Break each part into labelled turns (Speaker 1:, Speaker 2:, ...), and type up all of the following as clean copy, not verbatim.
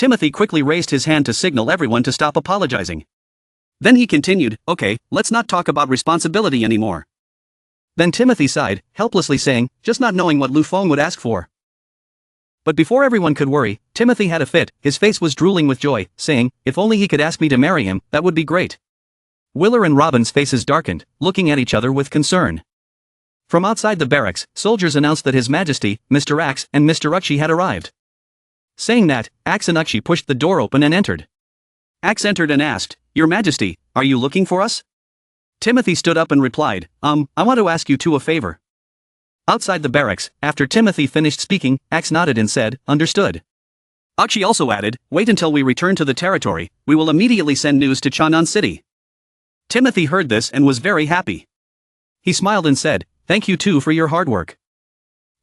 Speaker 1: Timothy quickly raised his hand to signal everyone to stop apologizing. Then he continued, okay, let's not talk about responsibility anymore. Then Timothy sighed, helplessly saying, just not knowing what Lu Feng would ask for. But before everyone could worry, Timothy had a fit. His face was drooling with joy, saying, if only he could ask me to marry him, that would be great. Willer and Robin's faces darkened, looking at each other with concern. From outside the barracks, soldiers announced that His Majesty, Mr. Axe, and Mr. Uxi had arrived. Saying that, Axe and Uxi pushed the door open and entered. Axe entered and asked, Your Majesty, are you looking for us? Timothy stood up and replied, I want to ask you two a favor. Outside the barracks, after Timothy finished speaking, Axe nodded and said, understood. Uxi also added, wait until we return to the territory, we will immediately send news to Chanan City. Timothy heard this and was very happy. He smiled and said, thank you too for your hard work.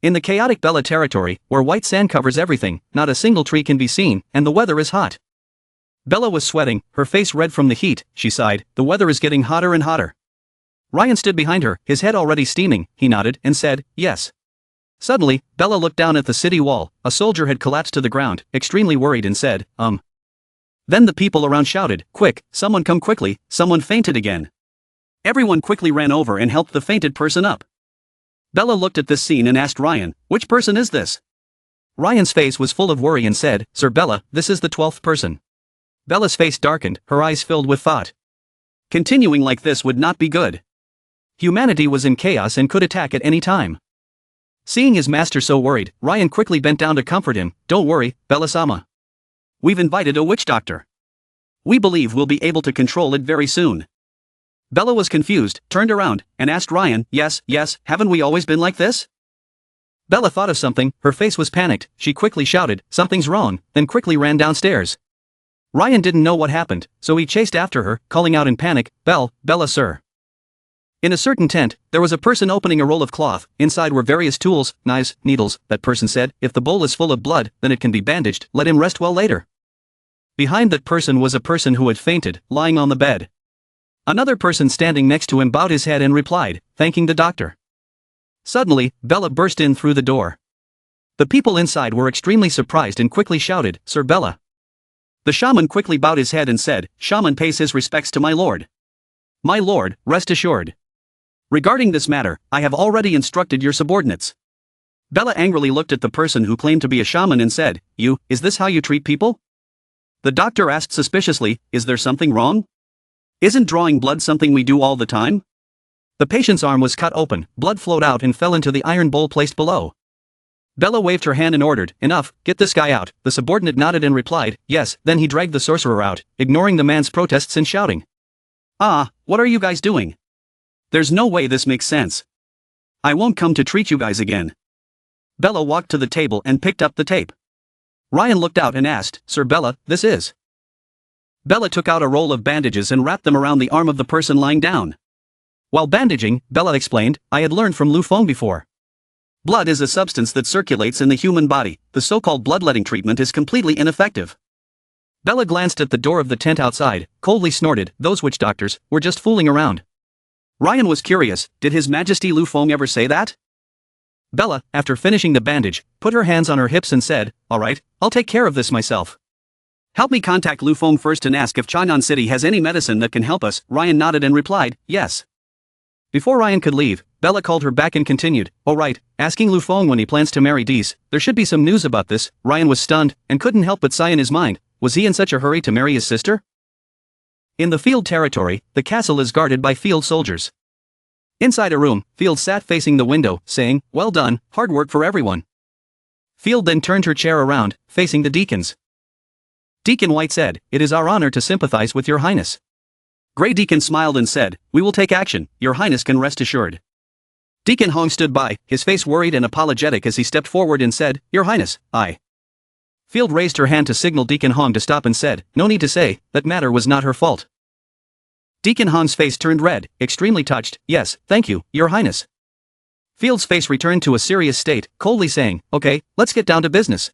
Speaker 1: In the chaotic Bella territory, where white sand covers everything, not a single tree can be seen, and the weather is hot. Bella was sweating, her face red from the heat. She sighed, the weather is getting hotter and hotter. Ryan stood behind her, his head already steaming. He nodded and said, yes. Suddenly, Bella looked down at the city wall. A soldier had collapsed to the ground, extremely worried, and said, Then the people around shouted, quick, someone come quickly, someone fainted again. Everyone quickly ran over and helped the fainted person up. Bella looked at this scene and asked Ryan, which person is this? Ryan's face was full of worry and said, Sir Bella, this is the 12th person. Bella's face darkened, her eyes filled with thought. Continuing like this would not be good. Humanity was in chaos and could attack at any time. Seeing his master so worried, Ryan quickly bent down to comfort him. Don't worry, Bella-sama. We've invited a witch doctor. We believe we'll be able to control it very soon. Bella was confused, turned around, and asked Ryan, yes, haven't we always been like this? Bella thought of something, her face was panicked. She quickly shouted, something's wrong, then quickly ran downstairs. Ryan didn't know what happened, so he chased after her, calling out in panic, Bella sir. In a certain tent, there was a person opening a roll of cloth. Inside were various tools, knives, needles. That person said, if the bowl is full of blood, then it can be bandaged, let him rest well later. Behind that person was a person who had fainted, lying on the bed. Another person standing next to him bowed his head and replied, thanking the doctor. Suddenly, Bella burst in through the door. The people inside were extremely surprised and quickly shouted, Sir Bella. The shaman quickly bowed his head and said, Shaman pays his respects to my lord. My lord, rest assured. Regarding this matter, I have already instructed your subordinates. Bella angrily looked at the person who claimed to be a shaman and said, is this how you treat people? The doctor asked suspiciously, is there something wrong? Isn't drawing blood something we do all the time? The patient's arm was cut open, blood flowed out and fell into the iron bowl placed below. Bella waved her hand and ordered, enough, get this guy out. The subordinate nodded and replied, yes. Then he dragged the sorcerer out, ignoring the man's protests and shouting. What are you guys doing? There's no way this makes sense. I won't come to treat you guys again. Bella walked to the table and picked up the tape. Ryan looked out and asked, Sir Bella, this is? Bella took out a roll of bandages and wrapped them around the arm of the person lying down. While bandaging, Bella explained, I had learned from Lu Feng before. Blood is a substance that circulates in the human body. The so-called bloodletting treatment is completely ineffective. Bella glanced at the door of the tent outside, coldly snorted, those witch doctors were just fooling around. Ryan was curious, did His Majesty Lu Feng ever say that? Bella, after finishing the bandage, put her hands on her hips and said, alright, I'll take care of this myself. Help me contact Lu Feng first and ask if Chanan City has any medicine that can help us. Ryan nodded and replied, yes. Before Ryan could leave, Bella called her back and continued, oh right, asking Lu Feng when he plans to marry Dees. There should be some news about this. Ryan was stunned, and couldn't help but sigh in his mind, was he in such a hurry to marry his sister? In the field territory, the castle is guarded by field soldiers. Inside a room, Field sat facing the window, saying, well done, hard work for everyone. Field then turned her chair around, facing the deacons. Deacon White said, it is our honor to sympathize with your highness. Grey Deacon smiled and said, we will take action, your highness can rest assured. Deacon Hong stood by, his face worried and apologetic as he stepped forward and said, your highness, I. Field raised her hand to signal Deacon Hong to stop and said, no need to say, that matter was not her fault. Deacon Hong's face turned red, extremely touched, yes, thank you, your highness. Field's face returned to a serious state, coldly saying, okay, let's get down to business.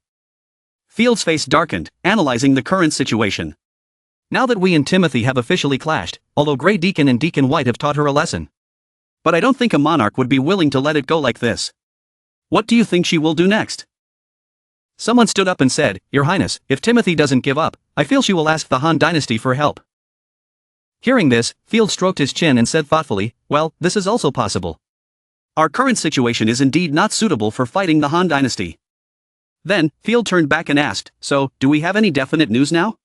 Speaker 1: Field's face darkened, analyzing the current situation. Now that we and Timothy have officially clashed, although Grey Deacon and Deacon White have taught her a lesson. But I don't think a monarch would be willing to let it go like this. What do you think she will do next? Someone stood up and said, Your Highness, if Timothy doesn't give up, I feel she will ask the Han dynasty for help. Hearing this, Field stroked his chin and said thoughtfully, well, this is also possible. Our current situation is indeed not suitable for fighting the Han dynasty. Then, Field turned back and asked, so, do we have any definite news now?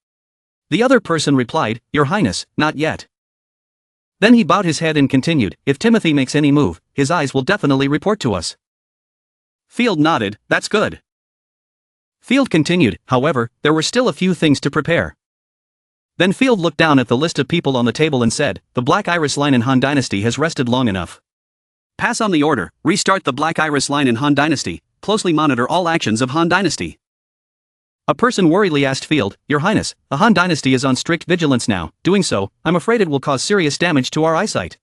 Speaker 1: The other person replied, Your Highness, not yet. Then he bowed his head and continued, if Timothy makes any move, his eyes will definitely report to us. Field nodded, that's good. Field continued, however, there were still a few things to prepare. Then Field looked down at the list of people on the table and said, the Black Iris line in Han Dynasty has rested long enough. Pass on the order, restart the Black Iris line in Han Dynasty, closely monitor all actions of Han Dynasty. A person worriedly asked Field, Your Highness, the Han Dynasty is on strict vigilance now, doing so, I'm afraid it will cause serious damage to our eyesight.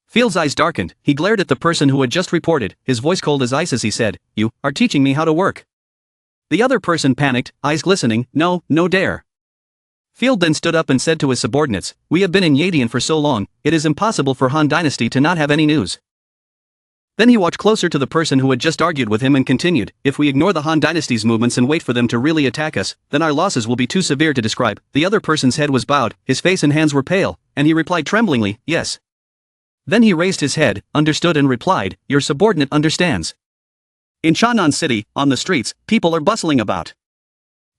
Speaker 1: Field's eyes darkened, he glared at the person who had just reported, his voice cold as ice as he said, You are teaching me how to work. The other person panicked, eyes glistening, no dare. Field then stood up and said to his subordinates, We have been in Yadian for so long, it is impossible for Han Dynasty to not have any news. Then he walked closer to the person who had just argued with him and continued, If we ignore the Han Dynasty's movements and wait for them to really attack us, then our losses will be too severe to describe. The other person's head was bowed, his face and hands were pale, and he replied tremblingly, Yes. Then he raised his head, understood and replied, Your subordinate understands. In Chanan City, on the streets, people are bustling about.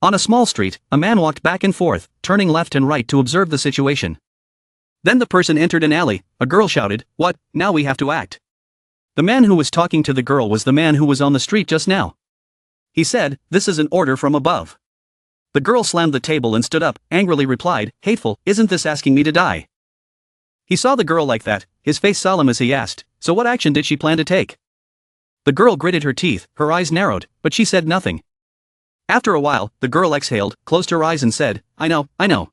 Speaker 1: On a small street, a man walked back and forth, turning left and right to observe the situation. Then the person entered an alley, a girl shouted, What, now we have to act. The man who was talking to the girl was the man who was on the street just now. He said, This is an order from above. The girl slammed the table and stood up, angrily replied, Hateful, isn't this asking me to die? He saw the girl like that, his face solemn as he asked, So what action did she plan to take? The girl gritted her teeth, her eyes narrowed, but she said nothing. After a while, the girl exhaled, closed her eyes and said, I know.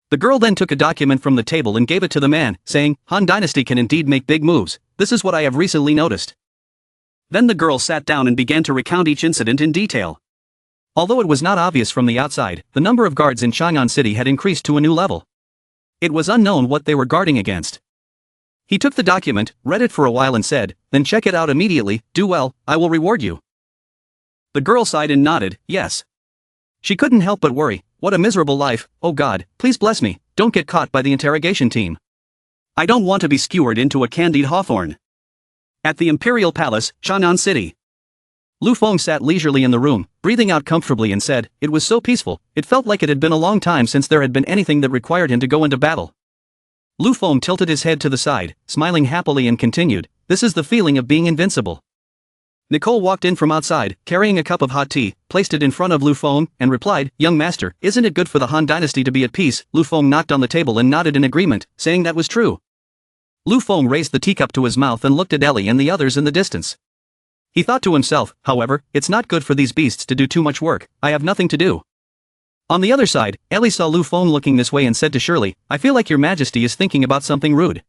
Speaker 1: The girl then took a document from the table and gave it to the man, saying, Han Dynasty can indeed make big moves, this is what I have recently noticed. Then the girl sat down and began to recount each incident in detail. Although it was not obvious from the outside, the number of guards in Chanan City had increased to a new level. It was unknown what they were guarding against. He took the document, read it for a while and said, Then check it out immediately, do well, I will reward you. The girl sighed and nodded, yes. She couldn't help but worry, what a miserable life, oh God, please bless me, don't get caught by the interrogation team. I don't want to be skewered into a candied hawthorn. At the Imperial Palace, Chanan City. Lu Feng sat leisurely in the room, breathing out comfortably and said, It was so peaceful, it felt like it had been a long time since there had been anything that required him to go into battle. Lu Feng tilted his head to the side, smiling happily and continued, This is the feeling of being invincible. Nicole walked in from outside, carrying a cup of hot tea, placed it in front of Lu Feng, and replied, Young master, isn't it good for the Han Dynasty to be at peace? Lu Feng knocked on the table and nodded in agreement, saying that was true. Lu Feng raised the teacup to his mouth and looked at Ellie and the others in the distance. He thought to himself, however, it's not good for these beasts to do too much work, I have nothing to do. On the other side, Ellie saw Lu Feng looking this way and said to Shirley, I feel like your majesty is thinking about something rude.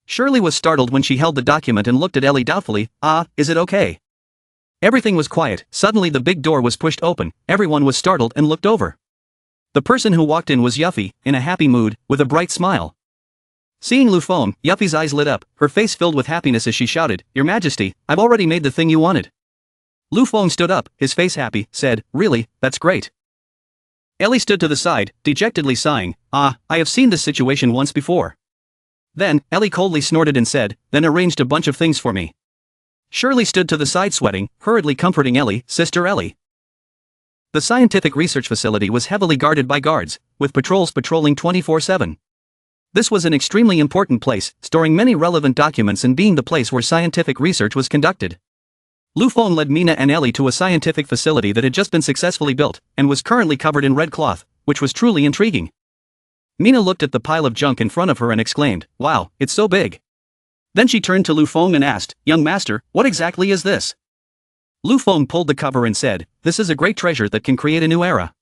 Speaker 1: Shirley was startled when she held the document and looked at Ellie doubtfully, is it okay? Everything was quiet, suddenly the big door was pushed open, everyone was startled and looked over. The person who walked in was Yuffie, in a happy mood, with a bright smile. Seeing Lu Feng, Yuffie's eyes lit up, her face filled with happiness as she shouted, Your Majesty, I've already made the thing you wanted. Lu Feng stood up, his face happy, said, Really, that's great. Ellie stood to the side, dejectedly sighing, I have seen this situation once before. Then, Ellie coldly snorted and said, Then arranged a bunch of things for me. Shirley stood to the side sweating, hurriedly comforting Ellie, Sister Ellie. The scientific research facility was heavily guarded by guards, with patrols patrolling 24/7. This was an extremely important place, storing many relevant documents and being the place where scientific research was conducted. Lu Feng led Mina and Ellie to a scientific facility that had just been successfully built, and was currently covered in red cloth, which was truly intriguing. Mina looked at the pile of junk in front of her and exclaimed, Wow, it's so big. Then she turned to Lu Feng and asked, Young master, what exactly is this? Lu Feng pulled the cover and said, This is a great treasure that can create a new era.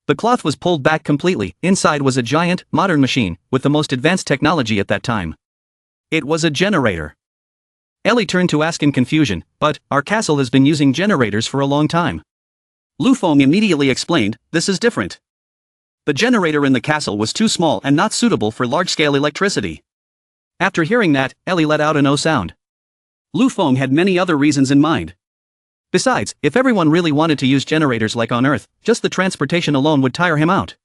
Speaker 1: The cloth was pulled back completely, inside was a giant, modern machine, with the most advanced technology at that time. It was a generator. Ellie turned to ask in confusion, But, our castle has been using generators for a long time. Lu Feng immediately explained, This is different. The generator in the castle was too small and not suitable for large-scale electricity. After hearing that, Ellie let out an "oh" sound. Lu Feng had many other reasons in mind. Besides, if everyone really wanted to use generators like on Earth, just the transportation alone would tire him out.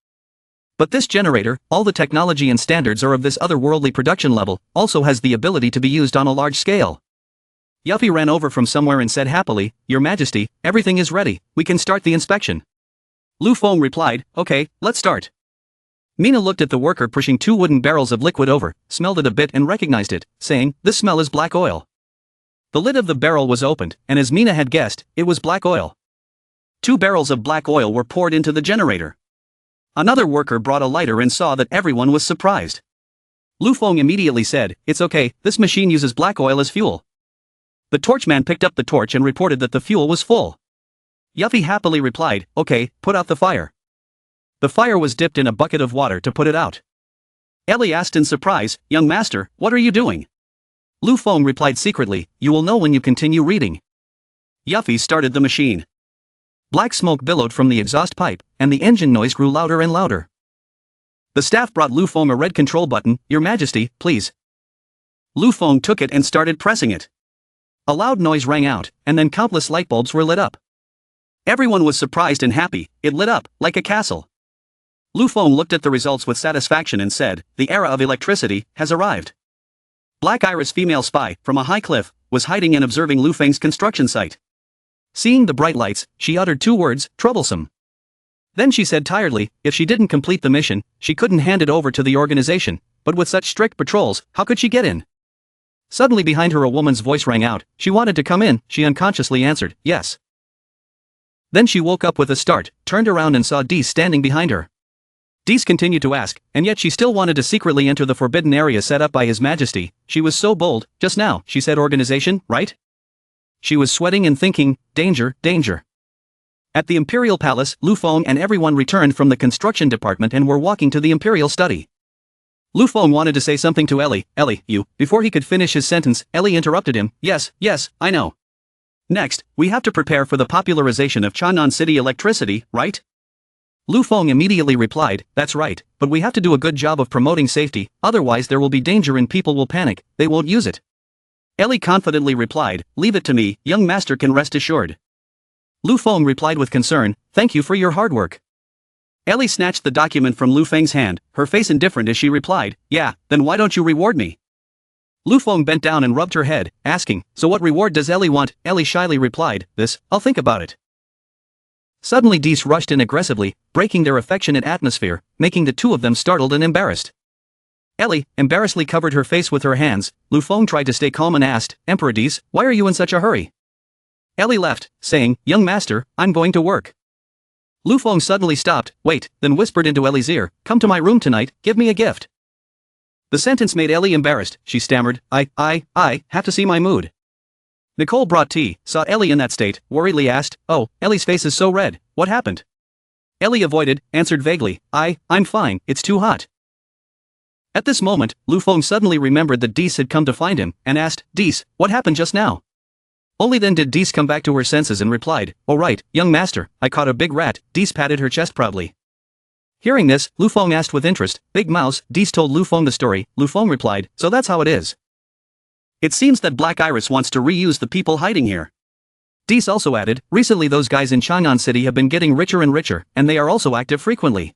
Speaker 1: But this generator, all the technology and standards are of this otherworldly production level, also has the ability to be used on a large scale. Yuffie ran over from somewhere and said happily, "Your Majesty, everything is ready, we can start the inspection." Lu Feng replied, "Okay, let's start." Mina looked at the worker pushing 2 wooden barrels of liquid over, smelled it a bit and recognized it, saying, "This smell is black oil." The lid of the barrel was opened, and as Mina had guessed, it was black oil. 2 barrels of black oil were poured into the generator. Another worker brought a lighter and saw that everyone was surprised. Lu Feng immediately said, "It's okay, this machine uses black oil as fuel." The torchman picked up the torch and reported that the fuel was full. Yuffie happily replied, "Okay, put out the fire." The fire was dipped in a bucket of water to put it out. Ellie asked in surprise, "Young master, what are you doing?" Lu Feng replied secretly, "You will know when you continue reading." Yuffie started the machine. Black smoke billowed from the exhaust pipe, and the engine noise grew louder and louder. The staff brought Lu Feng a red control button. "Your Majesty, please." Lu Feng took it and started pressing it. A loud noise rang out, and then countless light bulbs were lit up. Everyone was surprised and happy, it lit up, like a castle. Lu Feng looked at the results with satisfaction and said, "The era of electricity has arrived." Black Iris, female spy, from a high cliff, was hiding and observing Lu Feng's construction site. Seeing the bright lights, she uttered 2 words, "Troublesome." Then she said tiredly, if she didn't complete the mission, she couldn't hand it over to the organization, but with such strict patrols, how could she get in? Suddenly behind her a woman's voice rang out, she wanted to come in, she unconsciously answered, "Yes." Then she woke up with a start, turned around and saw Dees standing behind her. Dees continued to ask, and yet she still wanted to secretly enter the forbidden area set up by His Majesty. She was so bold. "Just now," she said, "organization, right?" She was sweating and thinking, danger, danger. At the Imperial Palace, Lu Feng and everyone returned from the construction department and were walking to the Imperial study. Lu Feng wanted to say something to Ellie. "Ellie, you," before he could finish his sentence, Ellie interrupted him, "Yes, I know. Next, we have to prepare for the popularization of Chanan City electricity, right?" Lu Feng immediately replied, "That's right, but we have to do a good job of promoting safety, otherwise there will be danger and people will panic, they won't use it." Ellie confidently replied, "Leave it to me, young master can rest assured." Lu Feng replied with concern, "Thank you for your hard work." Ellie snatched the document from Lu Feng's hand, her face indifferent as she replied, "Yeah, then why don't you reward me?" Lu Feng bent down and rubbed her head, asking, "So what reward does Ellie want?" Ellie shyly replied, "This, I'll think about it." Suddenly Dees rushed in aggressively, breaking their affectionate atmosphere, making the 2 of them startled and embarrassed. Ellie, embarrassedly covered her face with her hands. Lu Feng tried to stay calm and asked, "Emperor Dees, why are you in such a hurry?" Ellie left, saying, "Young master, I'm going to work." Lu Feng suddenly stopped, wait, then whispered into Ellie's ear, "Come to my room tonight, give me a gift." The sentence made Ellie embarrassed, she stammered, I have to see my mood." Nicole brought tea, saw Ellie in that state, worriedly asked, "Oh, Ellie's face is so red, what happened?" Ellie avoided, answered vaguely, I'm fine, it's too hot." At this moment, Lu Feng suddenly remembered that Dees had come to find him, and asked, "Dees, what happened just now?" Only then did Dees come back to her senses and replied, "Oh right, young master, I caught a big rat." Dees patted her chest proudly. Hearing this, Lu Feng asked with interest, "Big mouse?" Dees told Lu Feng the story. Lu Feng replied, "So that's how it is. It seems that Black Iris wants to reuse the people hiding here." Dees also added, "Recently those guys in Chanan City have been getting richer and richer, and they are also active frequently.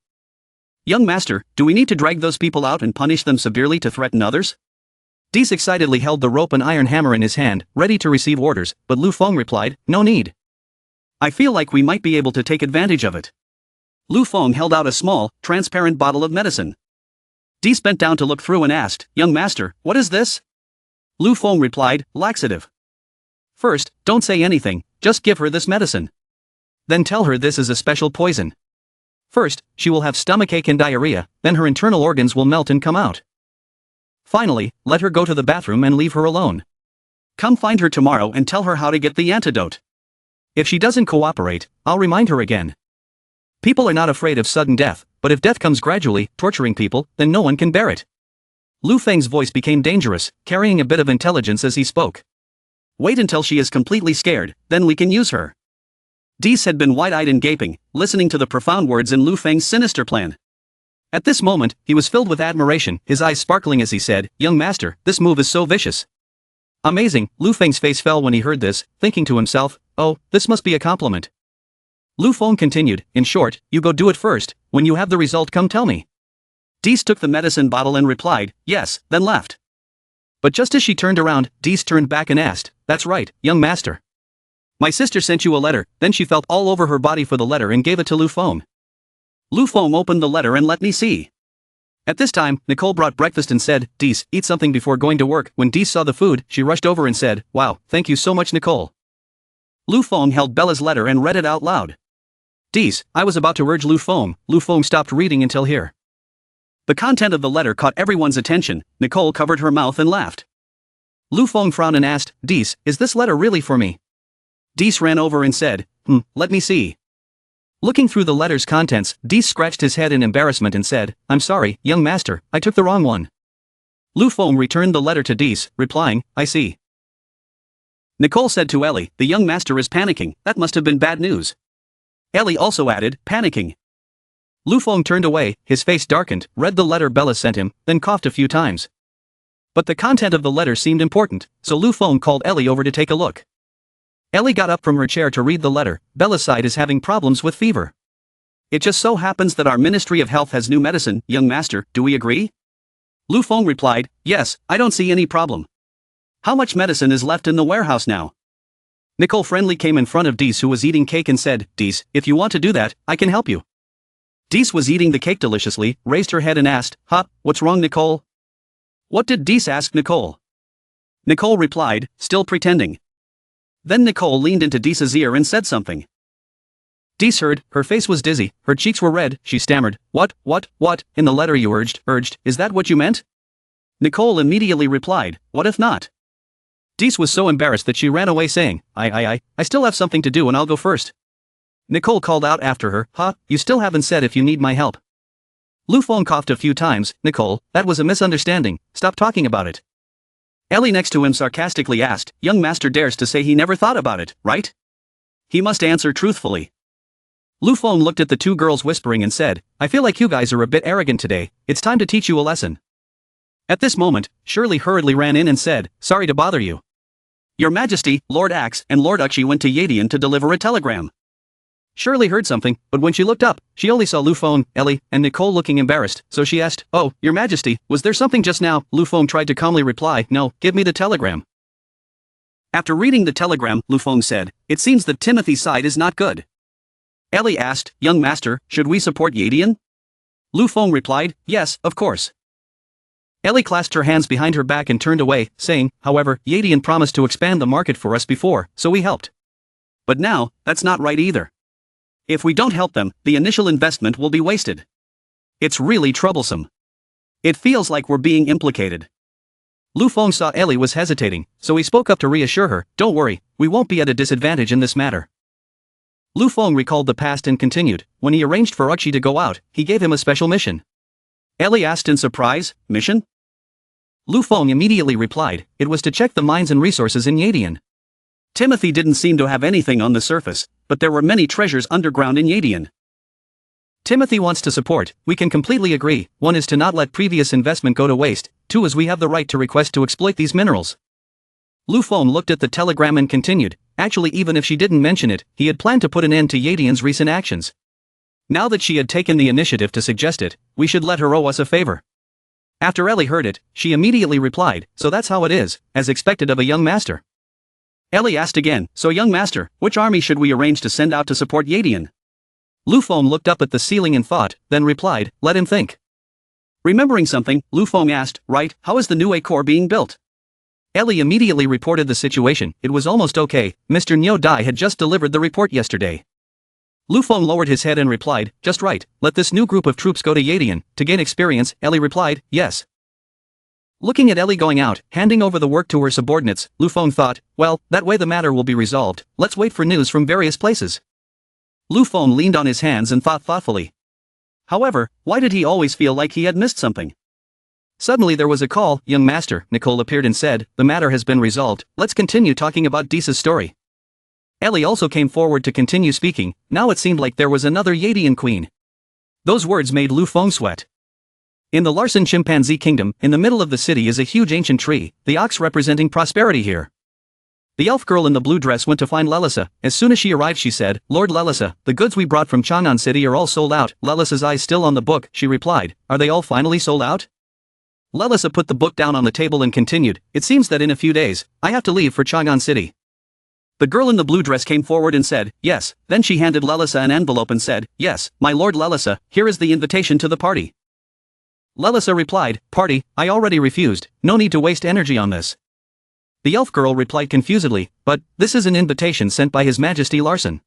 Speaker 1: Young master, do we need to drag those people out and punish them severely to threaten others?" Dees excitedly held the rope and iron hammer in his hand, ready to receive orders, but Lu Feng replied, "No need. I feel like we might be able to take advantage of it." Lu Feng held out a small, transparent bottle of medicine. Dees bent down to look through and asked, "Young master, what is this?" Lu Feng replied, "Laxative. First, don't say anything, just give her this medicine. Then tell her this is a special poison. First, she will have stomachache and diarrhea, then her internal organs will melt and come out. Finally, let her go to the bathroom and leave her alone. Come find her tomorrow and tell her how to get the antidote. If she doesn't cooperate, I'll remind her again. People are not afraid of sudden death, but if death comes gradually, torturing people, then no one can bear it." Lu Feng's voice became dangerous, carrying a bit of intelligence as he spoke. "Wait until she is completely scared, then we can use her." Dees had been wide-eyed and gaping, listening to the profound words in Lu Feng's sinister plan. At this moment, he was filled with admiration, his eyes sparkling as he said, "Young master, this move is so vicious." Amazing, Lu Feng's face fell when he heard this, thinking to himself, oh, this must be a compliment. Lu Feng continued, in short, you go do it first, when you have the result come tell me. Dees took the medicine bottle and replied, yes, then left. But just as she turned around, Dees turned back and asked, that's right, young master. My sister sent you a letter, then she felt all over her body for the letter and gave it to Lu Feng. Lu Feng opened the letter and let me see. At this time, Nicole brought breakfast and said, Dees, eat something before going to work. When Dees saw the food, she rushed over and said, wow, thank you so much Nicole. Lu Feng held Bella's letter and read it out loud. Dees, I was about to urge Lu Feng stopped reading until here. The content of the letter caught everyone's attention. Nicole covered her mouth and laughed. Lu Feng frowned and asked, Dees, is this letter really for me? Dees ran over and said, let me see. Looking through the letter's contents, Dees scratched his head in embarrassment and said, I'm sorry, young master, I took the wrong one. Lu Feng returned the letter to Dees, replying, I see. Nicole said to Ellie, the young master is panicking, that must have been bad news. Ellie also added, panicking. Lu Feng turned away, his face darkened, read the letter Bella sent him, then coughed a few times. But the content of the letter seemed important, so Lu Feng called Ellie over to take a look. Ellie got up from her chair to read the letter. Bella's side is having problems with fever. It just so happens that our Ministry of Health has new medicine, young master, do we agree? Lu Feng replied, yes, I don't see any problem. How much medicine is left in the warehouse now? Nicole friendly came in front of Dees who was eating cake and said, Dees, if you want to do that, I can help you. Dees was eating the cake deliciously, raised her head and asked, what's wrong Nicole? What did Dees ask Nicole? Nicole replied, still pretending. Then Nicole leaned into Dees's ear and said something. Dees heard, her face was dizzy, her cheeks were red, she stammered, what, in the letter you urged, is that what you meant? Nicole immediately replied, what if not? Dees was so embarrassed that she ran away saying, I still have something to do and I'll go first. Nicole called out after her, you still haven't said if you need my help. Lu Feng coughed a few times, Nicole, that was a misunderstanding, stop talking about it. Ellie next to him sarcastically asked, young master dares to say he never thought about it, right? He must answer truthfully. Lu Feng looked at the two girls whispering and said, I feel like you guys are a bit arrogant today, it's time to teach you a lesson. At this moment, Shirley hurriedly ran in and said, sorry to bother you. Your Majesty, Lord Axe and Lord Uxie went to Yadian to deliver a telegram. Shirley heard something, but when she looked up, she only saw Lu Feng, Ellie, and Nicole looking embarrassed, so she asked, oh, Your Majesty, was there something just now? Lu Feng tried to calmly reply, no, give me the telegram. After reading the telegram, Lu Feng said, it seems that Timothy's side is not good. Ellie asked, young master, should we support Yadian? Lu Feng replied, yes, of course. Ellie clasped her hands behind her back and turned away, saying, however, Yadian promised to expand the market for us before, so we helped. But now, that's not right either. If we don't help them, the initial investment will be wasted. It's really troublesome. It feels like we're being implicated. Lu Feng saw Ellie was hesitating, so he spoke up to reassure her, don't worry, we won't be at a disadvantage in this matter. Lu Feng recalled the past and continued, when he arranged for Uxie to go out, he gave him a special mission. Ellie asked in surprise, mission? Lu Feng immediately replied, it was to check the mines and resources in Yadian. Timothy didn't seem to have anything on the surface, but there were many treasures underground in Yadian. Timothy wants to support, we can completely agree, one is to not let previous investment go to waste, two is we have the right to request to exploit these minerals. Lu Feng looked at the telegram and continued, actually even if she didn't mention it, he had planned to put an end to Yadian's recent actions. Now that she had taken the initiative to suggest it, we should let her owe us a favor. After Ellie heard it, she immediately replied, so that's how it is, as expected of a young master. Ellie asked again, so young master, which army should we arrange to send out to support Yadian? Lu Feng looked up at the ceiling and thought, then replied, let him think. Remembering something, Lu Feng asked, right, how is the new Acor being built? Ellie immediately reported the situation, it was almost okay, Mr. Nyo Dai had just delivered the report yesterday. Lu Feng lowered his head and replied, just right, let this new group of troops go to Yadian, to gain experience, Ellie replied, yes. Looking at Ellie going out, handing over the work to her subordinates, Lu Feng thought, well, that way the matter will be resolved, let's wait for news from various places. Lu Feng leaned on his hands and thought thoughtfully. However, why did he always feel like he had missed something? Suddenly there was a call, young master, Nicole appeared and said, the matter has been resolved, let's continue talking about Deesa's story. Ellie also came forward to continue speaking, now it seemed like there was another Yadian queen. Those words made Lu Feng sweat. In the Larson chimpanzee kingdom, in the middle of the city is a huge ancient tree, the ox representing prosperity here. The elf girl in the blue dress went to find Lelisa. As soon as she arrived she said, "Lord Lelisa, the goods we brought from Chanan City are all sold out." Lelisa's eyes still on the book, she replied, "Are they all finally sold out?" Lelisa put the book down on the table and continued, "It seems that in a few days, I have to leave for Chanan City." The girl in the blue dress came forward and said, "Yes." Then she handed Lelisa an envelope and said, "Yes, my lord Lelisa, here is the invitation to the party." Lelisa replied, "Party? I already refused, no need to waste energy on this." The elf girl replied confusedly, "But, this is an invitation sent by His Majesty Larson."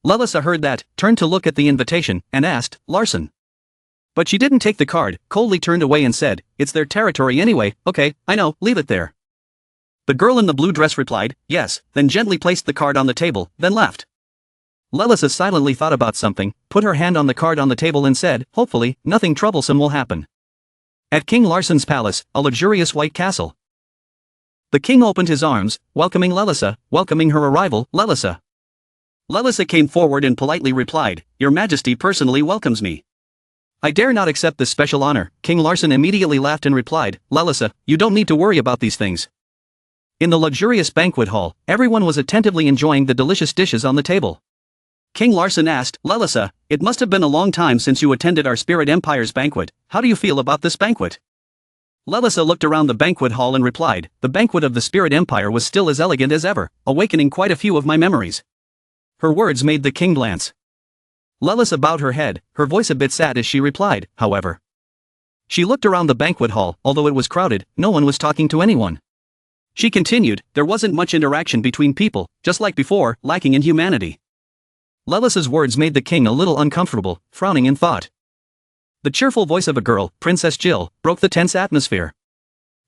Speaker 1: Lelisa heard that, turned to look at the invitation, and asked, "Larson?" But she didn't take the card, coldly turned away and said, "It's their territory anyway, okay, I know, leave it there." The girl in the blue dress replied, "Yes," then gently placed the card on the table, then left. Lelisa silently thought about something, put her hand on the card on the table and said, "Hopefully, nothing troublesome will happen." At King Larson's palace, a luxurious white castle. The king opened his arms, welcoming Lelisa, welcoming her arrival, Lelisa. Lelisa came forward and politely replied, "Your Majesty personally welcomes me." "I dare not accept this special honor." King Larson immediately laughed and replied, "Lelisa, you don't need to worry about these things." In the luxurious banquet hall, everyone was attentively enjoying the delicious dishes on the table. King Larson asked, "Lelisa, it must have been a long time since you attended our Spirit Empire's banquet. How do you feel about this banquet?" Lelisa looked around the banquet hall and replied, "The banquet of the Spirit Empire was still as elegant as ever, awakening quite a few of my memories." Her words made the king glance. Lelisa bowed her head, her voice a bit sad as she replied, however. She looked around the banquet hall, although it was crowded, no one was talking to anyone. She continued, "There wasn't much interaction between people, just like before, lacking in humanity." Lelisa's words made the king a little uncomfortable, frowning in thought. The cheerful voice of a girl, Princess Jill, broke the tense atmosphere.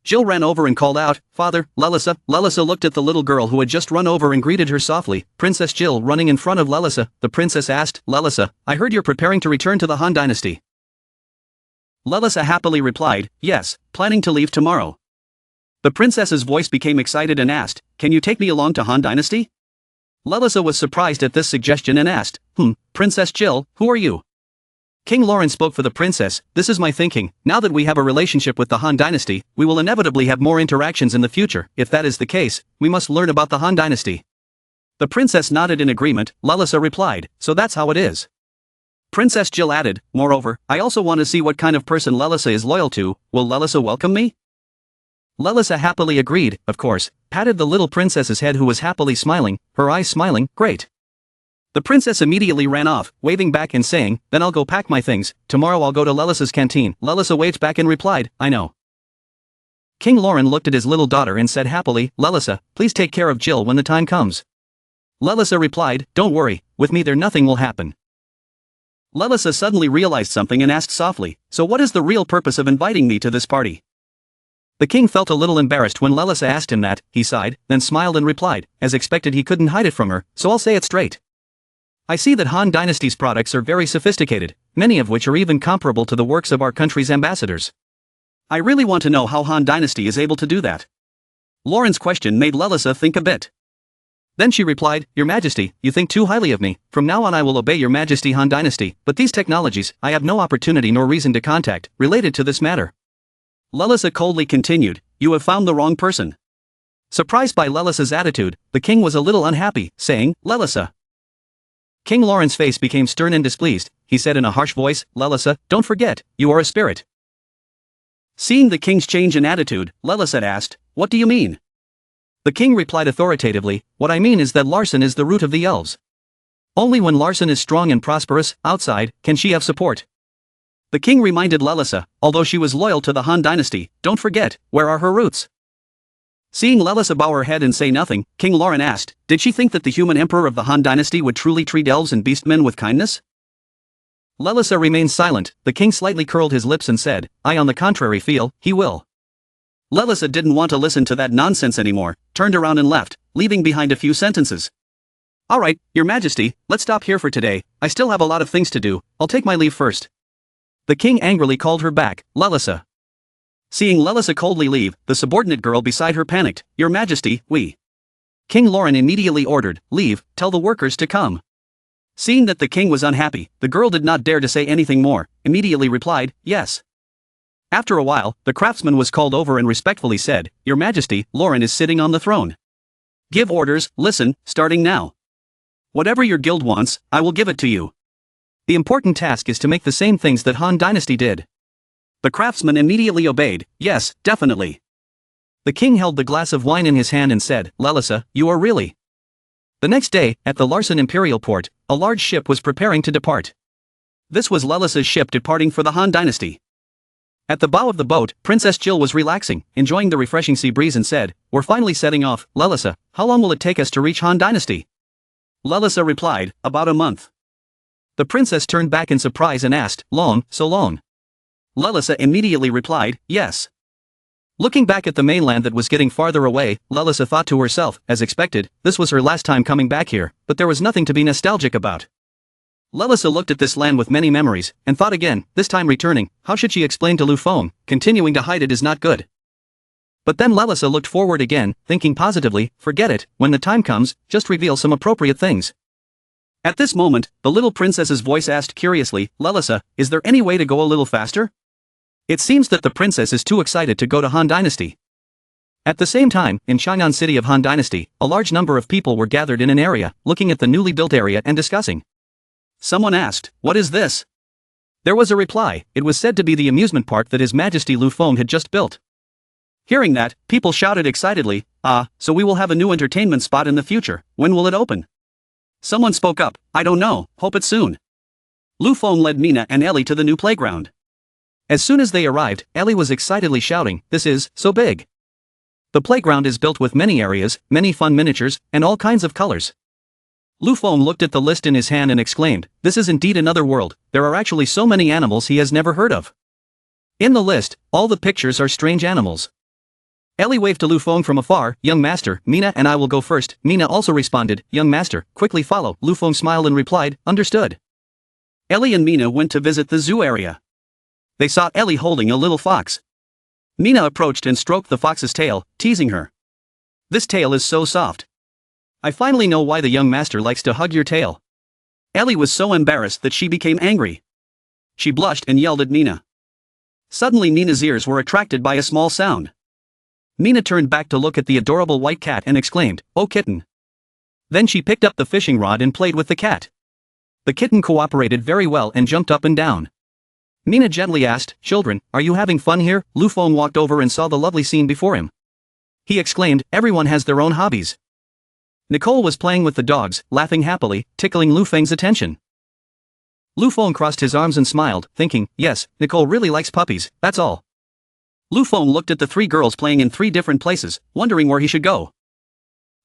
Speaker 1: Jill ran over and called out, "Father, Lelisa." Lelisa looked at the little girl who had just run over and greeted her softly. Princess Jill running in front of Lelisa, the princess asked, "Lelisa, I heard you're preparing to return to the Han Dynasty." Lelisa happily replied, "Yes, planning to leave tomorrow." The princess's voice became excited and asked, "Can you take me along to Han Dynasty?" Lelisa was surprised at this suggestion and asked, Princess Jill, who are you?" King Lauren spoke for the princess, "This is my thinking, now that we have a relationship with the Han Dynasty, we will inevitably have more interactions in the future. If that is the case, we must learn about the Han Dynasty." The princess nodded in agreement. Lelisa replied, "So that's how it is." Princess Jill added, "Moreover, I also want to see what kind of person Lelisa is loyal to. Will Lelisa welcome me?" Lelisa happily agreed, of course, patted the little princess's head who was happily smiling, her eyes smiling, "Great." The princess immediately ran off, waving back and saying, "Then I'll go pack my things, tomorrow I'll go to Lelisa's canteen." Lelisa waved back and replied, "I know." King Lauren looked at his little daughter and said happily, "Lelisa, please take care of Jill when the time comes." Lelisa replied, "Don't worry, with me there nothing will happen." Lelisa suddenly realized something and asked softly, "So what is the real purpose of inviting me to this party?" The king felt a little embarrassed when Lelisa asked him that. He sighed, then smiled and replied, as expected he couldn't hide it from her, "So I'll say it straight. I see that Han Dynasty's products are very sophisticated, many of which are even comparable to the works of our country's ambassadors. I really want to know how Han Dynasty is able to do that." Lauren's question made Lelisa think a bit. Then she replied, "Your Majesty, you think too highly of me. From now on I will obey Your Majesty Han Dynasty, but these technologies, I have no opportunity nor reason to contact, related to this matter." Lelisa coldly continued, "You have found the wrong person." Surprised by Lelisa's attitude, the king was a little unhappy, saying, "Lelisa." King Lauren's face became stern and displeased. He said in a harsh voice, "Lelisa, don't forget, you are a spirit." Seeing the king's change in attitude, Lelisa asked, "What do you mean?" The king replied authoritatively, "What I mean is that Larson is the root of the elves. Only when Larson is strong and prosperous, outside, can she have support." The king reminded Lelisa, although she was loyal to the Han Dynasty, don't forget, where are her roots? Seeing Lelisa bow her head and say nothing, King Lauren asked, did she think that the human emperor of the Han Dynasty would truly treat elves and beastmen with kindness? Lelisa remained silent. The king slightly curled his lips and said, I on the contrary feel, he will. Lelisa didn't want to listen to that nonsense anymore, turned around and left, leaving behind a few sentences. Alright, Your Majesty, let's stop here for today, I still have a lot of things to do, I'll take my leave first. The king angrily called her back, Lelisa. Seeing Lelisa coldly leave, the subordinate girl beside her panicked, Your Majesty, we. King Lauren immediately ordered, leave, tell the workers to come. Seeing that the king was unhappy, the girl did not dare to say anything more, immediately replied, yes. After a while, the craftsman was called over and respectfully said, Your Majesty, Lauren is sitting on the throne. Give orders, listen, starting now. Whatever your guild wants, I will give it to you. The important task is to make the same things that Han Dynasty did. The craftsman immediately obeyed, yes, definitely. The king held the glass of wine in his hand and said, Lalisa, you are really. The next day, at the Larson Imperial Port, a large ship was preparing to depart. This was Lalisa's ship departing for the Han Dynasty. At the bow of the boat, Princess Jill was relaxing, enjoying the refreshing sea breeze and said, We're finally setting off, Lalisa, how long will it take us to reach Han Dynasty? Lalisa replied, about a month. The princess turned back in surprise and asked, Long, so long? Lalisa immediately replied, yes. Looking back at the mainland that was getting farther away, Lalisa thought to herself, as expected, this was her last time coming back here, but there was nothing to be nostalgic about. Lalisa looked at this land with many memories, and thought again, this time returning, how should she explain to Lu Feng, continuing to hide it is not good. But then Lalisa looked forward again, thinking positively, forget it, when the time comes, just reveal some appropriate things. At this moment, the little princess's voice asked curiously, Lalisa, is there any way to go a little faster? It seems that the princess is too excited to go to Han Dynasty. At the same time, in Chanan city of Han Dynasty, a large number of people were gathered in an area, looking at the newly built area and discussing. Someone asked, what is this? There was a reply, it was said to be the amusement park that His Majesty Lu Feng had just built. Hearing that, people shouted excitedly, so we will have a new entertainment spot in the future, when will it open? Someone spoke up, I don't know, hope it's soon. Lu Feng led Mina and Ellie to the new playground. As soon as they arrived, Ellie was excitedly shouting, this is so big. The playground is built with many areas, many fun miniatures, and all kinds of colors. Lu Feng looked at the list in his hand and exclaimed, this is indeed another world, there are actually so many animals he has never heard of. In the list, all the pictures are strange animals. Ellie waved to Lu Feng from afar, young master, Mina and I will go first. Mina also responded, young master, quickly follow. Lu Feng smiled and replied, understood. Ellie and Mina went to visit the zoo area. They saw Ellie holding a little fox. Mina approached and stroked the fox's tail, teasing her. This tail is so soft. I finally know why the young master likes to hug your tail. Ellie was so embarrassed that she became angry. She blushed and yelled at Mina. Suddenly Mina's ears were attracted by a small sound. Mina turned back to look at the adorable white cat and exclaimed, oh kitten. Then she picked up the fishing rod and played with the cat. The kitten cooperated very well and jumped up and down. Mina gently asked, children, are you having fun here? Lu Feng walked over and saw the lovely scene before him. He exclaimed, everyone has their own hobbies. Nicole was playing with the dogs, laughing happily, tickling Lu Feng's attention. Lu Feng crossed his arms and smiled, thinking, yes, Nicole really likes puppies, that's all. Lu Feng looked at the three girls playing in 3 different places, wondering where he should go.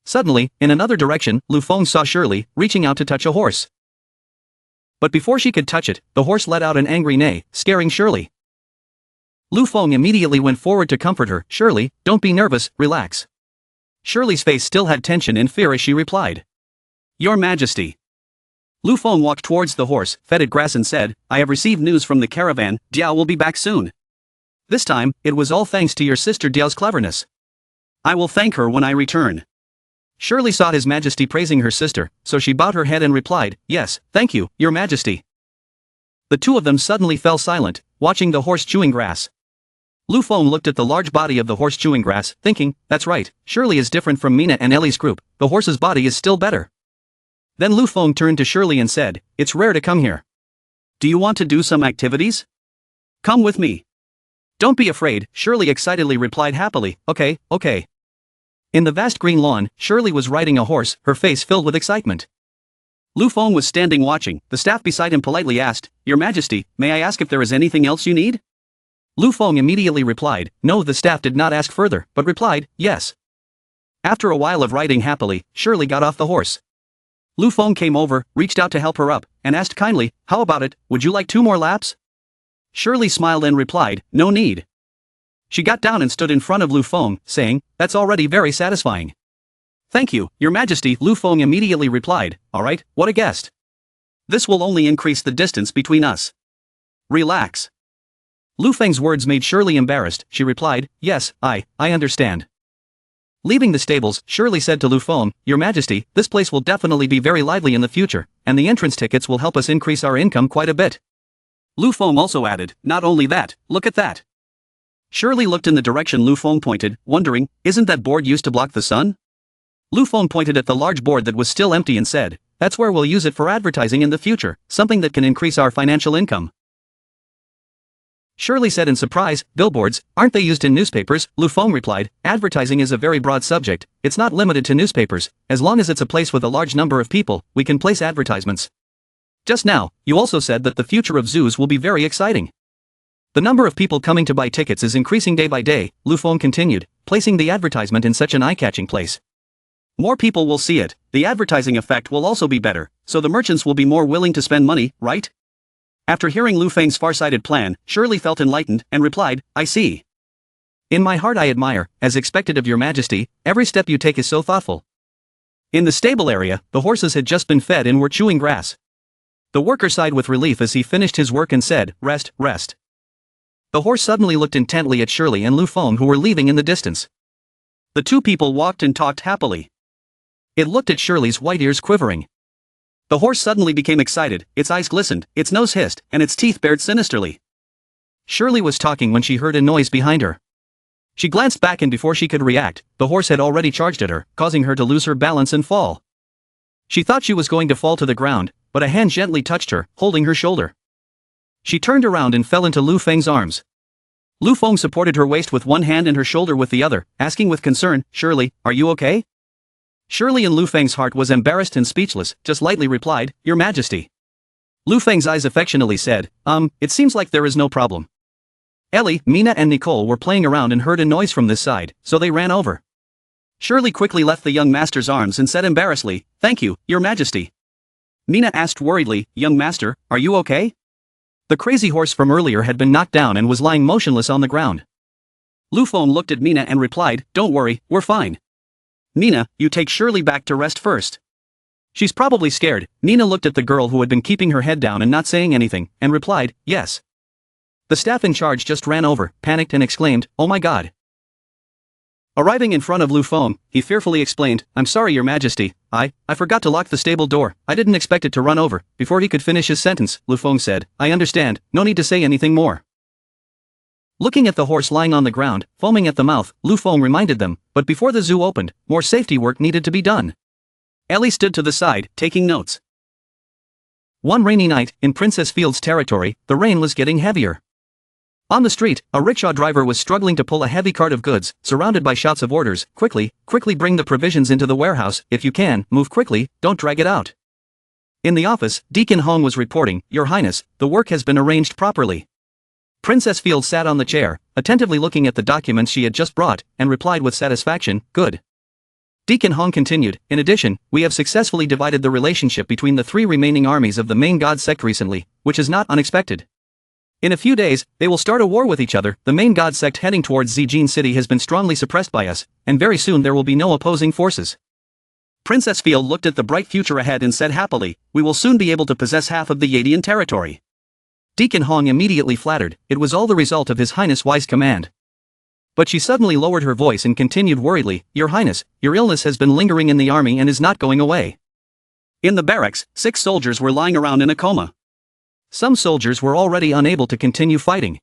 Speaker 1: Suddenly, in another direction, Lu Feng saw Shirley, reaching out to touch a horse. But before she could touch it, the horse let out an angry neigh, scaring Shirley. Lu Feng immediately went forward to comfort her, Shirley, don't be nervous, relax. Shirley's face still had tension and fear as she replied. Your Majesty. Lu Feng walked towards the horse, fed it grass and said, I have received news from the caravan, Diao will be back soon. This time, it was all thanks to your sister Diao's cleverness. I will thank her when I return. Shirley saw His Majesty praising her sister, so she bowed her head and replied, yes, thank you, Your Majesty. The two of them suddenly fell silent, watching the horse chewing grass. Lu Feng looked at the large body of the horse chewing grass, thinking, that's right, Shirley is different from Mina and Ellie's group, the horse's body is still better. Then Lu Feng turned to Shirley and said, it's rare to come here. Do you want to do some activities? Come with me. Don't be afraid, Shirley excitedly replied happily, okay. In the vast green lawn, Shirley was riding a horse, her face filled with excitement. Lu Feng was standing watching, the staff beside him politely asked, Your Majesty, may I ask if there is anything else you need? Lu Feng immediately replied, no, the staff did not ask further, but replied, yes. After a while of riding happily, Shirley got off the horse. Lu Feng came over, reached out to help her up, and asked kindly, how about it, would you like 2 more laps? Shirley smiled and replied, no need. She got down and stood in front of Lu Feng, saying, that's already very satisfying. Thank you, Your Majesty. Lu Feng immediately replied, alright, what a guest. This will only increase the distance between us. Relax. Lu Feng's words made Shirley embarrassed, she replied, yes, I understand. Leaving the stables, Shirley said to Lu Feng, Your Majesty, this place will definitely be very lively in the future, and the entrance tickets will help us increase our income quite a bit. Lu Feng also added, not only that, look at that. Shirley looked in the direction Lu Feng pointed, wondering, isn't that board used to block the sun? Lu Feng pointed at the large board that was still empty and said, "That's where we'll use it for advertising in the future, something that can increase our financial income." Shirley said in surprise, "Billboards, aren't they used in newspapers?" Lu Feng replied, "Advertising is a very broad subject, it's not limited to newspapers, as long as it's a place with a large number of people, we can place advertisements." "Just now, you also said that the future of zoos will be very exciting. The number of people coming to buy tickets is increasing day by day," Lu Feng continued, placing the advertisement in such an eye-catching place. "More people will see it, the advertising effect will also be better, so the merchants will be more willing to spend money, right?" After hearing Lu Feng's far-sighted plan, Shirley felt enlightened and replied, "I see. In my heart I admire, as expected of your majesty, every step you take is so thoughtful." In the stable area, the horses had just been fed and were chewing grass. The worker sighed with relief as he finished his work and said, "Rest, rest." The horse suddenly looked intently at Shirley and Lu Feng who were leaving in the distance. The two people walked and talked happily. It looked at Shirley's white ears quivering. The horse suddenly became excited, its eyes glistened, its nose hissed, and its teeth bared sinisterly. Shirley was talking when she heard a noise behind her. She glanced back and before she could react, the horse had already charged at her, causing her to lose her balance and fall. She thought she was going to fall to the ground, but a hand gently touched her, holding her shoulder. She turned around and fell into Lu Feng's arms. Lu Feng supported her waist with one hand and her shoulder with the other, asking with concern, "Shirley, are you okay?" Shirley in Lu Feng's heart was embarrassed and speechless, just lightly replied, "Your Majesty." Lu Feng's eyes affectionately said, It seems like there is no problem." Ellie, Mina and Nicole were playing around and heard a noise from this side, so they ran over. Shirley quickly left the young master's arms and said embarrassedly, "Thank you, Your Majesty." Mina asked worriedly, "Young master, are you okay?" The crazy horse from earlier had been knocked down and was lying motionless on the ground. Lu Feng looked at Mina and replied, "Don't worry, we're fine. Mina, you take Shirley back to rest first. She's probably scared." Mina looked at the girl who had been keeping her head down and not saying anything, and replied, "Yes." The staff in charge just ran over, panicked and exclaimed, "Oh my god." Arriving in front of Lu Feng, he fearfully explained, "I'm sorry Your Majesty, I forgot to lock the stable door, I didn't expect it to run over." Before he could finish his sentence, Lu Feng said, "I understand, no need to say anything more." Looking at the horse lying on the ground, foaming at the mouth, Lu Feng reminded them, but before the zoo opened, more safety work needed to be done. Ellie stood to the side, taking notes. One rainy night, in Princess Field's territory, the rain was getting heavier. On the street, a rickshaw driver was struggling to pull a heavy cart of goods, surrounded by shouts of orders, "Quickly, quickly bring the provisions into the warehouse, if you can, move quickly, don't drag it out." In the office, Deacon Hong was reporting, "Your Highness, the work has been arranged properly." Princess Field sat on the chair, attentively looking at the documents she had just brought, and replied with satisfaction, "Good." Deacon Hong continued, "In addition, we have successfully divided the relationship between the three remaining armies of the main god sect recently, which is not unexpected. In a few days, they will start a war with each other. The main god sect heading towards Zijin City has been strongly suppressed by us, and very soon there will be no opposing forces." Princess Field looked at the bright future ahead and said happily, "We will soon be able to possess half of the Yadian territory." Deacon Hong immediately flattered, it was all the result of His Highness' wise command. But she suddenly lowered her voice and continued worriedly, "Your Highness, your illness has been lingering in the army and is not going away." In the barracks, 6 soldiers were lying around in a coma. Some soldiers were already unable to continue fighting.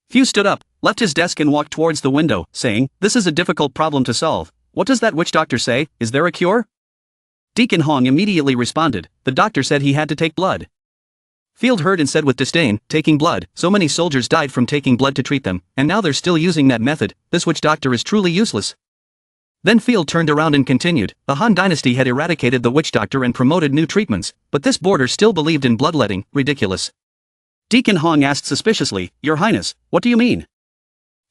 Speaker 1: Few stood up, left his desk and walked towards the window, saying, "This is a difficult problem to solve. What does that witch doctor say, is there a cure?" Deacon Hong immediately responded, "The doctor said he had to take blood." Field heard and said with disdain, "Taking blood, so many soldiers died from taking blood to treat them, and now they're still using that method, this witch doctor is truly useless." Then Field turned around and continued, "The Han dynasty had eradicated the witch doctor and promoted new treatments, but this border still believed in bloodletting, ridiculous." Deacon Hong asked suspiciously, "Your Highness, what do you mean?"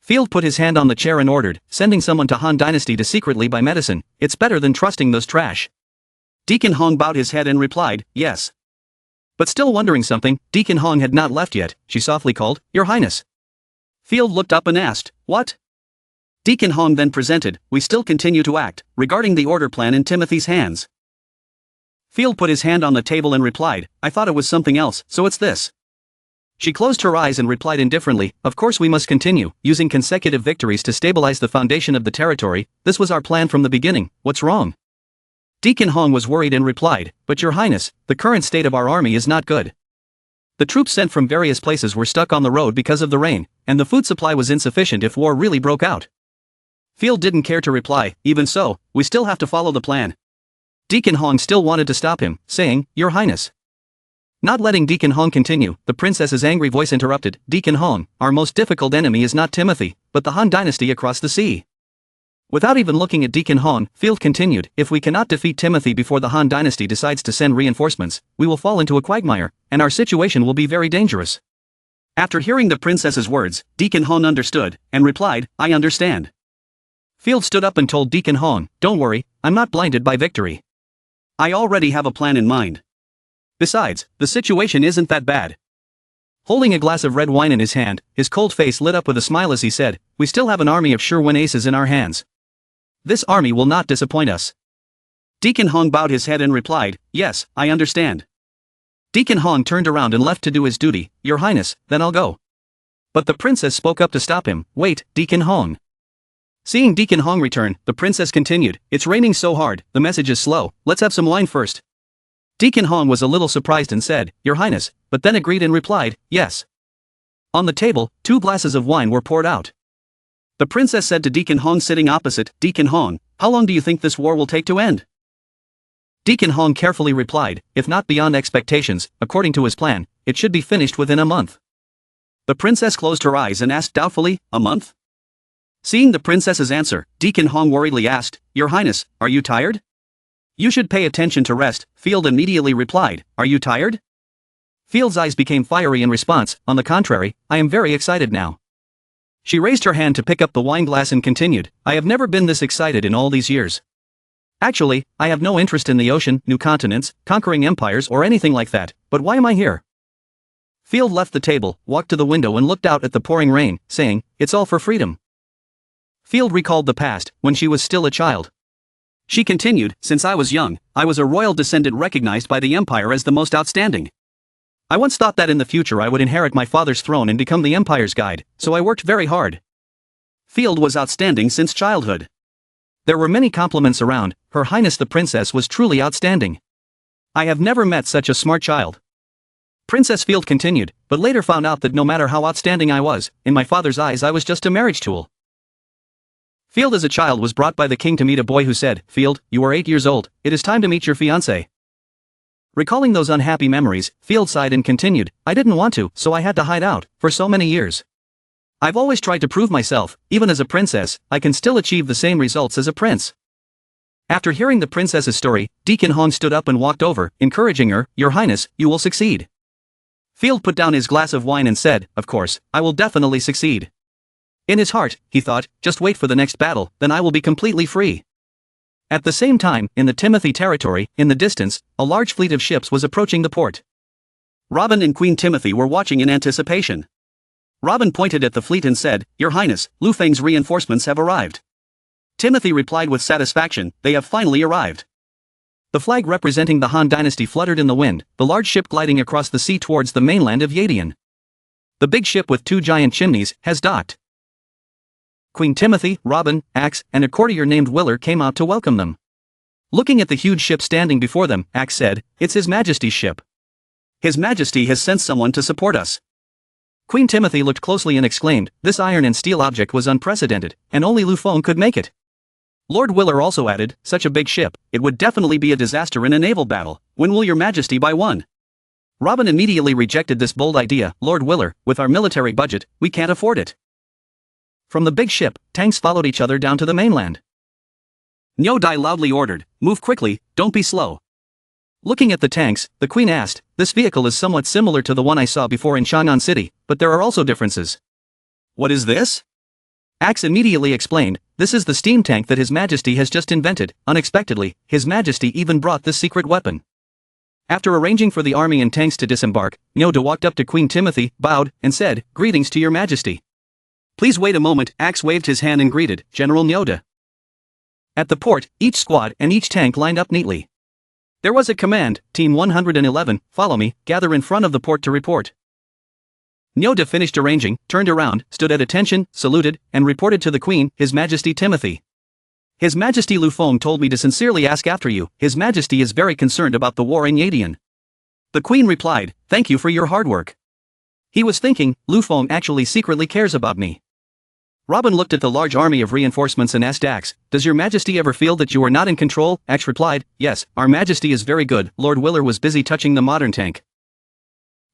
Speaker 1: Field put his hand on the chair and ordered, "Sending someone to Han dynasty to secretly buy medicine, it's better than trusting those trash." Deacon Hong bowed his head and replied, "Yes." But still wondering something, Deacon Hong had not left yet, she softly called, "Your Highness." Field looked up and asked, "What?" Deacon Hong then presented, "We still continue to act, regarding the order plan in Timothy's hands." Field put his hand on the table and replied, "I thought it was something else, so it's this." She closed her eyes and replied indifferently, "Of course we must continue, using consecutive victories to stabilize the foundation of the territory, this was our plan from the beginning, what's wrong?" Deacon Hong was worried and replied, "But Your Highness, the current state of our army is not good. The troops sent from various places were stuck on the road because of the rain, and the food supply was insufficient if war really broke out." Field didn't care to reply. Even so, we still have to follow the plan. Deacon Hong still wanted to stop him, saying, Your Highness. Not letting Deacon Hong continue, the princess's angry voice interrupted. Deacon Hong, our most difficult enemy is not Timothy, but the Han dynasty across the sea. Without even looking at Deacon Hong, Field continued, if we cannot defeat Timothy before the Han dynasty decides to send reinforcements, we will fall into a quagmire, and our situation will be very dangerous. After hearing the princess's words, Deacon Hong understood, and replied, I understand. Field stood up and told Deacon Hong, don't worry, I'm not blinded by victory. I already have a plan in mind. Besides, the situation isn't that bad. Holding a glass of red wine in his hand, his cold face lit up with a smile as he said, we still have an army of sure-win aces in our hands. This army will not disappoint us. Deacon Hong bowed his head and replied, yes, I understand. Deacon Hong turned around and left to do his duty. Your Highness, then I'll go. But the princess spoke up to stop him. Wait, Deacon Hong. Seeing Deacon Hong return, the princess continued, it's raining so hard, the message is slow, let's have some wine first. Deacon Hong was a little surprised and said, Your Highness, but then agreed and replied, yes. On the table, 2 glasses of wine were poured out. The princess said to Deacon Hong sitting opposite, Deacon Hong, how long do you think this war will take to end? Deacon Hong carefully replied, if not beyond expectations, according to his plan, it should be finished within a month. The princess closed her eyes and asked doubtfully, a month? Seeing the princess's answer, Deacon Hong worriedly asked, Your Highness, are you tired? You should pay attention to rest. Field immediately replied, are you tired? Field's eyes became fiery in response, on the contrary, I am very excited now. She raised her hand to pick up the wine glass and continued, I have never been this excited in all these years. Actually, I have no interest in the ocean, new continents, conquering empires or anything like that, but why am I here? Field left the table, walked to the window and looked out at the pouring rain, saying, it's all for freedom. Field recalled the past, when she was still a child. She continued, since I was young, I was a royal descendant recognized by the empire as the most outstanding. I once thought that in the future I would inherit my father's throne and become the empire's guide, so I worked very hard. Field was outstanding since childhood. There were many compliments around, Her Highness the Princess was truly outstanding. I have never met such a smart child. Princess Field continued, but later found out that no matter how outstanding I was, in my father's eyes I was just a marriage tool. Field as a child was brought by the king to meet a boy who said, Field, you are 8 years old, it is time to meet your fiancé. Recalling those unhappy memories, Field sighed and continued, I didn't want to, so I had to hide out, for so many years. I've always tried to prove myself, even as a princess, I can still achieve the same results as a prince. After hearing the princess's story, Deacon Hong stood up and walked over, encouraging her, Your Highness, you will succeed. Field put down his glass of wine and said, of course, I will definitely succeed. In his heart, he thought, just wait for the next battle, then I will be completely free. At the same time, in the Timothy territory, in the distance, a large fleet of ships was approaching the port. Robin and Queen Timothy were watching in anticipation. Robin pointed at the fleet and said, Your Highness, Lu Feng's reinforcements have arrived. Timothy replied with satisfaction, they have finally arrived. The flag representing the Han dynasty fluttered in the wind, the large ship gliding across the sea towards the mainland of Yadian. The big ship with 2 giant chimneys has docked. Queen Timothy, Robin, Axe, and a courtier named Willer came out to welcome them. Looking at the huge ship standing before them, Axe said, It's His Majesty's ship. His Majesty has sent someone to support us. Queen Timothy looked closely and exclaimed, This iron and steel object was unprecedented, and only Lu Feng could make it. Lord Willer also added, Such a big ship, it would definitely be a disaster in a naval battle. When will your Majesty buy one? Robin immediately rejected this bold idea, Lord Willer, with our military budget, we can't afford it. From the big ship, tanks followed each other down to the mainland. Nyo Dai loudly ordered, Move quickly, don't be slow. Looking at the tanks, the queen asked, This vehicle is somewhat similar to the one I saw before in Chanan City, but there are also differences. What is this? Axe immediately explained, This is the steam tank that His Majesty has just invented. Unexpectedly, His Majesty even brought this secret weapon. After arranging for the army and tanks to disembark, Nyo Dai walked up to Queen Timothy, bowed, and said, Greetings to your Majesty. Please wait a moment, Axe waved his hand and greeted, General Nyo Dai. At the port, each squad and each tank lined up neatly. There was a command, Team 111, follow me, gather in front of the port to report. Nyo Dai finished arranging, turned around, stood at attention, saluted, and reported to the Queen, His Majesty Timothy. His Majesty Lu Feng told me to sincerely ask after you, His Majesty is very concerned about the war in Yadian. The Queen replied, Thank you for your hard work. He was thinking, Lu Feng actually secretly cares about me. Robin looked at the large army of reinforcements and asked Axe, "Does your majesty ever feel that you are not in control?" Axe replied, "Yes, our majesty is very good." Lord Willer was busy touching the modern tank.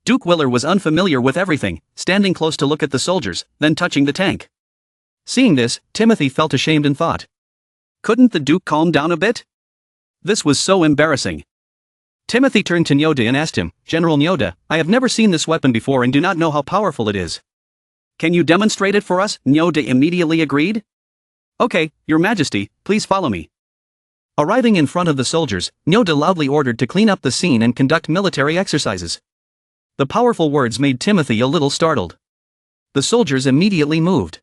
Speaker 1: Duke Willer was unfamiliar with everything, standing close to look at the soldiers, then touching the tank. Seeing this, Timothy felt ashamed and thought, couldn't the Duke calm down a bit? This was so embarrassing. Timothy turned to Nyoda and asked him, "General Nyoda, I have never seen this weapon before and do not know how powerful it is. Can you demonstrate it for us?" Nyoda immediately agreed. "Okay, your majesty, please follow me." Arriving in front of the soldiers, Nyoda loudly ordered to clean up the scene and conduct military exercises. The powerful words made Timothy a little startled. The soldiers immediately moved.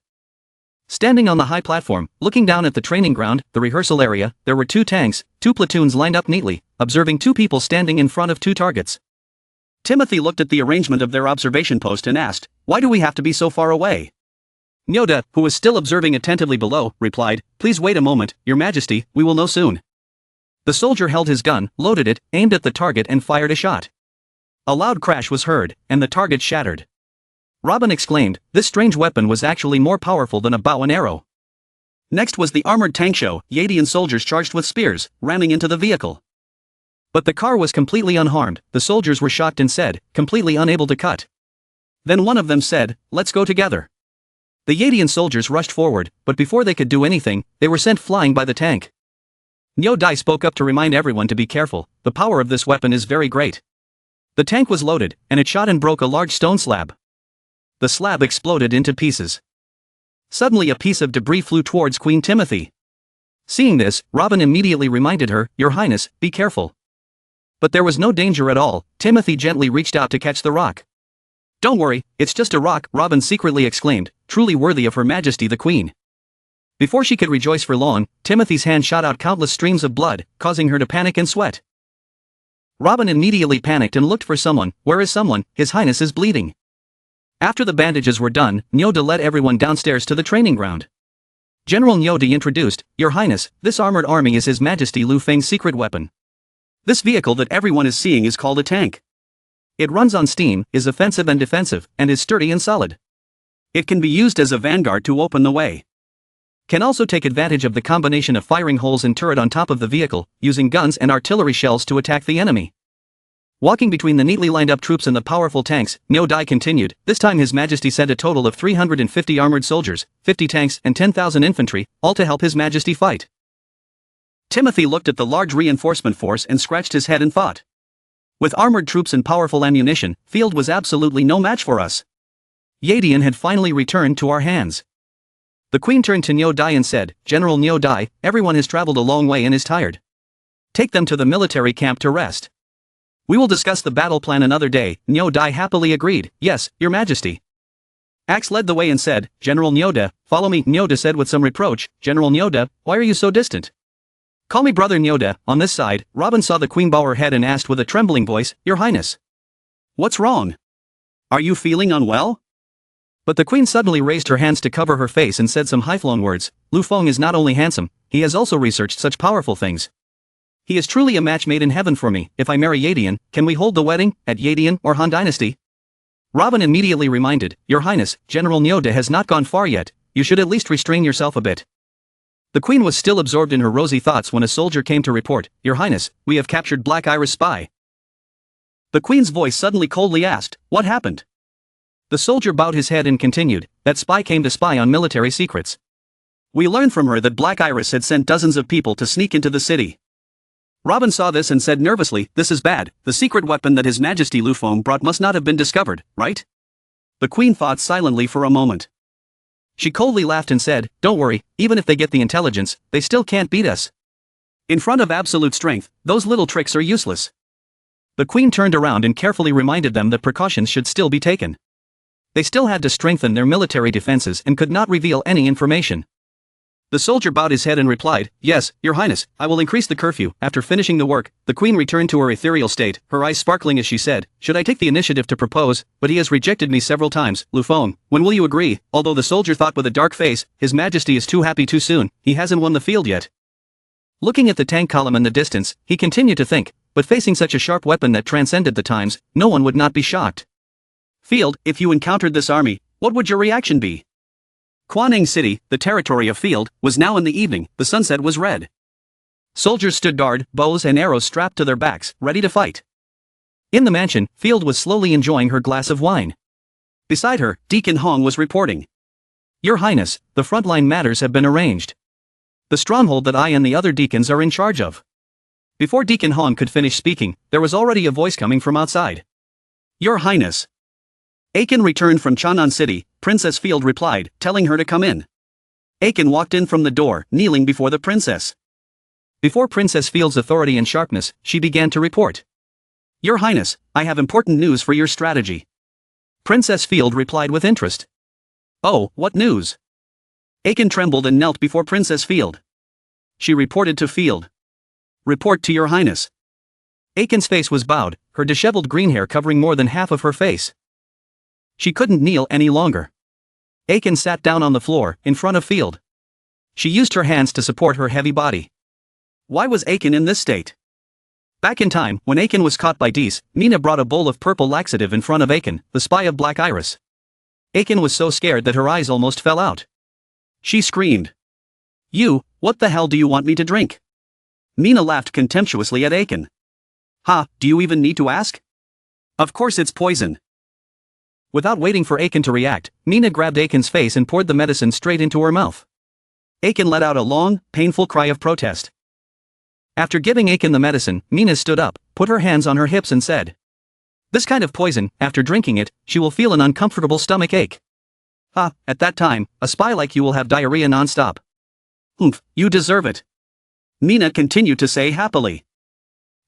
Speaker 1: Standing on the high platform, looking down at the training ground, the rehearsal area, there were 2 tanks, 2 platoons lined up neatly, observing 2 people standing in front of 2 targets. Timothy looked at the arrangement of their observation post and asked, "Why do we have to be so far away?" Nyoda, who was still observing attentively below, replied, "Please wait a moment, your majesty, we will know soon." The soldier held his gun, loaded it, aimed at the target and fired a shot. A loud crash was heard, and the target shattered. Robin exclaimed, this strange weapon was actually more powerful than a bow and arrow. Next was the armored tank show, Yadian soldiers charged with spears, ramming into the vehicle. But the car was completely unharmed. The soldiers were shocked and said, completely unable to cut. Then one of them said, "Let's go together." The Yadian soldiers rushed forward, but before they could do anything, they were sent flying by the tank. Nyo Dai spoke up to remind everyone to be careful. The power of this weapon is very great. The tank was loaded, and it shot and broke a large stone slab. The slab exploded into pieces. Suddenly a piece of debris flew towards Queen Timothy. Seeing this, Robin immediately reminded her, "Your Highness, be careful." But there was no danger at all. Timothy gently reached out to catch the rock. "Don't worry, it's just a rock," Robin secretly exclaimed, truly worthy of Her Majesty the Queen. Before she could rejoice for long, Timothy's hand shot out countless streams of blood, causing her to panic and sweat. Robin immediately panicked and looked for someone. "Where is someone? His Highness is bleeding." After the bandages were done, Nyoda led everyone downstairs to the training ground. General Nyoda introduced, "Your Highness, this armored army is His Majesty Lu Feng's secret weapon. This vehicle that everyone is seeing is called a tank. It runs on steam, is offensive and defensive, and is sturdy and solid. It can be used as a vanguard to open the way. Can also take advantage of the combination of firing holes and turret on top of the vehicle, using guns and artillery shells to attack the enemy." Walking between the neatly lined up troops and the powerful tanks, Nyo Dai continued, "This time His Majesty sent a total of 350 armored soldiers, 50 tanks and 10,000 infantry, all to help His Majesty fight." Timothy looked at the large reinforcement force and scratched his head and thought, with armored troops and powerful ammunition, field was absolutely no match for us. Yadian had finally returned to our hands. The Queen turned to Nyo Dai and said, "General Nyo Dai, everyone has traveled a long way and is tired. Take them to the military camp to rest. We will discuss the battle plan another day." Nyo Dai happily agreed, "Yes, Your Majesty." Axe led the way and said, "General Nyoda, follow me." Nyoda said with some reproach, "General Nyoda, why are you so distant?" "Call me Brother Nyoda." On this side, Robin saw the Queen bow her head and asked with a trembling voice, "Your Highness. What's wrong? Are you feeling unwell?" But the Queen suddenly raised her hands to cover her face and said some high-flown words. "Lu Feng is not only handsome, he has also researched such powerful things. He is truly a match made in heaven for me. If I marry Yadian, can we hold the wedding at Yadian or Han Dynasty?" Robin immediately reminded, "Your Highness, General Nyoda has not gone far yet, you should at least restrain yourself a bit." The Queen was still absorbed in her rosy thoughts when a soldier came to report, "Your Highness, we have captured Black Iris spy." The Queen's voice suddenly coldly asked, "What happened?" The soldier bowed his head and continued, "That spy came to spy on military secrets. We learned from her that Black Iris had sent dozens of people to sneak into the city." Robin saw this and said nervously, "This is bad. The secret weapon that His Majesty Lu Feng brought must not have been discovered, right?" The Queen thought silently for a moment. She coldly laughed and said, "Don't worry, even if they get the intelligence, they still can't beat us. In front of absolute strength, those little tricks are useless." The Queen turned around and carefully reminded them that precautions should still be taken. They still had to strengthen their military defenses and could not reveal any information. The soldier bowed his head and replied, "Yes, Your Highness, I will increase the curfew." After finishing the work, the Queen returned to her ethereal state, her eyes sparkling as she said, "Should I take the initiative to propose? But he has rejected me several times. Lu Feng, when will you agree?" Although the soldier thought with a dark face, His Majesty is too happy too soon, he hasn't won the field yet. Looking at the tank column in the distance, he continued to think, but facing such a sharp weapon that transcended the times, no one would not be shocked. "Field, if you encountered this army, what would your reaction be?" Kwanning City, the territory of Field, was now in the evening, the sunset was red. Soldiers stood guard, bows and arrows strapped to their backs, ready to fight. In the mansion, Field was slowly enjoying her glass of wine. Beside her, Deacon Hong was reporting. Your Highness, the frontline matters have been arranged. The stronghold that I and the other deacons are in charge of. Before Deacon Hong could finish speaking, there was already a voice coming from outside. Your Highness. Aiken returned from Chanan City, Princess Field replied, telling her to come in. Aiken walked in from the door, kneeling before the princess. Before Princess Field's authority and sharpness, she began to report. Your Highness, I have important news for your strategy. Princess Field replied with interest. Oh, what news? Aiken trembled and knelt before Princess Field. She reported to Field. Report to your Highness. Aiken's face was bowed, her disheveled green hair covering more than half of her face. She couldn't kneel any longer. Aiken sat down on the floor, in front of Field. She used her hands to support her heavy body. Why was Aiken in this state? Back in time, when Aiken was caught by Dees, Mina brought a bowl of purple laxative in front of Aiken, the spy of Black Iris. Aiken was so scared that her eyes almost fell out. She screamed. You, what the hell do you want me to drink? Mina laughed contemptuously at Aiken. Ha, do you even need to ask? Of course it's poison. Without waiting for Aiken to react, Mina grabbed Aiken's face and poured the medicine straight into her mouth. Aiken let out a long, painful cry of protest. After giving Aiken the medicine, Mina stood up, put her hands on her hips and said. This kind of poison, after drinking it, she will feel an uncomfortable stomach ache. Ha, at that time, a spy like you will have diarrhea non-stop. Oomph, you deserve it. Mina continued to say happily.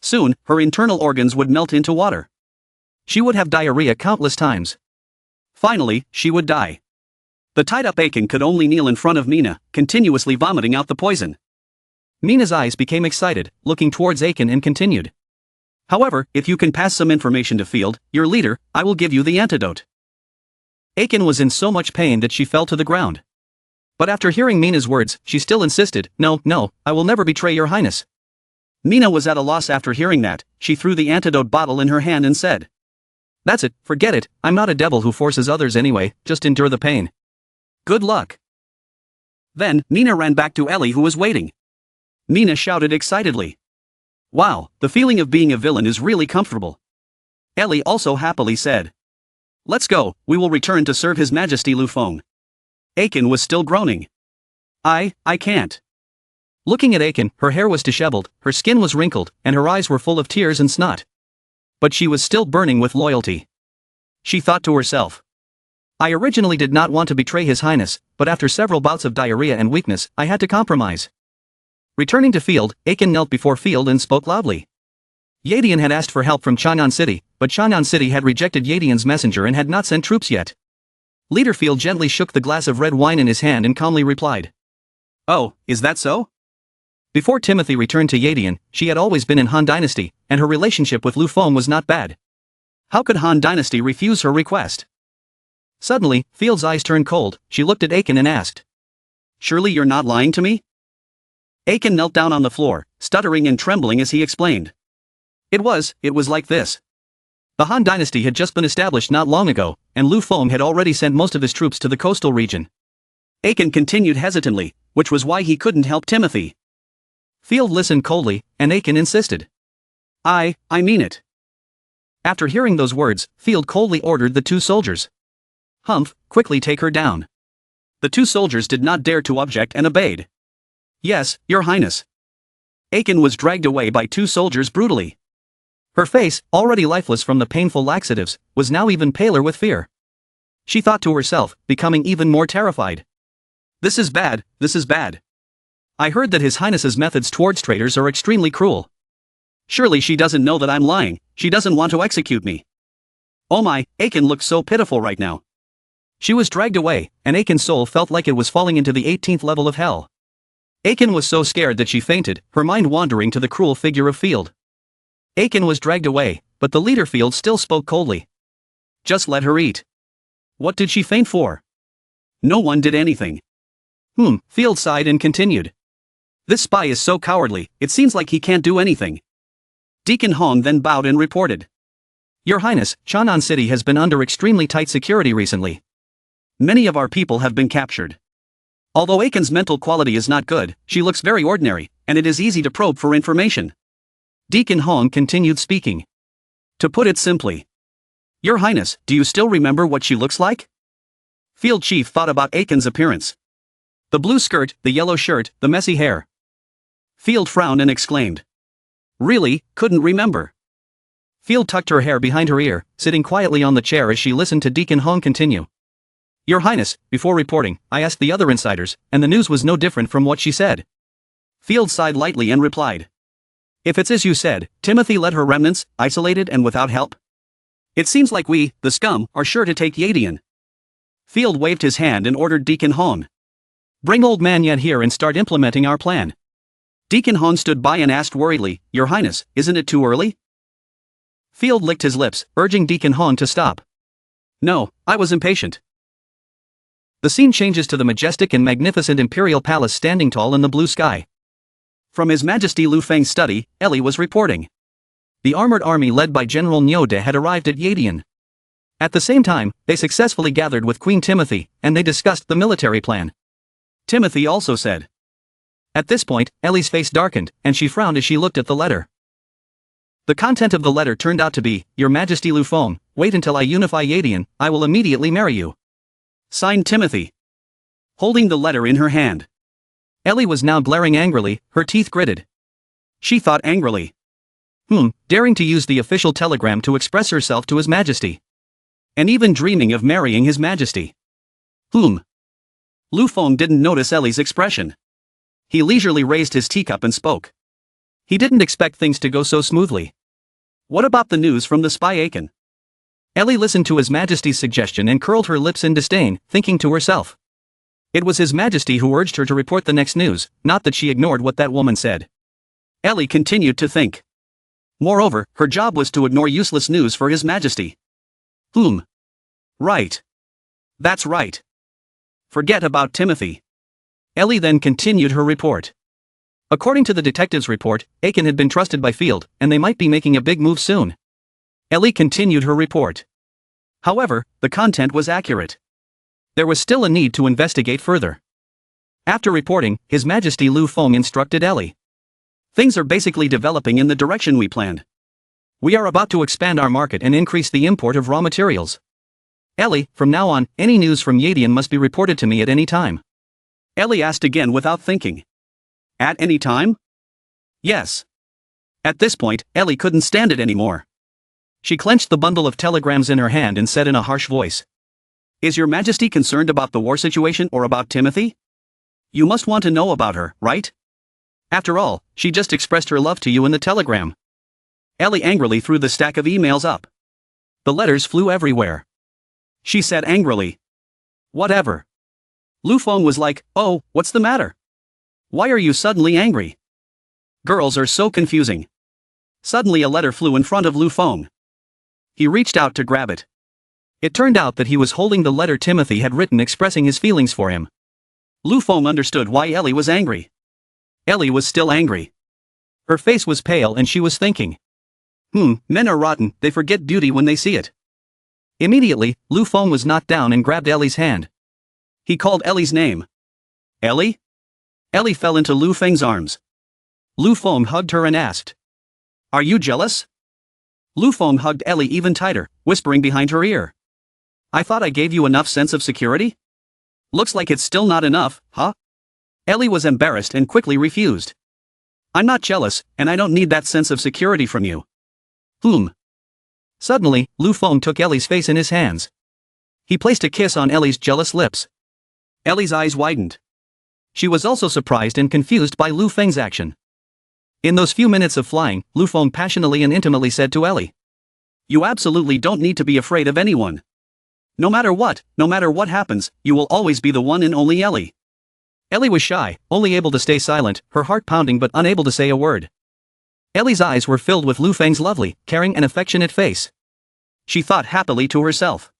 Speaker 1: Soon, her internal organs would melt into water. She would have diarrhea countless times. Finally, she would die. The tied-up Aiken could only kneel in front of Mina, continuously vomiting out the poison. Mina's eyes became excited, looking towards Aiken and continued. However, if you can pass some information to Field, your leader, I will give you the antidote. Aiken was in so much pain that she fell to the ground. But after hearing Mina's words, she still insisted, No, I will never betray your Highness. Mina was at a loss after hearing that. She threw the antidote bottle in her hand and said. That's it, forget it, I'm not a devil who forces others anyway, just endure the pain. Good luck. Then, Mina ran back to Ellie who was waiting. Mina shouted excitedly. Wow, the feeling of being a villain is really comfortable. Ellie also happily said. Let's go, we will return to serve His Majesty Lu Feng. Aiken was still groaning. I can't. Looking at Aiken, her hair was disheveled, her skin was wrinkled, and her eyes were full of tears and snot. But she was still burning with loyalty. She thought to herself. I originally did not want to betray His Highness, but after several bouts of diarrhea and weakness, I had to compromise. Returning to Field, Aiken knelt before Field and spoke loudly. Yadian had asked for help from Chanan City, but Chanan City had rejected Yadian's messenger and had not sent troops yet. Leader Field gently shook the glass of red wine in his hand and calmly replied. Oh, is that so? Before Timothy returned to Yadian, she had always been in Han Dynasty, and her relationship with Lu Feng was not bad. How could Han Dynasty refuse her request? Suddenly, Field's eyes turned cold, she looked at Aiken and asked. Surely you're not lying to me? Aiken knelt down on the floor, stuttering and trembling as he explained. It was like this. The Han Dynasty had just been established not long ago, and Lu Feng had already sent most of his troops to the coastal region. Aiken continued hesitantly, which was why he couldn't help Timothy. Field listened coldly, and Aiken insisted. I mean it. After hearing those words, Field coldly ordered the two soldiers. Humph, quickly take her down. The two soldiers did not dare to object and obeyed. Yes, your Highness. Aiken was dragged away by two soldiers brutally. Her face, already lifeless from the painful laxatives, was now even paler with fear. She thought to herself, becoming even more terrified. This is bad, this is bad. I heard that His Highness's methods towards traitors are extremely cruel. Surely she doesn't know that I'm lying, she doesn't want to execute me. Oh my, Aiken looked so pitiful right now. She was dragged away, and Aiken's soul felt like it was falling into the 18th level of hell. Aiken was so scared that she fainted, her mind wandering to the cruel figure of Field. Aiken was dragged away, but the leader Field still spoke coldly. Just let her eat. What did she faint for? No one did anything. Field sighed and continued. This spy is so cowardly, it seems like he can't do anything. Deacon Hong then bowed and reported. Your Highness, Chanan City has been under extremely tight security recently. Many of our people have been captured. Although Aiken's mental quality is not good, she looks very ordinary, and it is easy to probe for information. Deacon Hong continued speaking. To put it simply. Your Highness, do you still remember what she looks like? Field Chief thought about Aiken's appearance. The blue skirt, the yellow shirt, the messy hair. Field frowned and exclaimed. Really, couldn't remember. Field tucked her hair behind her ear, sitting quietly on the chair as she listened to Deacon Hong continue. Your Highness, before reporting, I asked the other insiders, and the news was no different from what she said. Field sighed lightly and replied. If it's as you said, Timothy led her remnants, isolated and without help. It seems like we, the scum, are sure to take Yadian. Field waved his hand and ordered Deacon Hong. Bring old man Yad here and start implementing our plan. Deacon Hong stood by and asked worriedly, Your Highness, isn't it too early? Field licked his lips, urging Deacon Hong to stop. No, I was impatient. The scene changes to the majestic and magnificent imperial palace standing tall in the blue sky. From His Majesty Lu Feng's study, Ellie was reporting. The armored army led by General Nyode had arrived at Yadian. At the same time, they successfully gathered with Queen Timothy, and they discussed the military plan. Timothy also said. At this point, Ellie's face darkened, and she frowned as she looked at the letter. The content of the letter turned out to be, Your Majesty Lu Feng, wait until I unify Yadian, I will immediately marry you. Signed Timothy. Holding the letter in her hand. Ellie was now glaring angrily, her teeth gritted. She thought angrily. Daring to use the official telegram to express herself to His Majesty. And even dreaming of marrying His Majesty. Lu Feng didn't notice Ellie's expression. He leisurely raised his teacup and spoke. He didn't expect things to go so smoothly. What about the news from the spy Aiken? Ellie listened to His Majesty's suggestion and curled her lips in disdain, thinking to herself. It was His Majesty who urged her to report the next news, not that she ignored what that woman said. Ellie continued to think. Moreover, her job was to ignore useless news for His Majesty. Right. That's right. Forget about Timothy. Ellie then continued her report. According to the detective's report, Aiken had been trusted by Field, and they might be making a big move soon. Ellie continued her report. However, the content was accurate. There was still a need to investigate further. After reporting, His Majesty Lu Feng instructed Ellie. Things are basically developing in the direction we planned. We are about to expand our market and increase the import of raw materials. Ellie, from now on, any news from Yadian must be reported to me at any time. Ellie asked again without thinking. At any time? Yes. At this point, Ellie couldn't stand it anymore. She clenched the bundle of telegrams in her hand and said in a harsh voice. Is Your Majesty concerned about the war situation or about Timothy? You must want to know about her, right? After all, she just expressed her love to you in the telegram. Ellie angrily threw the stack of emails up. The letters flew everywhere. She said angrily. Whatever. Lu Feng was like, oh, what's the matter? Why are you suddenly angry? Girls are so confusing. Suddenly a letter flew in front of Lu Feng. He reached out to grab it. It turned out that he was holding the letter Timothy had written expressing his feelings for him. Lu Feng understood why Ellie was angry. Ellie was still angry. Her face was pale and she was thinking. Men are rotten, they forget beauty when they see it. Immediately, Lu Feng was knocked down and grabbed Ellie's hand. He called Ellie's name. Ellie? Ellie fell into Lu Feng's arms. Lu Feng hugged her and asked. Are you jealous? Lu Feng hugged Ellie even tighter, whispering behind her ear. I thought I gave you enough sense of security? Looks like it's still not enough, huh? Ellie was embarrassed and quickly refused. I'm not jealous, and I don't need that sense of security from you. Suddenly, Lu Feng took Ellie's face in his hands. He placed a kiss on Ellie's jealous lips. Ellie's eyes widened. She was also surprised and confused by Lu Feng's action. In those few minutes of flying, Lu Feng passionately and intimately said to Ellie. You absolutely don't need to be afraid of anyone. No matter what happens, you will always be the one and only Ellie. Ellie was shy, only able to stay silent, her heart pounding but unable to say a word. Ellie's eyes were filled with Lu Feng's lovely, caring and affectionate face. She thought happily to herself.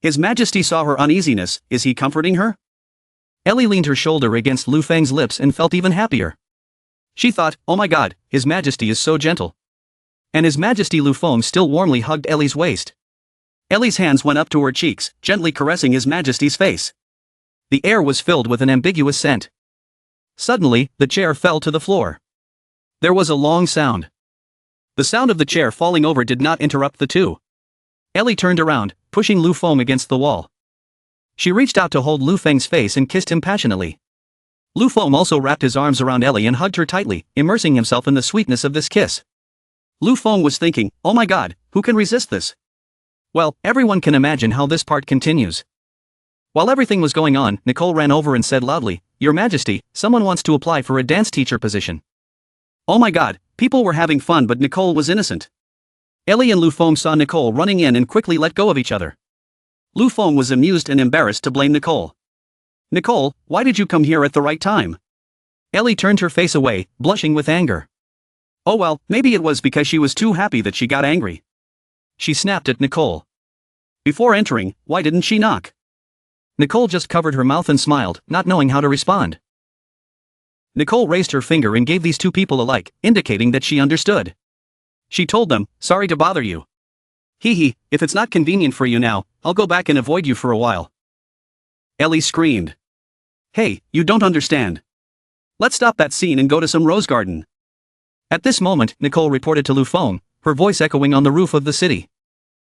Speaker 1: His Majesty saw her uneasiness, is he comforting her? Ellie leaned her shoulder against Lu Feng's lips and felt even happier. She thought, oh my god, His Majesty is so gentle. And His Majesty Lu Feng still warmly hugged Ellie's waist. Ellie's hands went up to her cheeks, gently caressing His Majesty's face. The air was filled with an ambiguous scent. Suddenly, the chair fell to the floor. There was a long sound. The sound of the chair falling over did not interrupt the two. Ellie turned around, pushing Lu Feng against the wall. She reached out to hold Lu Feng's face and kissed him passionately. Lu Feng also wrapped his arms around Ellie and hugged her tightly, immersing himself in the sweetness of this kiss. Lu Feng was thinking, oh my god, who can resist this? Well, everyone can imagine how this part continues. While everything was going on, Nicole ran over and said loudly, Your Majesty, someone wants to apply for a dance teacher position. Oh my god, people were having fun but Nicole was innocent. Ellie and Lu Feng saw Nicole running in and quickly let go of each other. Lu Feng was amused and embarrassed to blame Nicole. Nicole, why did you come here at the right time? Ellie turned her face away, blushing with anger. Oh well, maybe it was because she was too happy that she got angry. She snapped at Nicole. Before entering, why didn't she knock? Nicole just covered her mouth and smiled, not knowing how to respond. Nicole raised her finger and gave these two people a like, indicating that she understood. She told them, sorry to bother you. Hee hee, if it's not convenient for you now, I'll go back and avoid you for a while. Ellie screamed. Hey, you don't understand. Let's stop that scene and go to some rose garden. At this moment, Nicole reported to Lu Feng, her voice echoing on the roof of the city.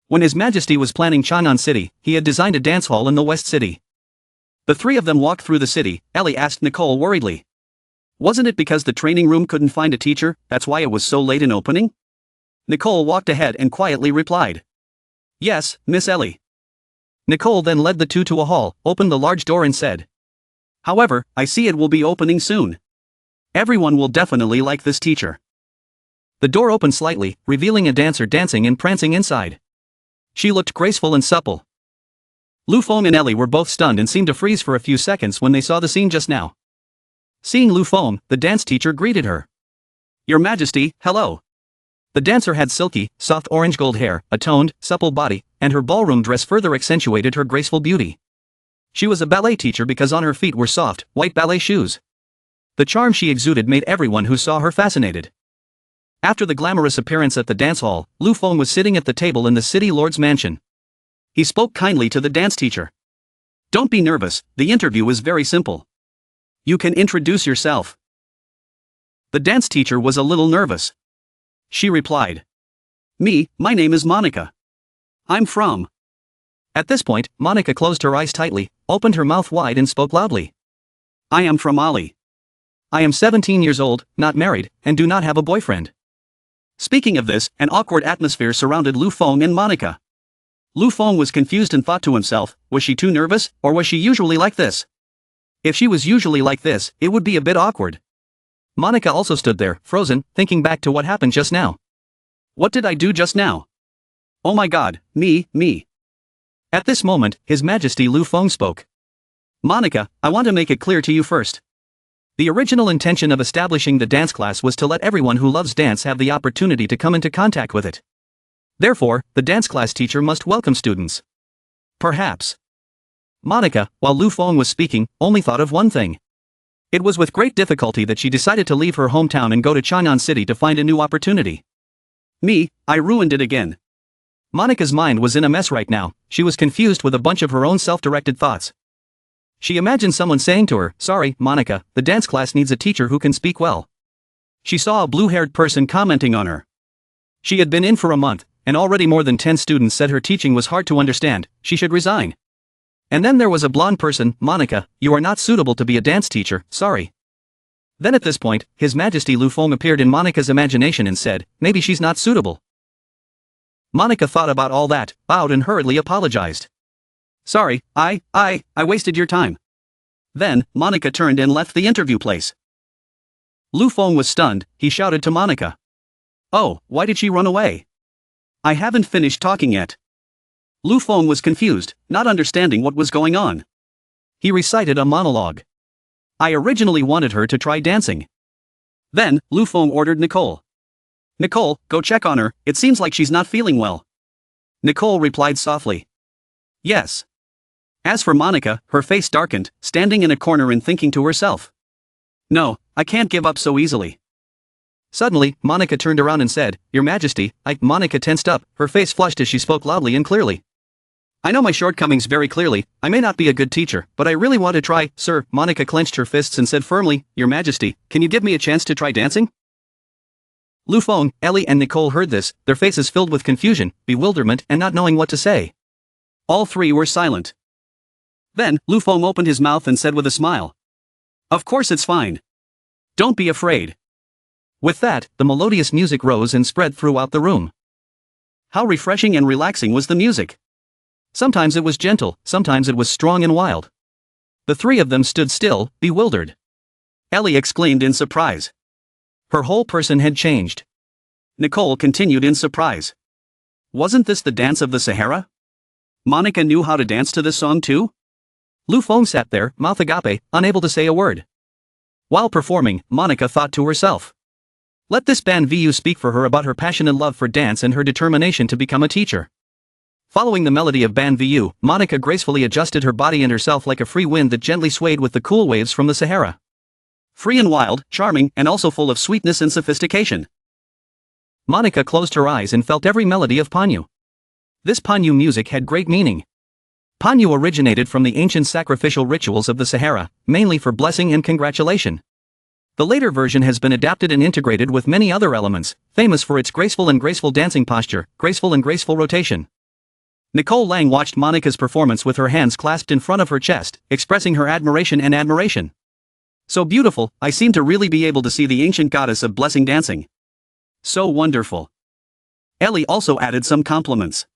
Speaker 1: When His Majesty was planning Chanan City, he had designed a dance hall in the West City. The three of them walked through the city. Ellie asked Nicole worriedly. Wasn't it because the training room couldn't find a teacher, that's why it was so late in opening? Nicole walked ahead and quietly replied. Yes, Miss Ellie. Nicole then led the two to a hall, opened the large door and said. However, I see it will be opening soon. Everyone will definitely like this teacher. The door opened slightly, revealing a dancer dancing and prancing inside. She looked graceful and supple. Lu Feng and Ellie were both stunned and seemed to freeze for a few seconds when they saw the scene just now. Seeing Lu Feng, the dance teacher greeted her. Your Majesty, hello. The dancer had silky, soft orange gold hair, a toned, supple body, and her ballroom dress further accentuated her graceful beauty. She was a ballet teacher because on her feet were soft, white ballet shoes. The charm she exuded made everyone who saw her fascinated. After the glamorous appearance at the dance hall, Lu Feng was sitting at the table in the city lord's mansion. He spoke kindly to the dance teacher. Don't be nervous, the interview is very simple. You can introduce yourself. The dance teacher was a little nervous. She replied. My name is Monica. I'm from. At this point, Monica closed her eyes tightly, opened her mouth wide and spoke loudly. I am from Ali. I am 17 years old, not married, and do not have a boyfriend. Speaking of this, an awkward atmosphere surrounded Lu Feng and Monica. Lu Feng was confused and thought to himself, was she too nervous, or was she usually like this? If she was usually like this, it would be a bit awkward. Monica also stood there, frozen, thinking back to what happened just now. What did I do just now? Oh my god, me. At this moment, His Majesty Lu Feng spoke. Monica, I want to make it clear to you first. The original intention of establishing the dance class was to let everyone who loves dance have the opportunity to come into contact with it. Therefore, the dance class teacher must welcome students. Perhaps. Monica, while Lu Feng was speaking, only thought of one thing. It was with great difficulty that she decided to leave her hometown and go to Chanan City to find a new opportunity. I ruined it again. Monica's mind was in a mess right now. She was confused with a bunch of her own self-directed thoughts. She imagined someone saying to her, sorry, Monica, the dance class needs a teacher who can speak well. She saw a blue-haired person commenting on her. She had been in for a month, and already more than 10 students said her teaching was hard to understand, she should resign. And then there was a blonde person, Monica, you are not suitable to be a dance teacher, sorry. Then at this point, His Majesty Lu Feng appeared in Monica's imagination and said, maybe she's not suitable. Monica thought about all that, bowed and hurriedly apologized. Sorry, I wasted your time. Then, Monica turned and left the interview place. Lu Feng was stunned, he shouted to Monica. Oh, why did she run away? I haven't finished talking yet. Lu Feng was confused, not understanding what was going on. He recited a monologue. I originally wanted her to try dancing. Then, Lu Feng ordered Nicole. Nicole, go check on her, it seems like she's not feeling well. Nicole replied softly. Yes. As for Monica, her face darkened, standing in a corner and thinking to herself. No, I can't give up so easily. Suddenly, Monica turned around and said, Your Majesty, Monica tensed up, her face flushed as she spoke loudly and clearly. I know my shortcomings very clearly, I may not be a good teacher, but I really want to try, sir. Monica clenched her fists and said firmly, Your Majesty, can you give me a chance to try dancing? Lu Feng, Ellie and Nicole heard this, their faces filled with confusion, bewilderment and not knowing what to say. All three were silent. Then, Lu Feng opened his mouth and said with a smile. Of course it's fine. Don't be afraid. With that, the melodious music rose and spread throughout the room. How refreshing and relaxing was the music. Sometimes it was gentle, sometimes it was strong and wild. The three of them stood still, bewildered. Ellie exclaimed in surprise. Her whole person had changed. Nicole continued in surprise. Wasn't this the dance of the Sahara? Monica knew how to dance to this song too? Lu Feng sat there, mouth agape, unable to say a word. While performing, Monica thought to herself. Let this MANHUA speak for her about her passion and love for dance and her determination to become a teacher. Following the melody of MANHUA, Monica gracefully adjusted her body and herself like a free wind that gently swayed with the cool waves from the Sahara. Free and wild, charming, and also full of sweetness and sophistication. Monica closed her eyes and felt every melody of Panyu. This Panyu music had great meaning. Panyu originated from the ancient sacrificial rituals of the Sahara, mainly for blessing and congratulation. The later version has been adapted and integrated with many other elements, famous for its graceful and graceful dancing posture, graceful and graceful rotation. Nicole Lang watched Monica's performance with her hands clasped in front of her chest, expressing her admiration and admiration. So beautiful, I seem to really be able to see the ancient goddess of blessing dancing. So wonderful. Ellie also added some compliments.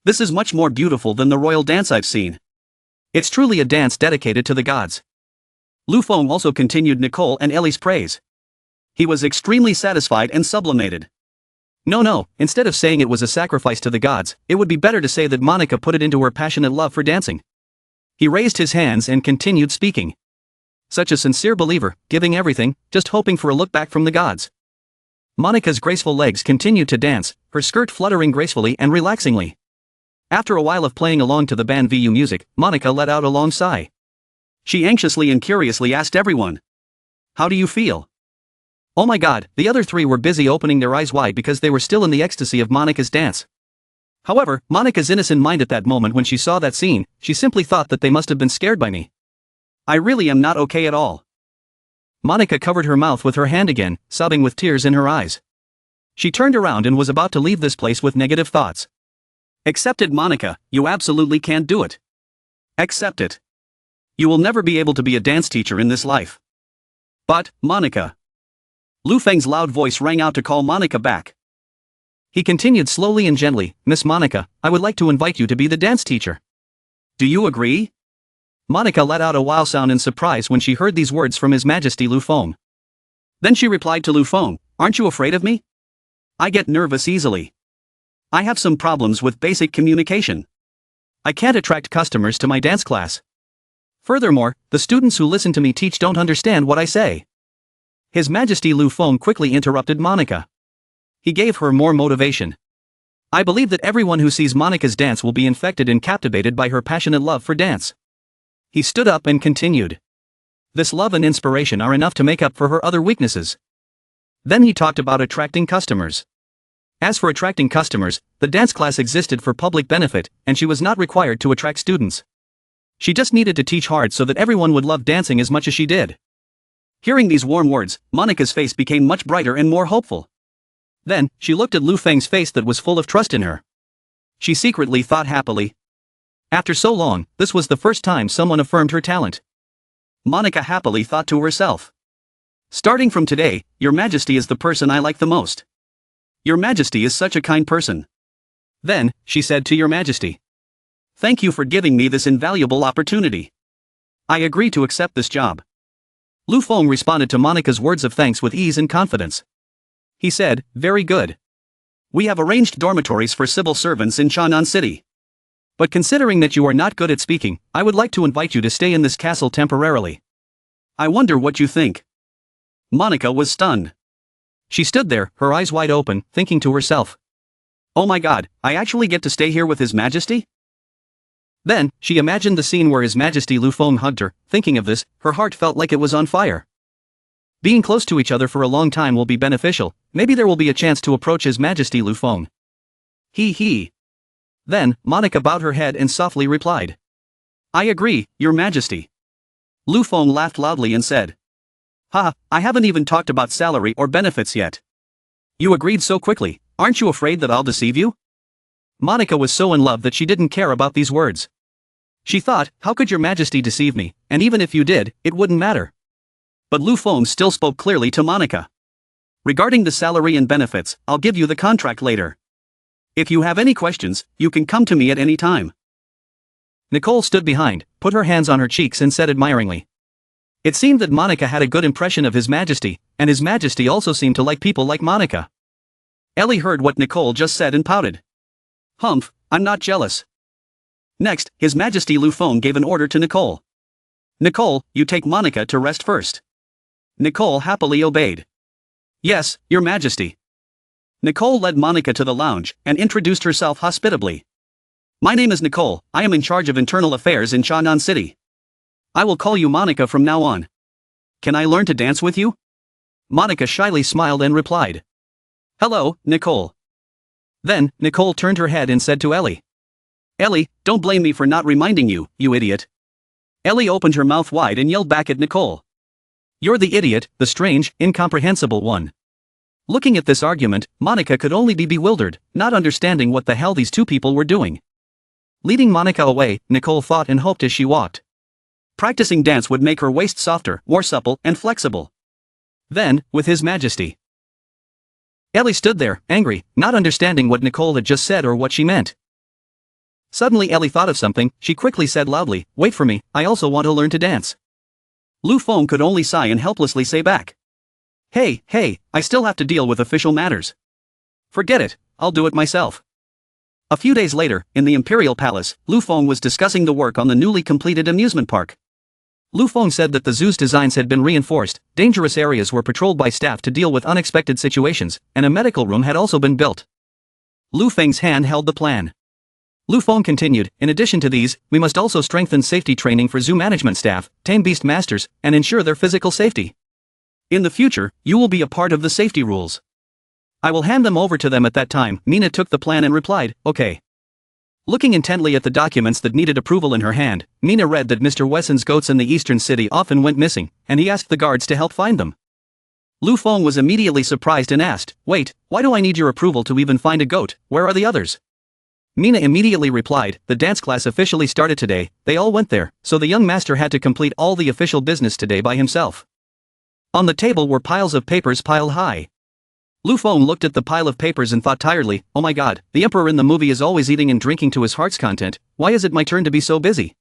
Speaker 1: This is much more beautiful than the royal dance I've seen. It's truly a dance dedicated to the gods. Lu Feng also continued Nicole and Ellie's praise. He was extremely satisfied and sublimated. No, instead of saying it was a sacrifice to the gods, it would be better to say that Monica put it into her passionate love for dancing. He raised his hands and continued speaking. Such a sincere believer, giving everything, just hoping for a look back from the gods. Monica's graceful legs continued to dance, her skirt fluttering gracefully and relaxingly. After a while of playing along to the MANHUA music, Monica let out a long sigh. She anxiously and curiously asked everyone. How do you feel? Oh my god, the other three were busy opening their eyes wide because they were still in the ecstasy of Monica's dance. However, Monica's innocent mind at that moment when she saw that scene, she simply thought that they must have been scared by me. I really am not okay at all. Monica covered her mouth with her hand again, sobbing with tears in her eyes. She turned around and was about to leave this place with negative thoughts. Accept it, Monica, you absolutely can't do it. Accept it. You will never be able to be a dance teacher in this life. But, Monica. Lu Feng's loud voice rang out to call Monica back. He continued slowly and gently, Miss Monica, I would like to invite you to be the dance teacher. Do you agree? Monica let out a wow sound in surprise when she heard these words from His Majesty Lu Feng. Then she replied to Lu Feng, Aren't you afraid of me? I get nervous easily. I have some problems with basic communication. I can't attract customers to my dance class. Furthermore, the students who listen to me teach don't understand what I say. His Majesty Lu Feng quickly interrupted Monica. He gave her more motivation. I believe that everyone who sees Monica's dance will be infected and captivated by her passionate love for dance. He stood up and continued. This love and inspiration are enough to make up for her other weaknesses. Then he talked about attracting customers. As for attracting customers, the dance class existed for public benefit, and she was not required to attract students. She just needed to teach hard so that everyone would love dancing as much as she did. Hearing these warm words, Monica's face became much brighter and more hopeful. Then, she looked at Lu Feng's face that was full of trust in her. She secretly thought happily. After so long, this was the first time someone affirmed her talent. Monica happily thought to herself. Starting from today, Your Majesty is the person I like the most. Your Majesty is such a kind person. Then, she said to Your Majesty. Thank you for giving me this invaluable opportunity. I agree to accept this job. Lu Feng responded to Monica's words of thanks with ease and confidence. He said, Very good. We have arranged dormitories for civil servants in Chanan City. But considering that you are not good at speaking, I would like to invite you to stay in this castle temporarily. I wonder what you think. Monica was stunned. She stood there, her eyes wide open, thinking to herself. Oh my god, I actually get to stay here with His Majesty? Then, she imagined the scene where His Majesty Lu Feng hugged her. Thinking of this, her heart felt like it was on fire. Being close to each other for a long time will be beneficial, maybe there will be a chance to approach His Majesty Lu Feng. He. Then, Monica bowed her head and softly replied. I agree, Your Majesty. Lu Feng laughed loudly and said. Ha, I haven't even talked about salary or benefits yet. You agreed so quickly, aren't you afraid that I'll deceive you? Monica was so in love that she didn't care about these words. She thought, how could Your Majesty deceive me, and even if you did, it wouldn't matter. But Lu Feng still spoke clearly to Monica. Regarding the salary and benefits, I'll give you the contract later. If you have any questions, you can come to me at any time. Nicole stood behind, put her hands on her cheeks and said admiringly. It seemed that Monica had a good impression of His Majesty, and His Majesty also seemed to like people like Monica. Ellie heard what Nicole just said and pouted. Humph, I'm not jealous. Next, His Majesty Lu Feng gave an order to Nicole. Nicole, you take Monica to rest first. Nicole happily obeyed. Yes, Your Majesty. Nicole led Monica to the lounge and introduced herself hospitably. My name is Nicole, I am in charge of internal affairs in Chanan City. I will call you Monica from now on. Can I learn to dance with you? Monica shyly smiled and replied. Hello, Nicole. Then, Nicole turned her head and said to Ellie. Ellie, don't blame me for not reminding you, you idiot. Ellie opened her mouth wide and yelled back at Nicole. You're the idiot, the strange, incomprehensible one. Looking at this argument, Monica could only be bewildered, not understanding what the hell these two people were doing. Leading Monica away, Nicole thought and hoped as she walked. Practicing dance would make her waist softer, more supple, and flexible. Then, with His Majesty. Ellie stood there, angry, not understanding what Nicole had just said or what she meant. Suddenly Ellie thought of something, she quickly said loudly, wait for me, I also want to learn to dance. Lu Feng could only sigh and helplessly say back. Hey, I still have to deal with official matters. Forget it, I'll do it myself. A few days later, in the Imperial Palace, Lu Feng was discussing the work on the newly completed amusement park. Lu Feng said that the zoo's designs had been reinforced, dangerous areas were patrolled by staff to deal with unexpected situations, and a medical room had also been built. Lu Feng's hand held the plan. Lu Feng continued, in addition to these, we must also strengthen safety training for zoo management staff, tame beast masters, and ensure their physical safety. In the future, you will be a part of the safety rules. I will hand them over to them at that time. Mina took the plan and replied, okay. Looking intently at the documents that needed approval in her hand, Mina read that Mr. Wesson's goats in the eastern city often went missing, and he asked the guards to help find them. Lu Feng was immediately surprised and asked, wait, why do I need your approval to even find a goat, where are the others? Mina immediately replied, the dance class officially started today, they all went there, so the young master had to complete all the official business today by himself. On the table were piles of papers piled high. Lu Feng looked at the pile of papers and thought tiredly, oh my god, the emperor in the movie is always eating and drinking to his heart's content, why is it my turn to be so busy?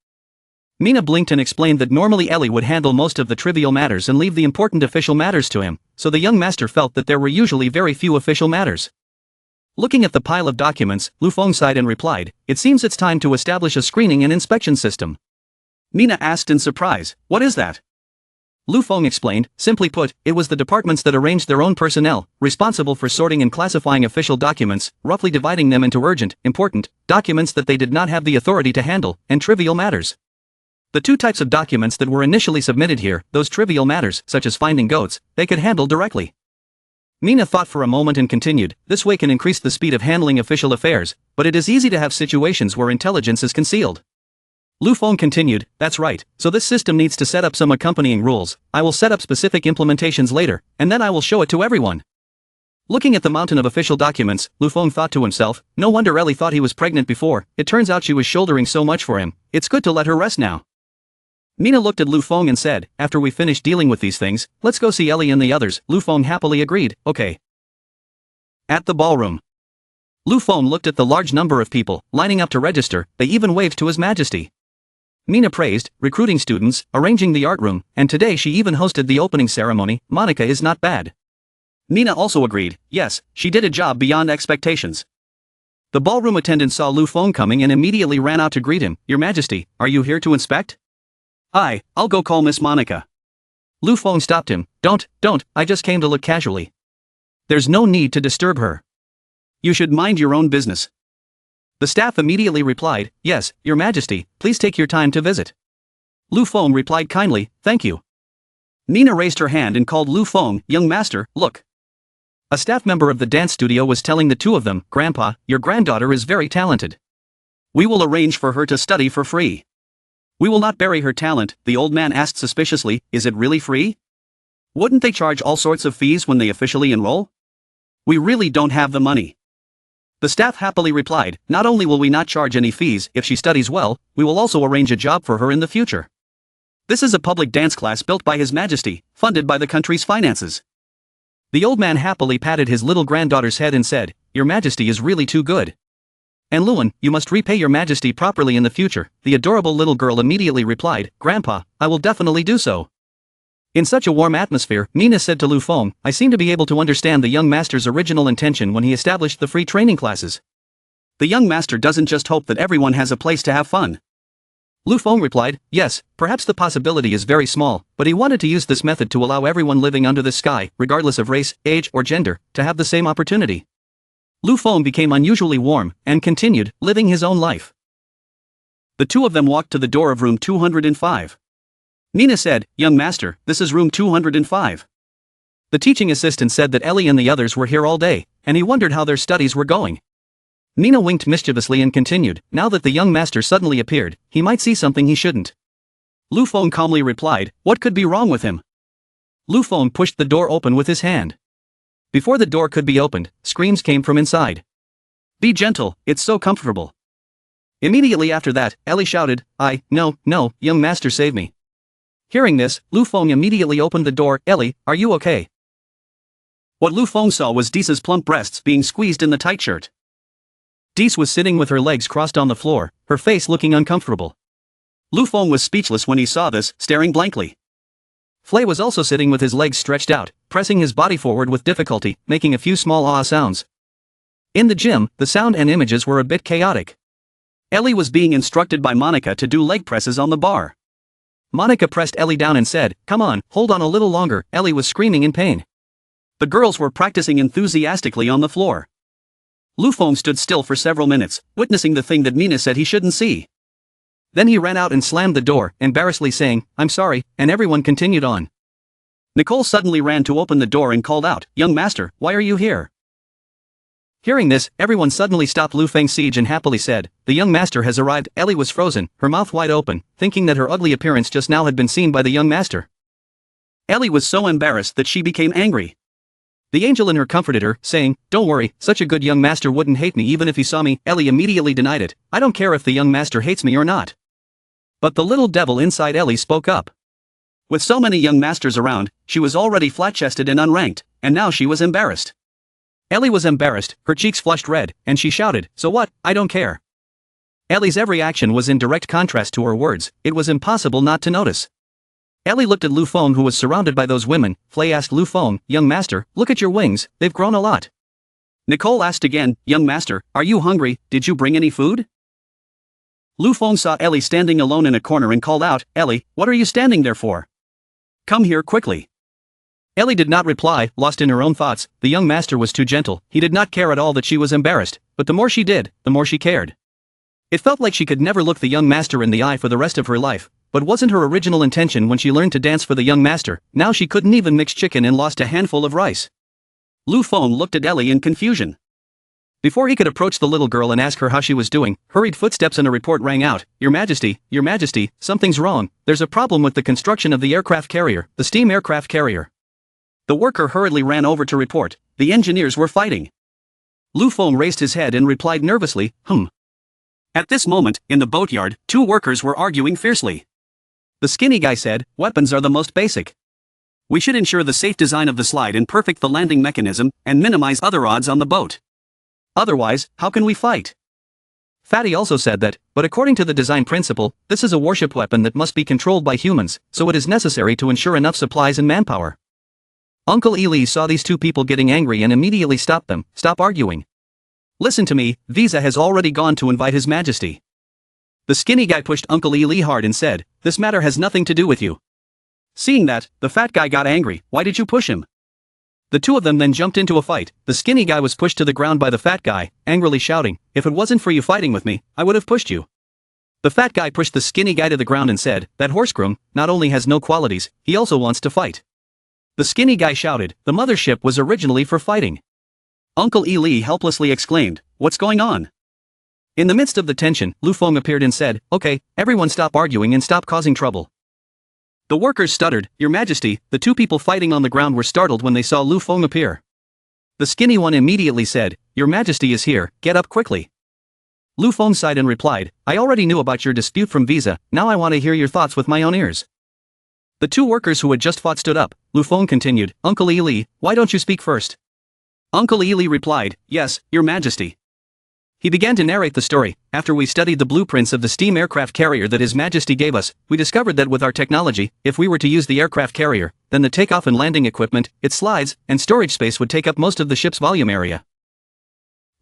Speaker 1: Mina blinked and explained that normally Ellie would handle most of the trivial matters and leave the important official matters to him, so the young master felt that there were usually very few official matters. Looking at the pile of documents, Lu Feng sighed and replied, it seems it's time to establish a screening and inspection system. Mina asked in surprise, what is that? Lu Feng explained, simply put, it was the departments that arranged their own personnel, responsible for sorting and classifying official documents, roughly dividing them into urgent, important, documents that they did not have the authority to handle, and trivial matters. The two types of documents that were initially submitted here, those trivial matters, such as finding goats, they could handle directly. Mina thought for a moment and continued, this way can increase the speed of handling official affairs, but it is easy to have situations where intelligence is concealed. Lu Feng continued, that's right, so this system needs to set up some accompanying rules, I will set up specific implementations later, and then I will show it to everyone. Looking at the mountain of official documents, Lu Feng thought to himself, no wonder Ellie thought he was pregnant before, it turns out she was shouldering so much for him, it's good to let her rest now. Mina looked at Lu Feng and said, after we finish dealing with these things, let's go see Ellie and the others. Lu Feng happily agreed, okay. At the ballroom. Lu Feng looked at the large number of people, lining up to register, they even waved to His Majesty. Mina praised, recruiting students, arranging the art room, and today she even hosted the opening ceremony. Monica is not bad. Mina also agreed, yes, she did a job beyond expectations. The ballroom attendant saw Lu Feng coming and immediately ran out to greet him, Your Majesty, are you here to inspect? I'll go call Miss Monica. Lu Feng stopped him, don't, I just came to look casually. There's no need to disturb her. You should mind your own business. The staff immediately replied, yes, Your Majesty, please take your time to visit. Lu Feng replied kindly, thank you. Mina raised her hand and called Lu Feng, young master, look. A staff member of the dance studio was telling the two of them, Grandpa, your granddaughter is very talented. We will arrange for her to study for free. We will not bury her talent, the old man asked suspiciously. Is it really free? Wouldn't they charge all sorts of fees when they officially enroll? We really don't have the money. The staff happily replied, not only will we not charge any fees if she studies well, we will also arrange a job for her in the future. This is a public dance class built by His Majesty, funded by the country's finances. The old man happily patted his little granddaughter's head and said, Your Majesty is really too good. And Luan, you must repay your Majesty properly in the future. The adorable little girl immediately replied, Grandpa, I will definitely do so. In such a warm atmosphere, Nina said to Lu Feng, I seem to be able to understand the young master's original intention when he established the free training classes. The young master doesn't just hope that everyone has a place to have fun. Lu Feng replied, yes, perhaps the possibility is very small, but he wanted to use this method to allow everyone living under the sky, regardless of race, age or gender, to have the same opportunity. Lu Feng became unusually warm, and continued, living his own life. The two of them walked to the door of room 205. Nina said, Young master, this is room 205. The teaching assistant said that Ellie and the others were here all day, and he wondered how their studies were going. Nina winked mischievously and continued, now that the young master suddenly appeared, he might see something he shouldn't. Lu Feng calmly replied, what could be wrong with him? Lu Feng pushed the door open with his hand. Before the door could be opened, screams came from inside. Be gentle, it's so comfortable. Immediately after that, Ellie shouted, no, young master save me. Hearing this, Lu Feng immediately opened the door. Ellie, are you okay? What Lu Feng saw was Dee's plump breasts being squeezed in the tight shirt. Dee was sitting with her legs crossed on the floor, her face looking uncomfortable. Lu Feng was speechless when he saw this, staring blankly. Flay was also sitting with his legs stretched out, pressing his body forward with difficulty, making a few small ah sounds. In the gym, the sound and images were a bit chaotic. Ellie was being instructed by Monica to do leg presses on the bar. Monica pressed Ellie down and said, come on, hold on a little longer. Ellie was screaming in pain. The girls were practicing enthusiastically on the floor. Lu Feng stood still for several minutes, witnessing the thing that Nina said he shouldn't see. Then he ran out and slammed the door, embarrassedly saying, I'm sorry, and everyone continued on. Nicole suddenly ran to open the door and called out, young master, why are you here? Hearing this, everyone suddenly stopped Lu Feng's siege and happily said, the young master has arrived. Ellie was frozen, her mouth wide open, thinking that her ugly appearance just now had been seen by the young master. Ellie was so embarrassed that she became angry. The angel in her comforted her, saying, don't worry, such a good young master wouldn't hate me even if he saw me. Ellie immediately denied it, I don't care if the young master hates me or not. But the little devil inside Ellie spoke up. With so many young masters around, she was already flat-chested and unranked, and now she was embarrassed. Ellie was embarrassed, her cheeks flushed red, and she shouted, so what, I don't care. Ellie's every action was in direct contrast to her words, it was impossible not to notice. Ellie looked at Lu Feng who was surrounded by those women. Flay asked Lu Feng, young master, look at your wings, they've grown a lot. Nicole asked again, young master, are you hungry, did you bring any food? Lu Feng saw Ellie standing alone in a corner and called out, Ellie, what are you standing there for? Come here quickly. Ellie did not reply, lost in her own thoughts. The young master was too gentle, he did not care at all that she was embarrassed, but the more she did, the more she cared. It felt like she could never look the young master in the eye for the rest of her life, but wasn't her original intention when she learned to dance for the young master. Now she couldn't even mix chicken and lost a handful of rice. Lu Feng looked at Ellie in confusion. Before he could approach the little girl and ask her how she was doing, hurried footsteps and a report rang out, Your Majesty, something's wrong, there's a problem with the construction of the aircraft carrier, the steam aircraft carrier. The worker hurriedly ran over to report, the engineers were fighting. Lu Feng raised his head and replied nervously, At this moment, in the boatyard, two workers were arguing fiercely. The skinny guy said, weapons are the most basic. We should ensure the safe design of the slide and perfect the landing mechanism, and minimize other odds on the boat. Otherwise, how can we fight? Fatty also said that, but according to the design principle, this is a warship weapon that must be controlled by humans, so it is necessary to ensure enough supplies and manpower. Uncle Eli saw these two people getting angry and immediately stopped them, stop arguing. Listen to me, Visa has already gone to invite His Majesty. The skinny guy pushed Uncle Eli hard and said, this matter has nothing to do with you. Seeing that, the fat guy got angry, why did you push him? The two of them then jumped into a fight. The skinny guy was pushed to the ground by the fat guy, angrily shouting, if it wasn't for you fighting with me, I would have pushed you. The fat guy pushed the skinny guy to the ground and said, that horsegroom not only has no qualities, he also wants to fight. The skinny guy shouted, the mothership was originally for fighting. Uncle Eli helplessly exclaimed, what's going on? In the midst of the tension, Lu Feng appeared and said, "Okay, everyone stop arguing and stop causing trouble." The workers stuttered, "Your Majesty." The two people fighting on the ground were startled when they saw Lu Feng appear. The skinny one immediately said, "Your Majesty is here, get up quickly." Lu Feng sighed and replied, "I already knew about your dispute from Visa, now I want to hear your thoughts with my own ears." The two workers who had just fought stood up. Lu Feng continued, "Uncle Li, why don't you speak first?" Uncle Li replied, "Yes, Your Majesty." He began to narrate the story. "After we studied the blueprints of the steam aircraft carrier that His Majesty gave us, we discovered that with our technology, if we were to use the aircraft carrier, then the takeoff and landing equipment, its slides, and storage space would take up most of the ship's volume area."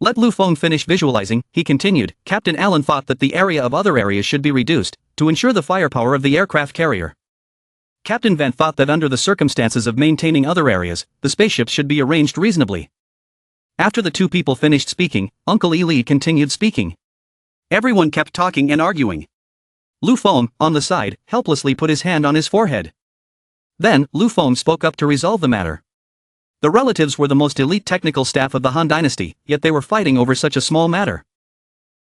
Speaker 1: Let Lu Feng finish visualizing, he continued, "Captain Allen thought that the area of other areas should be reduced, to ensure the firepower of the aircraft carrier. Captain Vent thought that under the circumstances of maintaining other areas, the spaceships should be arranged reasonably." After the two people finished speaking, Uncle Li continued speaking. Everyone kept talking and arguing. Lu Feng, on the side, helplessly put his hand on his forehead. Then, Lu Feng spoke up to resolve the matter. The relatives were the most elite technical staff of the Han Dynasty, yet they were fighting over such a small matter.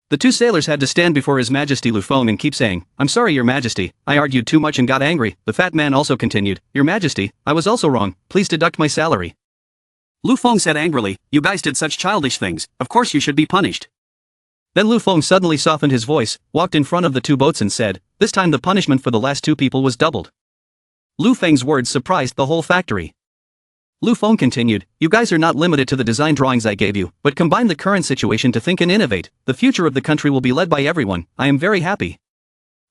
Speaker 1: The two sailors had to stand before His Majesty Lu Feng and keep saying, "I'm sorry, Your Majesty, I argued too much and got angry." The fat man also continued, "Your Majesty, I was also wrong, please deduct my salary." Lu Feng said angrily, "You guys did such childish things, of course you should be punished." Then Lu Feng suddenly softened his voice, walked in front of the two boats and said, "This time the punishment for the last two people was doubled." Lu Feng's words surprised the whole factory. Lu Feng continued, "You guys are not limited to the design drawings I gave you, but combine the current situation to think and innovate. The future of the country will be led by everyone. I am very happy.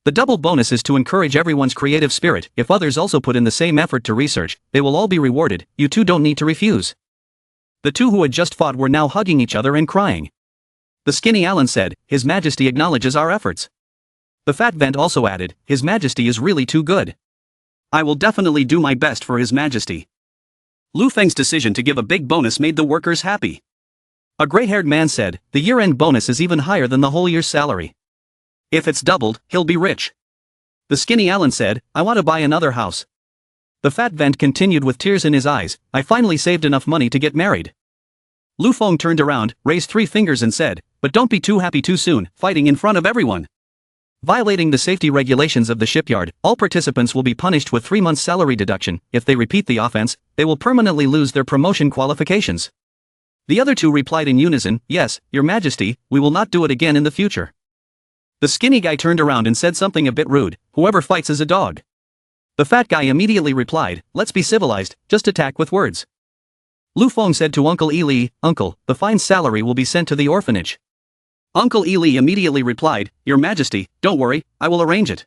Speaker 1: The double bonus is to encourage everyone's creative spirit. If others also put in the same effort to research, they will all be rewarded. You two don't need to refuse." The two who had just fought were now hugging each other and crying. The skinny Allen said, "His Majesty acknowledges our efforts." The fat Vent also added, "His Majesty is really too good. I will definitely do my best for His Majesty." Lu Feng's decision to give a big bonus made the workers happy. A gray-haired man said, "The year-end bonus is even higher than the whole year's salary. If it's doubled, he'll be rich." The skinny Allen said, "I want to buy another house." The fat Vent continued with tears in his eyes, "I finally saved enough money to get married." Lu Feng turned around, raised 3 fingers and said, "But don't be too happy too soon, fighting in front of everyone. Violating the safety regulations of the shipyard, all participants will be punished with 3 months salary deduction. If they repeat the offense, they will permanently lose their promotion qualifications." The other two replied in unison, "Yes, Your Majesty, we will not do it again in the future." The skinny guy turned around and said something a bit rude, "Whoever fights is a dog." The fat guy immediately replied, "Let's be civilized, just attack with words." Lu Feng said to Uncle Li, "Uncle, the fine salary will be sent to the orphanage." Uncle Li immediately replied, "Your Majesty, don't worry, I will arrange it."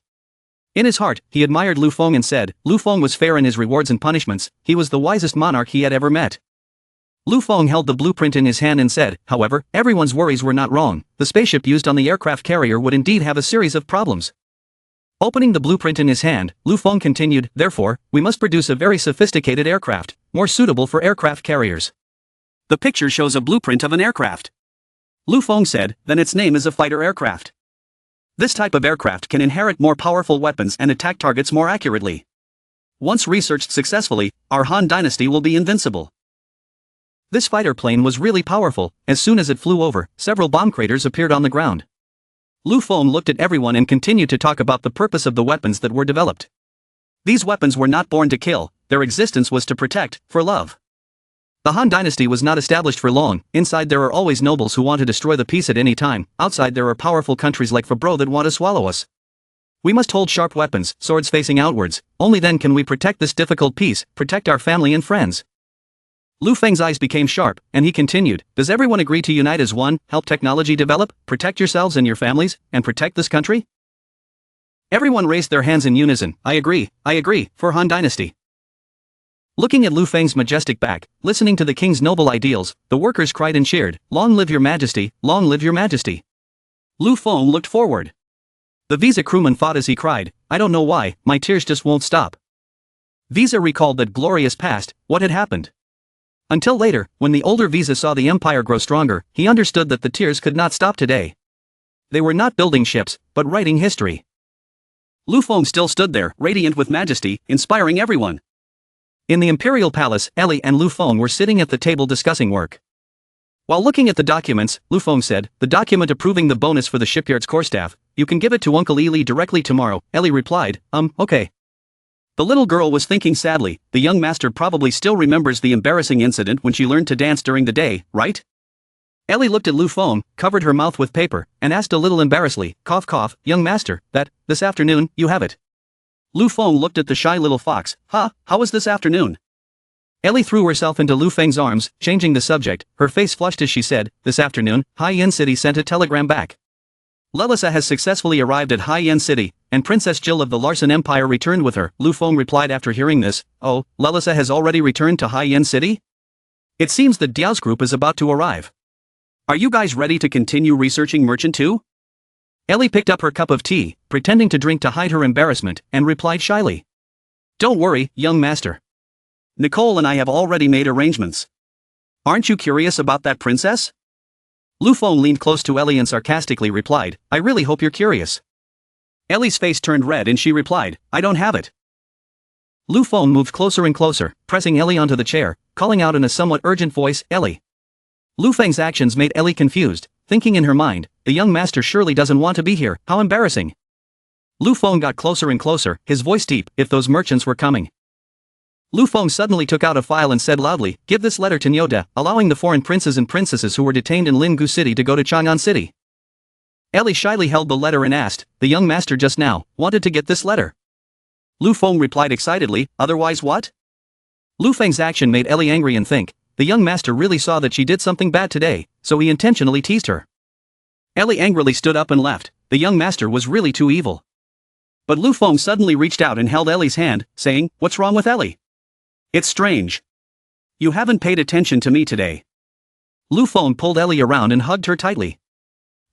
Speaker 1: In his heart, he admired Lu Feng and said, Lu Feng was fair in his rewards and punishments, he was the wisest monarch he had ever met. Lu Feng held the blueprint in his hand and said, however, everyone's worries were not wrong, the spaceship used on the aircraft carrier would indeed have a series of problems. Opening the blueprint in his hand, Lu Feng continued, "Therefore, we must produce a very sophisticated aircraft, more suitable for aircraft carriers." The picture shows a blueprint of an aircraft. Lu Feng said, "Then its name is a fighter aircraft. This type of aircraft can inherit more powerful weapons and attack targets more accurately. Once researched successfully, our Han Dynasty will be invincible." This fighter plane was really powerful. As soon as it flew over, several bomb craters appeared on the ground. Lu Feng looked at everyone and continued to talk about the purpose of the weapons that were developed. These weapons were not born to kill, their existence was to protect, for love. The Han Dynasty was not established for long. Inside there are always nobles who want to destroy the peace at any time, outside there are powerful countries like Fabro that want to swallow us. We must hold sharp weapons, swords facing outwards, only then can we protect this difficult peace, protect our family and friends. Lu Feng's eyes became sharp, and he continued, "Does everyone agree to unite as one, help technology develop, protect yourselves and your families, and protect this country?" Everyone raised their hands in unison, I agree, for Han Dynasty." Looking at Lu Feng's majestic back, listening to the king's noble ideals, the workers cried and cheered, "Long live your majesty, long live your majesty." Lu Feng looked forward. The Visa crewman fought as he cried, "I don't know why, my tears just won't stop." Visa recalled that glorious past, what had happened. Until later, when the older Visa saw the empire grow stronger, he understood that the tears could not stop today. They were not building ships, but writing history. Lu Feng still stood there, radiant with majesty, inspiring everyone. In the imperial palace, Ellie and Lu Feng were sitting at the table discussing work. While looking at the documents, Lu Feng said, the document approving the bonus for the shipyard's core staff, you can give it to Uncle Eli directly tomorrow. Ellie replied, okay. The little girl was thinking sadly, the young master probably still remembers the embarrassing incident when she learned to dance during the day, right? Ellie looked at Lu Feng, covered her mouth with paper, and asked a little embarrassedly, cough cough, young master, this afternoon, you have it. Lu Feng looked at the shy little fox, how was this afternoon? Ellie threw herself into Lu Feng's arms, changing the subject, her face flushed as she said, this afternoon, High-Yen City sent a telegram back. Lelisa has successfully arrived at High-Yen City, and Princess Jill of the Larson Empire returned with her. Lu Feng replied after hearing this, oh, Lelisa has already returned to High-Yen City? It seems that Diao's group is about to arrive. Are you guys ready to continue researching Merchant 2? Ellie picked up her cup of tea, pretending to drink to hide her embarrassment, and replied shyly. Don't worry, young master. Nicole and I have already made arrangements. Aren't you curious about that princess? Lu Feng leaned close to Ellie and sarcastically replied, I really hope you're curious. Ellie's face turned red and she replied, I don't have it. Lu Feng moved closer and closer, pressing Ellie onto the chair, calling out in a somewhat urgent voice, Ellie. Lu Feng's actions made Ellie confused, thinking in her mind, the young master surely doesn't want to be here, how embarrassing. Lu Feng got closer and closer, his voice deep, if those merchants were coming. Lu Feng suddenly took out a file and said loudly, give this letter to Nyoda, allowing the foreign princes and princesses who were detained in Lingu City to go to Chanan City. Ellie shyly held the letter and asked, the young master just now, wanted to get this letter. Lu Feng replied excitedly, otherwise what? Lu Feng's action made Ellie angry and think, the young master really saw that she did something bad today, so he intentionally teased her. Ellie angrily stood up and left, the young master was really too evil. But Lu Feng suddenly reached out and held Ellie's hand, saying, what's wrong with Ellie? It's strange. You haven't paid attention to me today. Lu Feng pulled Ellie around and hugged her tightly.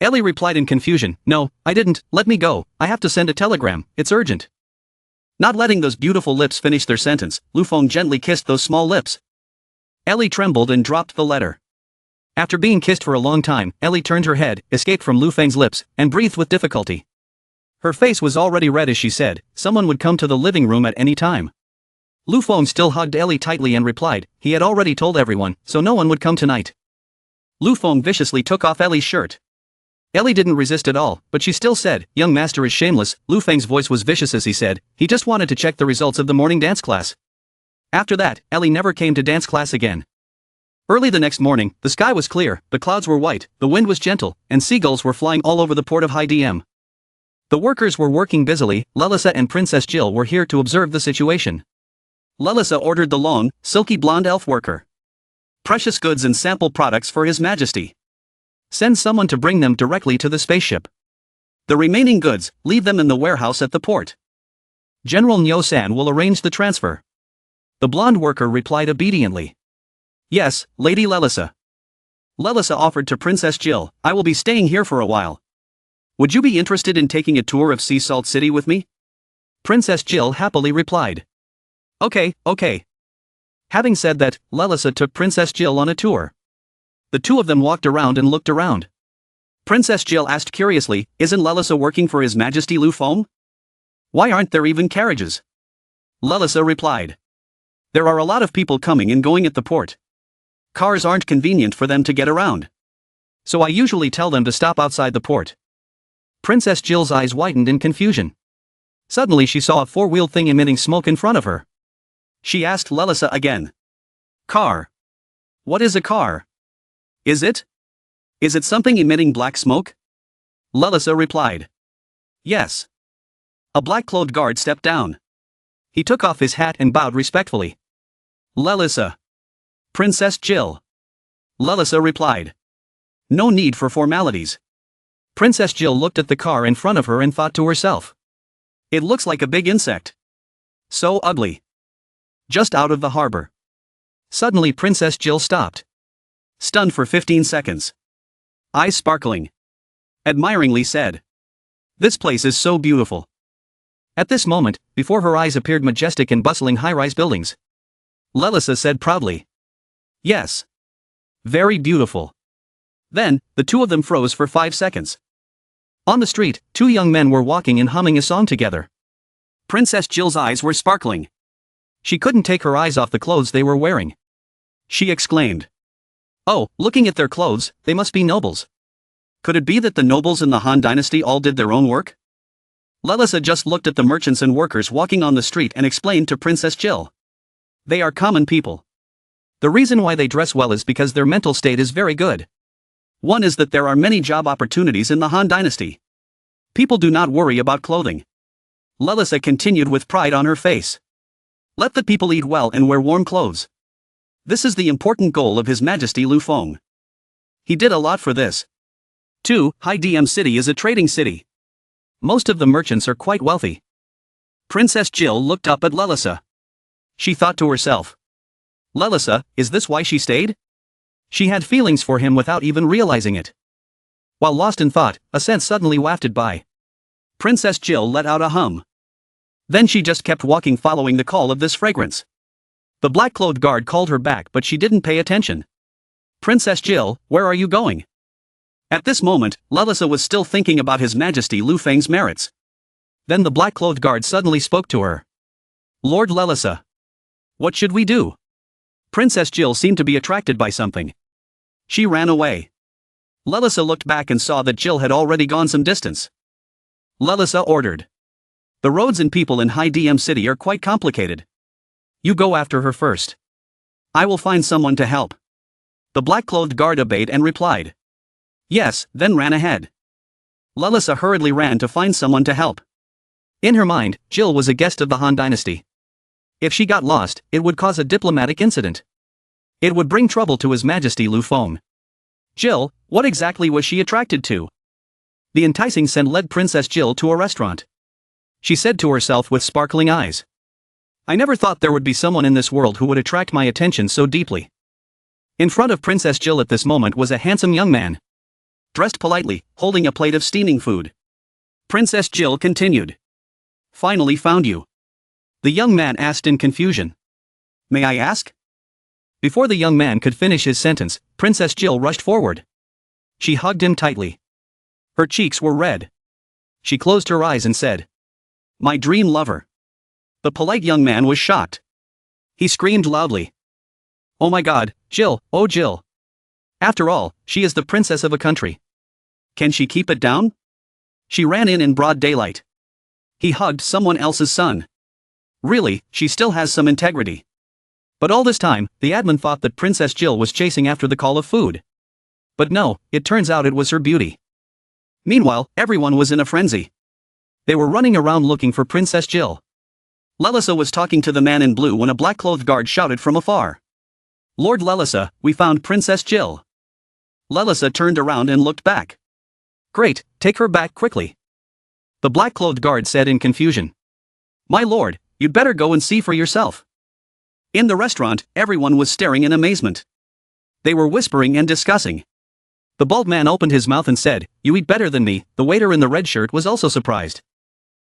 Speaker 1: Ellie replied in confusion, no, I didn't, let me go, I have to send a telegram, it's urgent. Not letting those beautiful lips finish their sentence, Lu Feng gently kissed those small lips. Ellie trembled and dropped the letter. After being kissed for a long time, Ellie turned her head, escaped from Lu Feng's lips, and breathed with difficulty. Her face was already red as she said, someone would come to the living room at any time. Lu Feng still hugged Ellie tightly and replied, he had already told everyone, so no one would come tonight. Lu Feng viciously took off Ellie's shirt. Ellie didn't resist at all, but she still said, young master is shameless. Lu Feng's voice was vicious as he said, he just wanted to check the results of the morning dance class. After that, Ellie never came to dance class again. Early the next morning, the sky was clear, the clouds were white, the wind was gentle, and seagulls were flying all over the port of Hai Diem. The workers were working busily, Lelisa and Princess Jill were here to observe the situation. Lelisa ordered the long, silky blonde elf worker precious goods and sample products for His Majesty. Send someone to bring them directly to the spaceship. The remaining goods, leave them in the warehouse at the port. General Nyo-san will arrange the transfer. The blonde worker replied obediently. Yes, Lady Lelisa. Lelisa offered to Princess Jill, I will be staying here for a while. Would you be interested in taking a tour of Sea Salt City with me? Princess Jill happily replied. Okay. Having said that, Lelisa took Princess Jill on a tour. The two of them walked around and looked around. Princess Jill asked curiously, isn't Lelisa working for His Majesty Lu Feng? Why aren't there even carriages? Lelisa replied. There are a lot of people coming and going at the port. Cars aren't convenient for them to get around. So I usually tell them to stop outside the port. Princess Jill's eyes widened in confusion. Suddenly she saw a four-wheeled thing emitting smoke in front of her. She asked Lelisa again. Car. What is a car? Is it something emitting black smoke? Lelisa replied. Yes. A black-clothed guard stepped down. He took off his hat and bowed respectfully. Lelisa. Princess Jill. Lelisa replied. No need for formalities. Princess Jill looked at the car in front of her and thought to herself. It looks like a big insect. So ugly. Just out of the harbor. Suddenly Princess Jill stopped. Stunned for 15 seconds. Eyes sparkling. Admiringly said. This place is so beautiful. At this moment, before her eyes appeared majestic and bustling high-rise buildings. Lelisa said proudly. Yes. Very beautiful. Then, the two of them froze for 5 seconds. On the street, two young men were walking and humming a song together. Princess Jill's eyes were sparkling. She couldn't take her eyes off the clothes they were wearing. She exclaimed. Oh, looking at their clothes, they must be nobles. Could it be that the nobles in the Han Dynasty all did their own work? Lalissa just looked at the merchants and workers walking on the street and explained to Princess Jill. They are common people. The reason why they dress well is because their mental state is very good. One is that there are many job opportunities in the Han Dynasty. People do not worry about clothing. Lalissa continued with pride on her face. Let the people eat well and wear warm clothes. This is the important goal of His Majesty Lu Feng. He did a lot for this. 2. Hai Diem City is a trading city. Most of the merchants are quite wealthy. Princess Jill looked up at Lalissa. She thought to herself. Lalissa, is this why she stayed? She had feelings for him without even realizing it. While lost in thought, a scent suddenly wafted by. Princess Jill let out a hum. Then she just kept walking following the call of this fragrance. The black-clothed guard called her back but she didn't pay attention. Princess Jill, where are you going? At this moment, Lalissa was still thinking about His Majesty Lu Feng's merits. Then the black-clothed guard suddenly spoke to her. Lord Lalissa. What should we do? Princess Jill seemed to be attracted by something. She ran away. Lalissa looked back and saw that Jill had already gone some distance. Lalissa ordered. The roads and people in Hai Diem City are quite complicated. You go after her first. I will find someone to help. The black-clothed guard obeyed and replied. Yes, then ran ahead. Lalissa hurriedly ran to find someone to help. In her mind, Jill was a guest of the Han Dynasty. If she got lost, it would cause a diplomatic incident. It would bring trouble to His Majesty Lu Feng. Jill, what exactly was she attracted to? The enticing scent led Princess Jill to a restaurant. She said to herself with sparkling eyes. I never thought there would be someone in this world who would attract my attention so deeply. In front of Princess Jill at this moment was a handsome young man. Dressed politely, holding a plate of steaming food. Princess Jill continued. Finally found you. The young man asked in confusion. May I ask? Before the young man could finish his sentence, Princess Jill rushed forward. She hugged him tightly. Her cheeks were red. She closed her eyes and said, My dream lover. The polite young man was shocked. He screamed loudly. Oh my God, Jill, oh Jill. After all, she is the princess of a country. Can she keep it down? She ran in broad daylight. He hugged someone else's son. Really, she still has some integrity. But all this time, the admin thought that Princess Jill was chasing after the call of food. But no, it turns out it was her beauty. Meanwhile, everyone was in a frenzy. They were running around looking for Princess Jill. Lalissa was talking to the man in blue when a black-clothed guard shouted from afar. Lord Lalissa, we found Princess Jill. Lalissa turned around and looked back. Great, take her back quickly. The black-clothed guard said in confusion. My lord, you'd better go and see for yourself. In the restaurant, everyone was staring in amazement. They were whispering and discussing. The bald man opened his mouth and said, You eat better than me. The waiter in the red shirt was also surprised.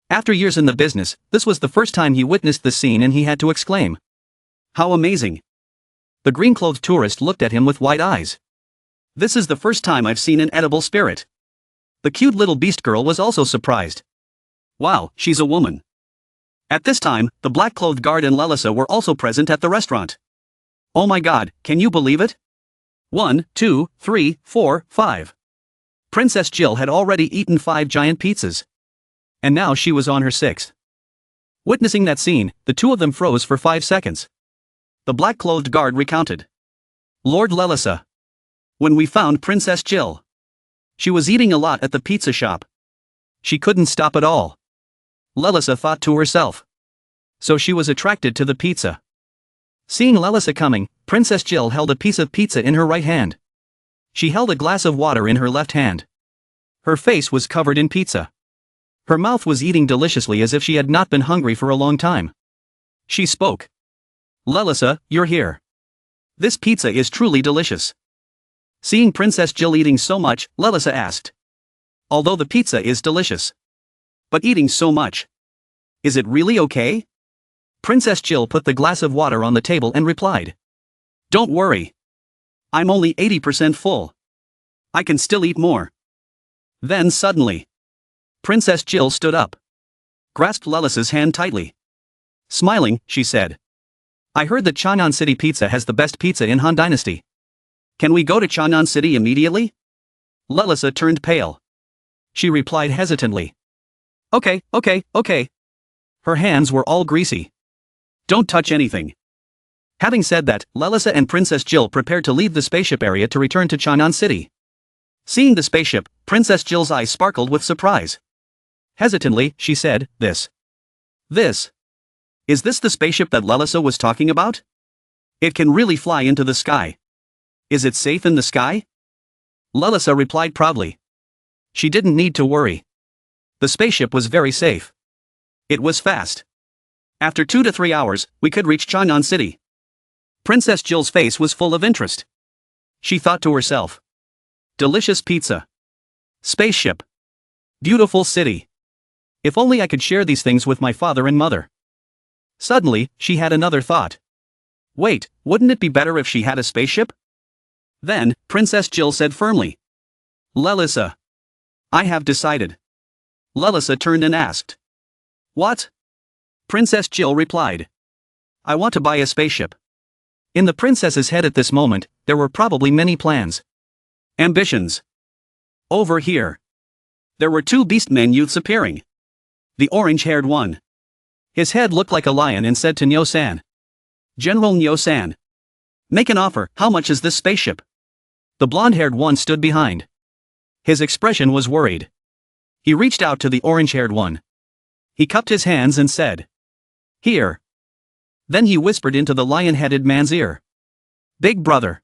Speaker 1: After years in the business, this was the first time he witnessed the scene and he had to exclaim. How amazing. The green-clothed tourist looked at him with wide eyes. This is the first time I've seen an edible spirit. The cute little beast girl was also surprised. Wow, she's a woman. At this time, the black-clothed guard and Lalissa were also present at the restaurant. Oh my God, can you believe it? 1, 2, 3, 4, 5. Princess Jill had already eaten 5 giant pizzas. And now she was on her 6th. Witnessing that scene, the two of them froze for 5 seconds. The black-clothed guard recounted. Lord Lalissa. When we found Princess Jill. She was eating a lot at the pizza shop. She couldn't stop at all. Lalissa thought to herself. So she was attracted to the pizza. Seeing Lalissa coming, Princess Jill held a piece of pizza in her right hand. She held a glass of water in her left hand. Her face was covered in pizza. Her mouth was eating deliciously as if she had not been hungry for a long time. She spoke. Lalissa, you're here. This pizza is truly delicious. Seeing Princess Jill eating so much, Lalissa asked. Although the pizza is delicious. But eating so much. Is it really okay? Princess Jill put the glass of water on the table and replied. Don't worry. I'm only 80% full. I can still eat more. Then suddenly. Princess Jill stood up. Grasped Lalissa's hand tightly. Smiling, she said. I heard that Chanan City Pizza has the best pizza in Han Dynasty. Can we go to Chanan City immediately? Lalisa turned pale. She replied hesitantly. Okay. Her hands were all greasy. Don't touch anything. Having said that, Lalisa and Princess Jill prepared to leave the spaceship area to return to Chanan City. Seeing the spaceship, Princess Jill's eyes sparkled with surprise. Hesitantly, she said, This. Is this the spaceship that Lalisa was talking about? It can really fly into the sky. Is it safe in the sky? Lalisa replied proudly. She didn't need to worry. The spaceship was very safe. It was fast. After 2 to 3 hours, we could reach Chanan City. Princess Jill's face was full of interest. She thought to herself. Delicious pizza. Spaceship. Beautiful city. If only I could share these things with my father and mother. Suddenly, she had another thought. Wait, wouldn't it be better if she had a spaceship? Then, Princess Jill said firmly. Lalisa. I have decided. Lalisa turned and asked. What? Princess Jill replied. I want to buy a spaceship. In the princess's head at this moment, there were probably many plans. Ambitions. Over here. There were 2 beastmen youths appearing. The orange-haired one. His head looked like a lion and said to Nyo-san. General Nyo-san. Make an offer, how much is this spaceship? The blonde-haired one stood behind. His expression was worried. He reached out to the orange-haired one. He cupped his hands and said. Here. Then he whispered into the lion-headed man's ear. Big brother.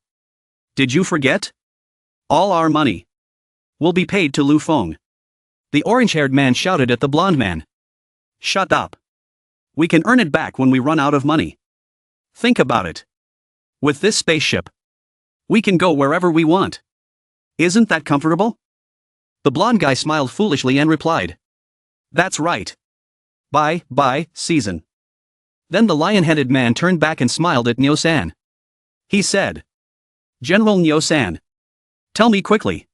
Speaker 1: Did you forget? All our money will be paid to Lu Feng. The orange-haired man shouted at the blonde man. Shut up. We can earn it back when we run out of money. Think about it. With this spaceship, we can go wherever we want. Isn't that comfortable? The blonde guy smiled foolishly and replied. That's right. Bye, season. Then the lion-headed man turned back and smiled at Nyo-san. He said. General Nyo-san. Tell me quickly.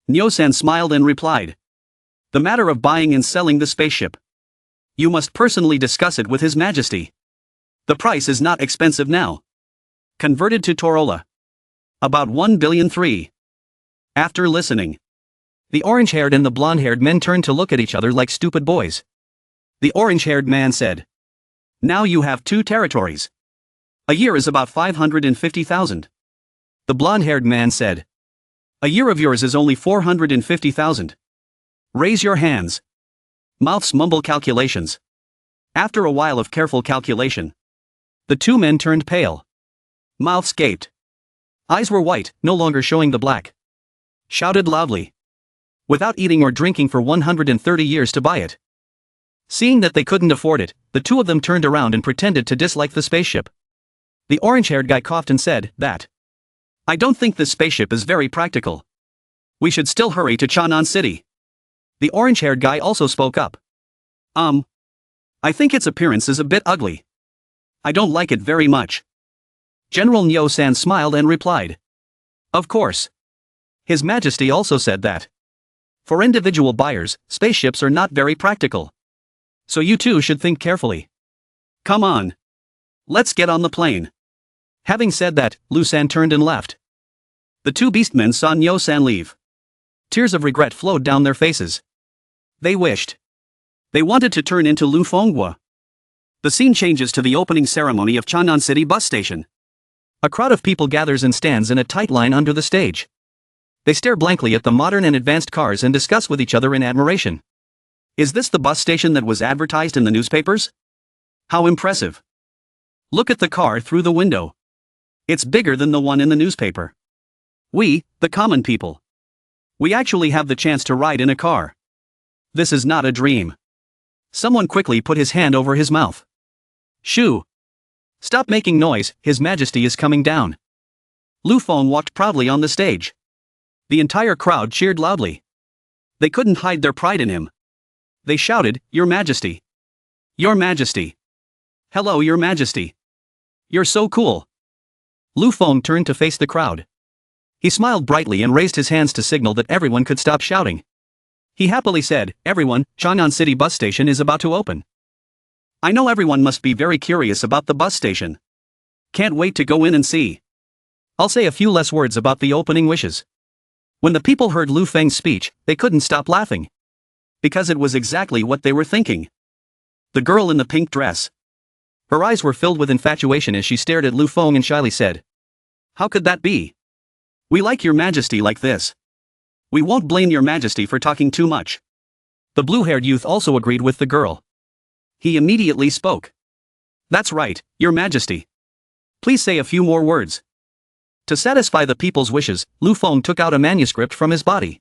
Speaker 1: Nyo-san smiled and replied. The matter of buying and selling the spaceship. You must personally discuss it with His Majesty. The price is not expensive now. Converted to Torola. About 1,000,000,003. After listening. The orange-haired and the blonde-haired men turned to look at each other like stupid boys. The orange-haired man said. Now you have 2 territories. A year is about 550,000. The blonde-haired man said. A year of yours is only 450,000. Raise your hands. Mouths mumble calculations. After a while of careful calculation. The 2 men turned pale. Mouths gaped. Eyes were white, no longer showing the black. Shouted loudly. Without eating or drinking for 130 years to buy it. Seeing that they couldn't afford it, the 2 of them turned around and pretended to dislike the spaceship. The orange-haired guy coughed and said, that. I don't think this spaceship is very practical. We should still hurry to Chanan City. The orange-haired guy also spoke up. I think its appearance is a bit ugly. I don't like it very much. General Nyo-san smiled and replied. Of course. His Majesty also said that. For individual buyers, spaceships are not very practical. So you too should think carefully. Come on. Let's get on the plane. Having said that, Lu-san turned and left. The 2 beastmen saw Nyo-san leave. Tears of regret flowed down their faces. They wished. They wanted to turn into Lu Fenghua. The scene changes to the opening ceremony of Chanan City bus station. A crowd of people gathers and stands in a tight line under the stage. They stare blankly at the modern and advanced cars and discuss with each other in admiration. Is this the bus station that was advertised in the newspapers? How impressive. Look at the car through the window. It's bigger than the one in the newspaper. We, the common people. We actually have the chance to ride in a car. This is not a dream. Someone quickly put his hand over his mouth. Shoo! Stop making noise, His Majesty is coming down. Lu Feng walked proudly on the stage. The entire crowd cheered loudly. They couldn't hide their pride in him. They shouted, Your Majesty. Your Majesty. Hello, Your Majesty. You're so cool. Lu Feng turned to face the crowd. He smiled brightly and raised his hands to signal that everyone could stop shouting. He happily said, Everyone, Chanan City bus station is about to open. I know everyone must be very curious about the bus station. Can't wait to go in and see. I'll say a few less words about the opening wishes. When the people heard Lu Feng's speech, they couldn't stop laughing. Because it was exactly what they were thinking. The girl in the pink dress. Her eyes were filled with infatuation as she stared at Lu Feng and shyly said, "How could that be? We like your majesty like this. We won't blame your majesty for talking too much." The blue-haired youth also agreed with the girl. He immediately spoke. "That's right, your majesty. Please say a few more words." To satisfy the people's wishes, Lu Feng took out a manuscript from his body.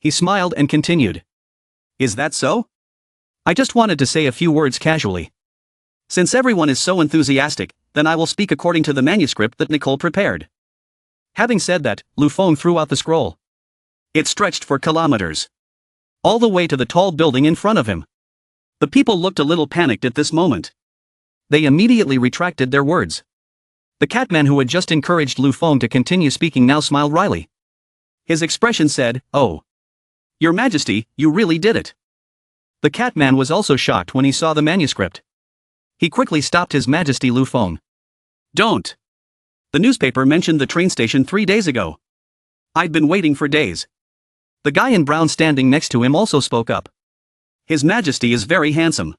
Speaker 1: He smiled and continued. "Is that so? I just wanted to say a few words casually. Since everyone is so enthusiastic, then I will speak according to the manuscript that Nicole prepared." Having said that, Lu Feng threw out the scroll. It stretched for kilometers. All the way to the tall building in front of him. The people looked a little panicked at this moment. They immediately retracted their words. The catman who had just encouraged Lu Feng to continue speaking now smiled wryly. His expression said, "Oh. Your Majesty, you really did it." The catman was also shocked when he saw the manuscript. He quickly stopped His Majesty Lu Feng. "Don't. The newspaper mentioned the train station 3 days ago. I'd been waiting for days." The guy in brown standing next to him also spoke up. "His Majesty is very handsome.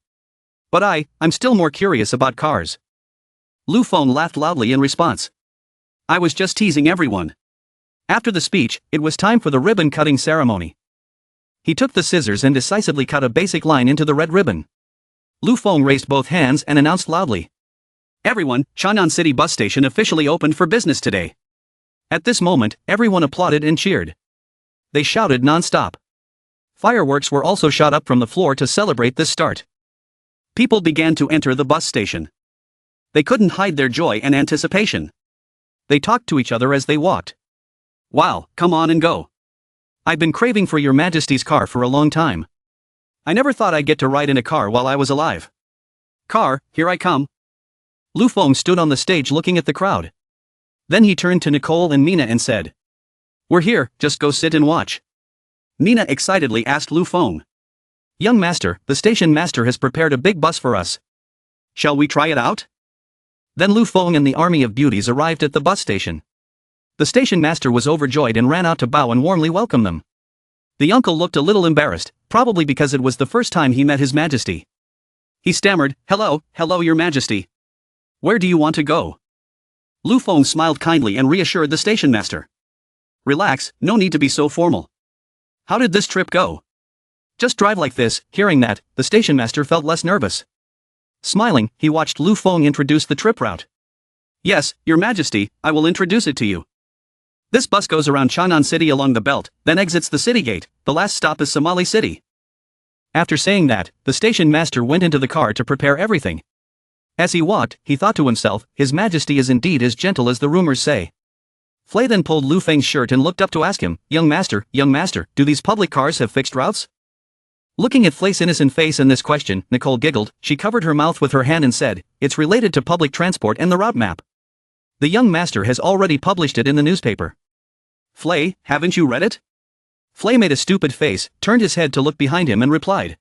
Speaker 1: But I'm still more curious about cars." Lu Feng laughed loudly in response. "I was just teasing everyone." After the speech, it was time for the ribbon-cutting ceremony. He took the scissors and decisively cut a basic line into the red ribbon. Lu Feng raised both hands and announced loudly. "Everyone, Chanan City bus station officially opened for business today." At this moment, everyone applauded and cheered. They shouted non-stop. Fireworks were also shot up from the floor to celebrate this start. People began to enter the bus station. They couldn't hide their joy and anticipation. They talked to each other as they walked. "Wow, come on and go. I've been craving for your Majesty's car for a long time. I never thought I'd get to ride in a car while I was alive. Car, here I come." Lu Feng stood on the stage looking at the crowd. Then he turned to Nicole and Mina and said, "We're here, just go sit and watch." Mina excitedly asked Lu Feng, "Young master, the station master has prepared a big bus for us. Shall we try it out?" Then Lu Feng and the army of beauties arrived at the bus station. The station master was overjoyed and ran out to bow and warmly welcome them. The uncle looked a little embarrassed, probably because it was the first time he met His Majesty. He stammered, hello, your Majesty. Where do you want to go?" Lu Feng smiled kindly and reassured the station master. "Relax, no need to be so formal. How did this trip go?" "Just drive like this." Hearing that, the station master felt less nervous. Smiling, he watched Lu Feng introduce the trip route. "Yes, your Majesty, I will introduce it to you. This bus goes around Chanan City along the belt, then exits the city gate. The last stop is Somali City." After saying that, the station master went into the car to prepare everything. As he walked, he thought to himself, His Majesty is indeed as gentle as the rumors say. Flay then pulled Lu Feng's shirt and looked up to ask him, young master, do these public cars have fixed routes?" Looking at Flay's innocent face in this question, Nicole giggled. She covered her mouth with her hand and said, "It's related to public transport and the route map. The young master has already published it in the newspaper." "Flay, haven't you read it?" Flay made a stupid face, turned his head to look behind him and replied,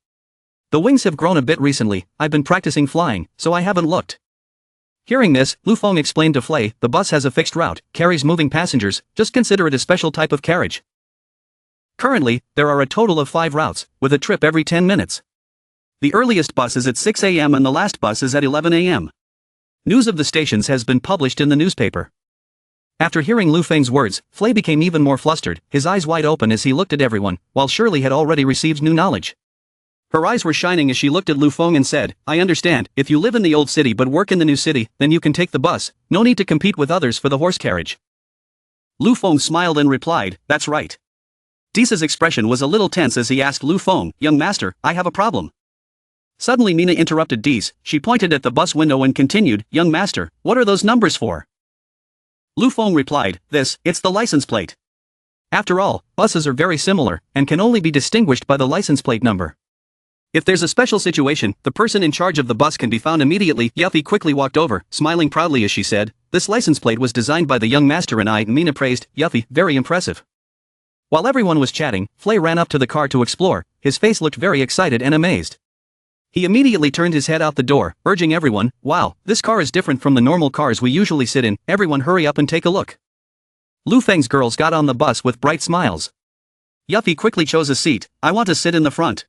Speaker 1: "The wings have grown a bit recently. I've been practicing flying, so I haven't looked." Hearing this, Lu Feng explained to Flay, "The bus has a fixed route, carries moving passengers, just consider it a special type of carriage. Currently, there are a total of 5 routes, with a trip every 10 minutes. The earliest bus is at 6 a.m. and the last bus is at 11 a.m. News of the stations has been published in the newspaper." After hearing Lu Feng's words, Flay became even more flustered, his eyes wide open as he looked at everyone, while Shirley had already received new knowledge. Her eyes were shining as she looked at Lu Feng and said, "I understand, if you live in the old city but work in the new city, then you can take the bus, no need to compete with others for the horse carriage." Lu Feng smiled and replied, "That's right." Disa's expression was a little tense as he asked Lu Feng, "Young master, I have a problem." Suddenly Mina interrupted Dis. She pointed at the bus window and continued, "Young master, what are those numbers for?" Lu Feng replied, "It's the license plate. After all, buses are very similar, and can only be distinguished by the license plate number. If there's a special situation, the person in charge of the bus can be found immediately." Yuffie quickly walked over, smiling proudly as she said, "This license plate was designed by the young master and I." Mina praised, "Yuffie, very impressive." While everyone was chatting, Flay ran up to the car to explore. His face looked very excited and amazed. He immediately turned his head out the door, urging everyone, "Wow, this car is different from the normal cars we usually sit in. Everyone hurry up and take a look." Lu Feng's girls got on the bus with bright smiles. Yuffie quickly chose a seat. I want to sit in the front.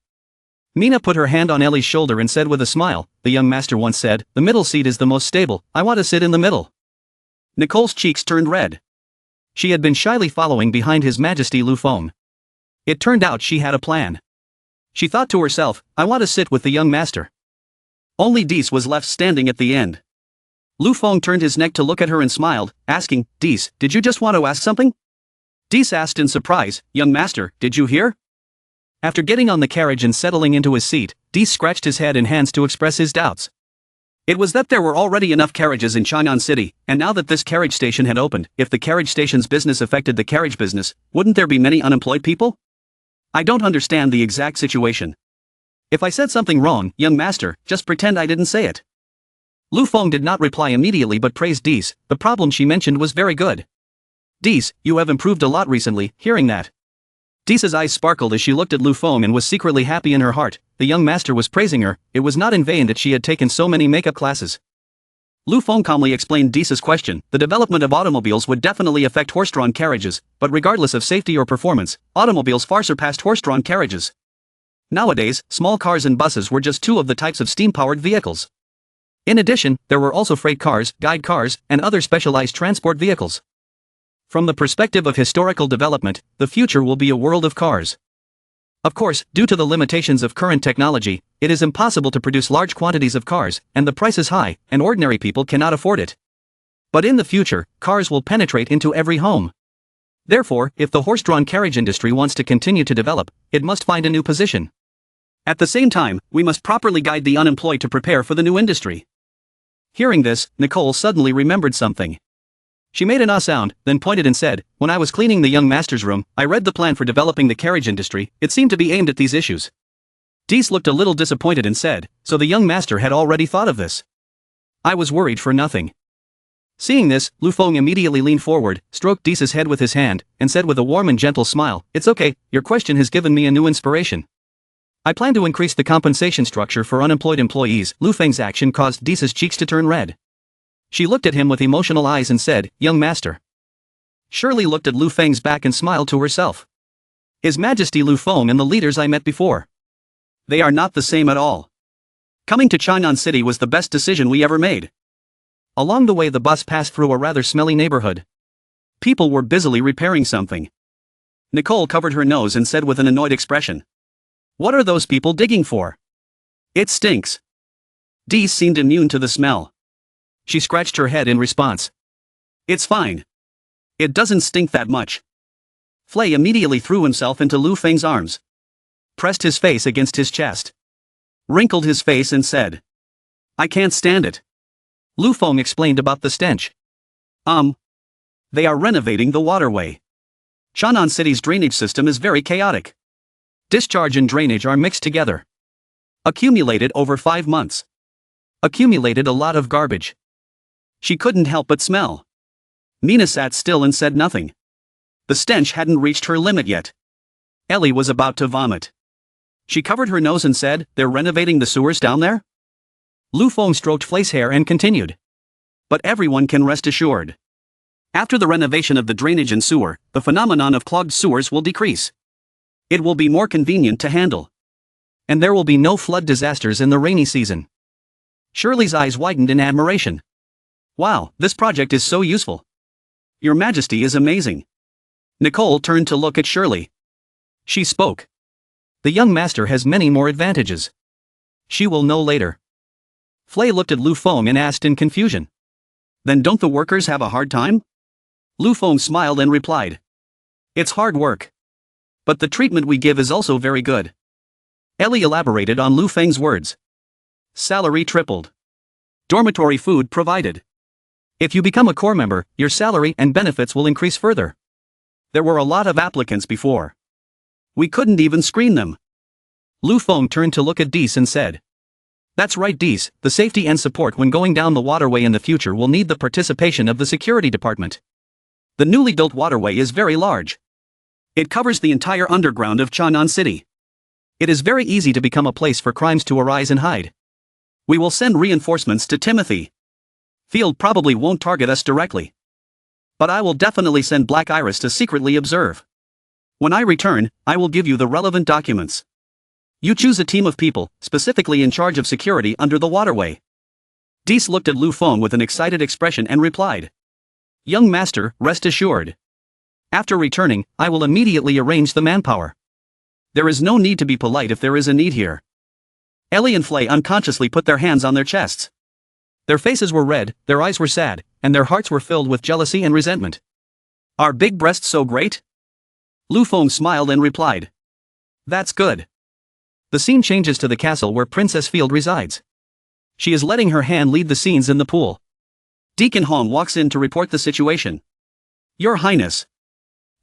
Speaker 1: Mina put her hand on Ellie's shoulder and said with a smile, the young master once said, the middle seat is the most stable, I want to sit in the middle. Nicole's cheeks turned red. She had been shyly following behind His Majesty Lu Feng. It turned out she had a plan. She thought to herself, I want to sit with the young master. Only Dees was left standing at the end. Lu Feng turned his neck to look at her and smiled, asking, Dees, did you just want to ask something? Dees asked in surprise, young master, did you hear? After getting on the carriage and settling into his seat, Dees scratched his head and hands to express his doubts. It was that there were already enough carriages in Chanan City, and now that this carriage station had opened, if the carriage station's business affected the carriage business, wouldn't there be many unemployed people? I don't understand the exact situation. If I said something wrong, young master, just pretend I didn't say it. Lu Feng did not reply immediately but praised Dees. The problem she mentioned was very good. Dees, you have improved a lot recently. Hearing that, Dees's eyes sparkled as she looked at Lu Feng and was secretly happy in her heart. The young master was praising her. It was not in vain that she had taken so many makeup classes. Lu Feng calmly explained Dees's question. The development of automobiles would definitely affect horse-drawn carriages, but regardless of safety or performance, automobiles far surpassed horse-drawn carriages. Nowadays, small cars and buses were just two of the types of steam-powered vehicles. In addition, there were also freight cars, guide cars, and other specialized transport vehicles. From the perspective of historical development, the future will be a world of cars. Of course, due to the limitations of current technology, it is impossible to produce large quantities of cars, and the price is high, and ordinary people cannot afford it. But in the future, cars will penetrate into every home. Therefore, if the horse-drawn carriage industry wants to continue to develop, it must find a new position. At the same time, we must properly guide the unemployed to prepare for the new industry. Hearing this, Nicole suddenly remembered something. She made an ah sound, then pointed and said, when I was cleaning the young master's room, I read the plan for developing the carriage industry. It seemed to be aimed at these issues. Dees looked a little disappointed and said, so the young master had already thought of this. I was worried for nothing. Seeing this, Lu Feng immediately leaned forward, stroked Dees's head with his hand, and said with a warm and gentle smile, it's okay, your question has given me a new inspiration. I plan to increase the compensation structure for unemployed employees. Lu Feng's action caused Dees's cheeks to turn red. She looked at him with emotional eyes and said, young master. Shirley looked at Lu Feng's back and smiled to herself. His Majesty Lu Feng and the leaders I met before. They are not the same at all. Coming to Chanan City was the best decision we ever made. Along the way the bus passed through a rather smelly neighborhood. People were busily repairing something. Nicole covered her nose and said with an annoyed expression. What are those people digging for? It stinks. Dees seemed immune to the smell. She scratched her head in response. It's fine. It doesn't stink that much. Flay immediately threw himself into Lu Feng's arms. Pressed his face against his chest. Wrinkled his face and said. I can't stand it. Lu Feng explained about the stench. They are renovating the waterway. Chanan City's drainage system is very chaotic. Discharge and drainage are mixed together. Accumulated over 5 months. Accumulated a lot of garbage. She couldn't help but smell. Mina sat still and said nothing. The stench hadn't reached her limit yet. Ellie was about to vomit. She covered her nose and said, they're renovating the sewers down there? Lu Feng stroked Flay's hair and continued. But everyone can rest assured. After the renovation of the drainage and sewer, the phenomenon of clogged sewers will decrease. It will be more convenient to handle. And there will be no flood disasters in the rainy season. Shirley's eyes widened in admiration. Wow, this project is so useful. Your Majesty is amazing. Nicole turned to look at Shirley. She spoke. The young master has many more advantages. She will know later. Flay looked at Lu Feng and asked in confusion. Then don't the workers have a hard time? Lu Feng smiled and replied. It's hard work. But the treatment we give is also very good. Ellie elaborated on Lu Feng's words. Salary tripled. Dormitory food provided. If you become a core member, your salary and benefits will increase further. There were a lot of applicants before. We couldn't even screen them. Lu Feng turned to look at Dees and said. That's right Dees, the safety and support when going down the waterway in the future will need the participation of the security department. The newly built waterway is very large. It covers the entire underground of Chanan City. It is very easy to become a place for crimes to arise and hide. We will send reinforcements to Timothy. Field probably won't target us directly. But I will definitely send Black Iris to secretly observe. When I return, I will give you the relevant documents. You choose a team of people, specifically in charge of security under the waterway. Dees looked at Lu Feng with an excited expression and replied. Young master, rest assured. After returning, I will immediately arrange the manpower. There is no need to be polite if there is a need here. Ellie and Flay unconsciously put their hands on their chests. Their faces were red, their eyes were sad, and their hearts were filled with jealousy and resentment. Are big breasts so great? Lu Feng smiled and replied. That's good. The scene changes to the castle where Princess Field resides. She is letting her hand lead the scenes in the pool. Deacon Hong walks in to report the situation. Your Highness.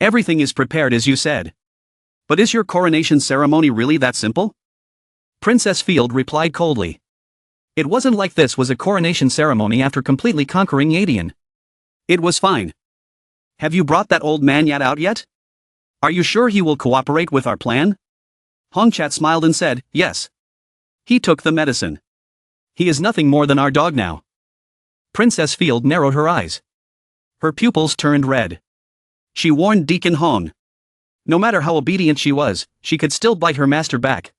Speaker 1: Everything is prepared as you said. But is your coronation ceremony really that simple? Princess Field replied coldly. It wasn't like this was a coronation ceremony after completely conquering Yadian. It was fine. Have you brought that old man yet out yet? Are you sure he will cooperate with our plan? Hongchat smiled and said, yes. He took the medicine. He is nothing more than our dog now. Princess Field narrowed her eyes. Her pupils turned red. She warned Deacon Hong. No matter how obedient she was, she could still bite her master back.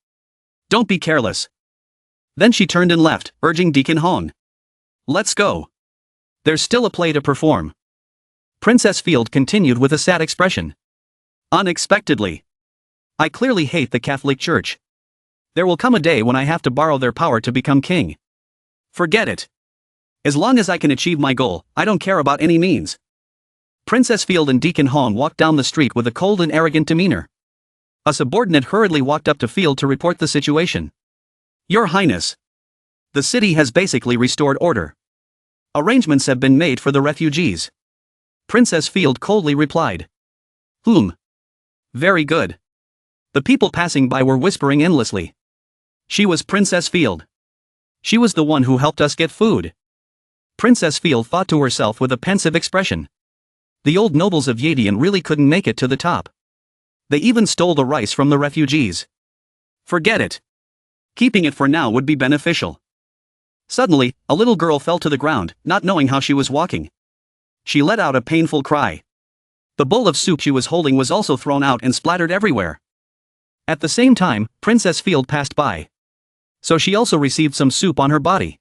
Speaker 1: Don't be careless. Then she turned and left, urging Deacon Hong. Let's go. There's still a play to perform. Princess Field continued with a sad expression. Unexpectedly. I clearly hate the Catholic Church. There will come a day when I have to borrow their power to become king. Forget it. As long as I can achieve my goal, I don't care about any means. Princess Field and Deacon Hong walked down the street with a cold and arrogant demeanor. A subordinate hurriedly walked up to Field to report the situation. Your Highness. The city has basically restored order. Arrangements have been made for the refugees. Princess Field coldly replied. Very good. The people passing by were whispering endlessly. She was Princess Field. She was the one who helped us get food. Princess Field thought to herself with a pensive expression. The old nobles of Yadian really couldn't make it to the top. They even stole the rice from the refugees. Forget it. Keeping it for now would be beneficial. Suddenly, a little girl fell to the ground, not knowing how she was walking. She let out a painful cry. The bowl of soup she was holding was also thrown out and splattered everywhere. At the same time, Princess Field passed by. So she also received some soup on her body.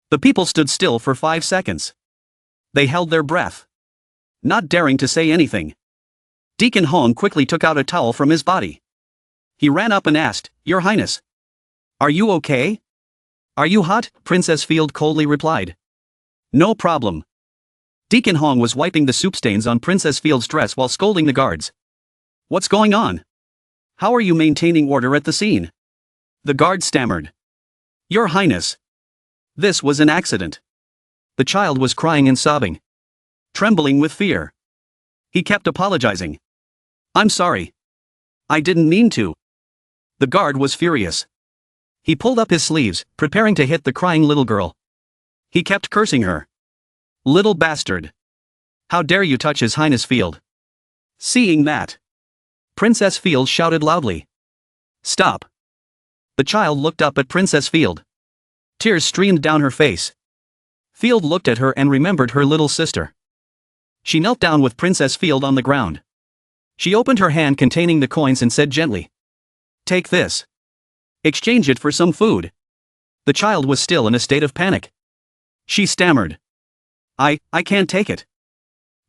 Speaker 1: The people stood still for 5 seconds. They held their breath, not daring to say anything. Deacon Hong quickly took out a towel from his body. He ran up and asked, Your Highness. Are you okay? Are you hot? Princess Field coldly replied. No problem. Deacon Hong was wiping the soup stains on Princess Field's dress while scolding the guards. What's going on? How are you maintaining order at the scene? The guard stammered. Your Highness. This was an accident. The child was crying and sobbing, trembling with fear. He kept apologizing. I'm sorry. I didn't mean to. The guard was furious. He pulled up his sleeves, preparing to hit the crying little girl. He kept cursing her. Little bastard. How dare you touch His Highness Field? Seeing that, Princess Field shouted loudly. Stop. The child looked up at Princess Field. Tears streamed down her face. Field looked at her and remembered her little sister. She knelt down with Princess Field on the ground. She opened her hand containing the coins and said gently, Take this. Exchange it for some food. The child was still in a state of panic. She stammered. I can't take it.